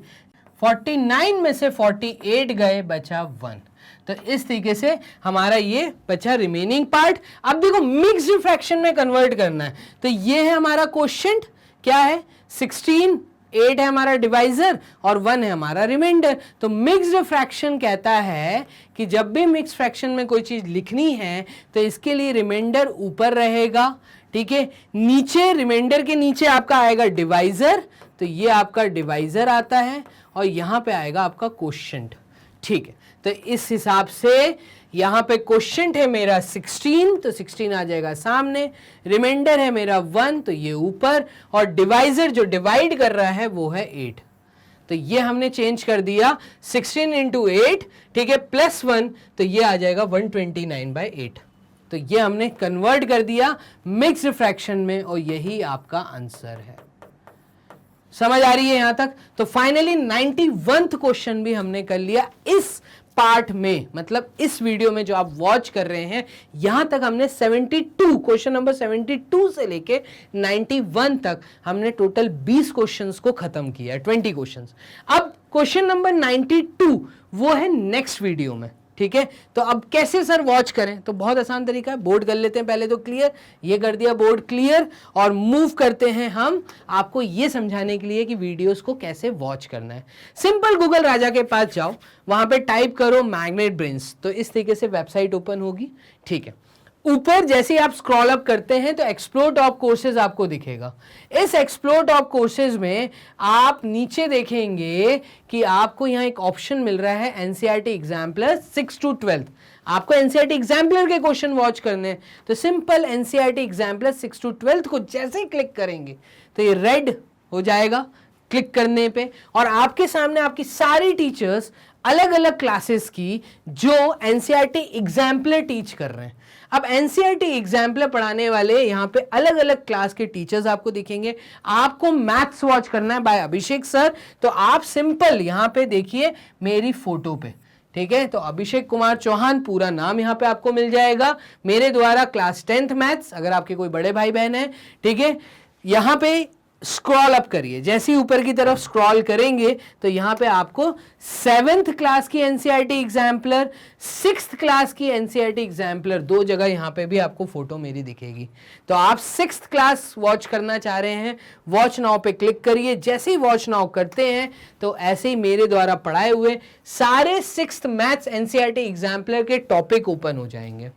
49 में से 48 गए, बचा 1। तो इस तरीके से हमारा ये बचा रिमेनिंग पार्ट। अब देखो मिक्स्ड फ्रैक्शन में कन्वर्ट करना है, तो ये है हमारा क्वोशिएंट, क्या है 16, 8 है हमारा डिवाइजर और 1 है हमारा रिमाइंडर। तो मिक्स्ड फ्रैक्शन कहता है कि जब भी मिक्स्ड फ्रैक्शन में कोई चीज लिखनी है तो इसके लिए रिमाइंडर ऊपर रहेगा, ठीक है, नीचे रिमाइंडर के नीचे आपका आएगा डिवाइजर, तो ये आपका डिवाइजर आता है और यहां पे आएगा आपका क्वोशिएंट, ठीक है। तो इस हिसाब से यहां पे क्वोशिएंट है मेरा 16, तो 16 आ जाएगा सामने, रिमाइंडर है मेरा 1, तो ये ऊपर, और डिवाइजर जो डिवाइड कर रहा है वो है 8, तो ये हमने चेंज कर दिया 16 इंटू 8, ठीक है, प्लस 1, तो ये आ जाएगा 129/8। तो ये हमने कन्वर्ट कर दिया मिक्स्ड फ्रैक्शन में और यही आपका आंसर है। समझ आ रही है यहां तक? तो फाइनली 91th क्वेश्चन भी हमने कर लिया इस पार्ट में, मतलब इस वीडियो में जो आप वॉच कर रहे हैं, यहां तक हमने 72 क्वेश्चन नंबर 72 से लेके 91 तक हमने टोटल 20 क्वेश्चंस को खत्म किया है, 20 क्वेश्चंस। अब क्वेश्चन नंबर 92 वो है नेक्स्ट वीडियो में, ठीक है। तो अब कैसे सर वॉच करें? तो बहुत आसान तरीका है, बोर्ड कर लेते हैं पहले तो क्लियर, ये कर दिया बोर्ड क्लियर, और मूव करते हैं हम आपको ये समझाने के लिए कि वीडियोस को कैसे वॉच करना है। सिंपल गूगल राजा के पास जाओ, वहां पे टाइप करो मैग्नेट ब्रेन्स, तो इस तरीके से वेबसाइट ओपन होगी, ठीक है। ऊपर जैसे आप स्क्रॉल अप करते हैं तो एक्सप्लोर टॉप कोर्सेज आपको दिखेगा। इस एक्सप्लोर टॉप कोर्सेज में आप नीचे देखेंगे कि आपको यहाँ एक ऑप्शन मिल रहा है एनसीईआरटी एग्जाम्पलर 6 to 12। आपको एनसीईआरटी एग्जाम्पलर के क्वेश्चन वॉच करने हैं, तो सिंपल एनसीईआरटी एग्जाम्पलर 6 to 12 को जैसे ही क्लिक करेंगे तो ये रेड हो जाएगा क्लिक करने पे, और आपके सामने आपकी सारी टीचर्स अलग अलग क्लासेस की जो एनसीईआरटी एग्जाम्पलर टीच कर रहे हैं। अब एनसीईआरटी एग्जाम्पलर पढ़ाने वाले यहाँ पे अलग अलग क्लास के टीचर्स आपको दिखेंगे। आपको मैथ्स वॉच करना है बाय अभिषेक सर, तो आप सिंपल यहाँ पे देखिए मेरी फोटो पे, ठीक है, तो अभिषेक कुमार चौहान पूरा नाम यहाँ पे आपको मिल जाएगा, मेरे द्वारा क्लास 10th मैथ्स, अगर आपके कोई बड़े भाई बहन है, ठीक है। यहाँ पे स्क्रॉल अप करिए, जैसे ही ऊपर की तरफ स्क्रॉल करेंगे तो यहाँ पे आपको 7th क्लास की एनसीईआरटी एग्जाम्पलर, 6th क्लास की एनसीईआरटी एग्जाम्पलर, दो जगह यहाँ पे भी आपको फोटो मेरी दिखेगी। तो आप 6th क्लास वॉच करना चाह रहे हैं, वॉच नाउ पे क्लिक करिए। जैसे ही वॉच नाउ करते हैं तो ऐसे ही मेरे द्वारा पढ़ाए हुए सारे 6th मैथ्स एनसीईआरटी एग्जाम्पलर के टॉपिक ओपन हो जाएंगे।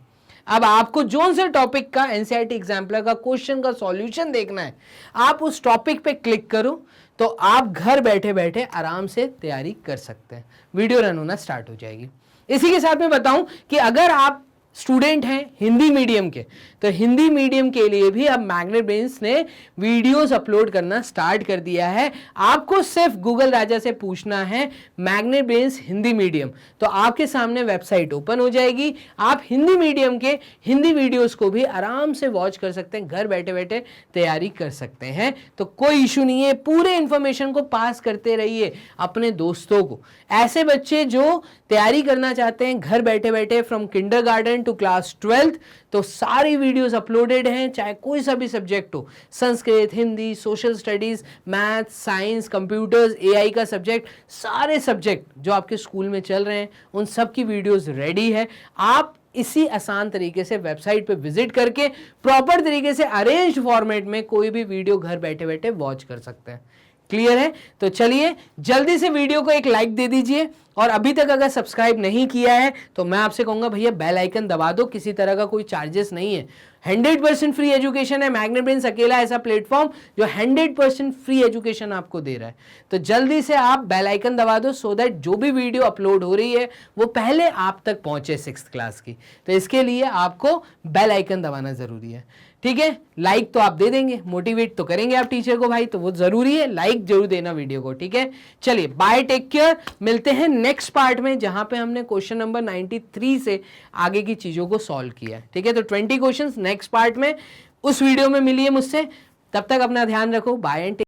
अब आपको जोन से टॉपिक का एनसीईआरटी एग्जाम्पलर का क्वेश्चन का सॉल्यूशन देखना है, आप उस टॉपिक पे क्लिक करो तो आप घर बैठे बैठे आराम से तैयारी कर सकते हैं। वीडियो रन होना स्टार्ट हो जाएगी। इसी के साथ में बताऊं कि अगर आप स्टूडेंट हैं हिंदी मीडियम के, तो हिंदी मीडियम के लिए भी अब मैग्नेट ब्रेन्स ने वीडियोस अपलोड करना स्टार्ट कर दिया है। आपको सिर्फ गूगल राजा से पूछना है मैग्नेट ब्रेन्स हिंदी मीडियम, तो आपके सामने वेबसाइट ओपन हो जाएगी। आप हिंदी मीडियम के हिंदी वीडियोस को भी आराम से वॉच कर सकते हैं, घर बैठे बैठे तैयारी कर सकते हैं। तो कोई इशू नहीं है, पूरे इंफॉर्मेशन को पास करते रहिए अपने दोस्तों को। ऐसे बच्चे जो तैयारी करना चाहते हैं घर बैठे बैठे from kindergarten to class 12th, तो सारी वीडियोस अपलोडेड हैं, चाहे कोई सा भी सब्जेक्ट हो, Sanskrit, Hindi, social studies, math, science, computers, AI का सब्जेक्ट, सारे सब्जेक्ट जो आपके स्कूल में चल रहे हैं उन सब की वीडियोस रेडी है। आप इसी आसान तरीके से वेबसाइट पे विजिट करके प्रॉपर तरीके से अरेंज्ड फॉर्मेट में कोई भी वीडियो घर बैठे बैठे वॉच कर सकते हैं। क्लियर है? तो चलिए जल्दी से वीडियो को एक लाइक दे दीजिए, और अभी तक अगर सब्सक्राइब नहीं किया है तो मैं आपसे कहूंगा भैया बेल आइकन दबा दो, किसी तरह का कोई चार्जेस नहीं है, 100% फ्री एजुकेशन है। मैग्नेट ब्रेन्स अकेला ऐसा प्लेटफॉर्म जो 100% फ्री एजुकेशन आपको दे रहा है। तो जल्दी से आप बेल आइकन दबा दो सो दैट जो भी वीडियो अपलोड हो रही है वो पहले आप तक पहुंचे 6th क्लास की। तो इसके लिए आपको बेल आइकन दबाना जरूरी है। ठीक है, लाइक तो आप दे देंगे, मोटिवेट तो करेंगे आप टीचर को भाई, तो वो जरूरी है, लाइक जरूर देना वीडियो को। ठीक है, चलिए बाय, टेक केयर, मिलते हैं नेक्स्ट पार्ट में जहां पे हमने क्वेश्चन नंबर 93 से आगे की चीजों को सॉल्व किया है। ठीक है, तो 20 क्वेश्चंस नेक्स्ट पार्ट में, उस वीडियो में मिलिए मुझसे, तब तक अपना ध्यान रखो, बाय एंड टेक।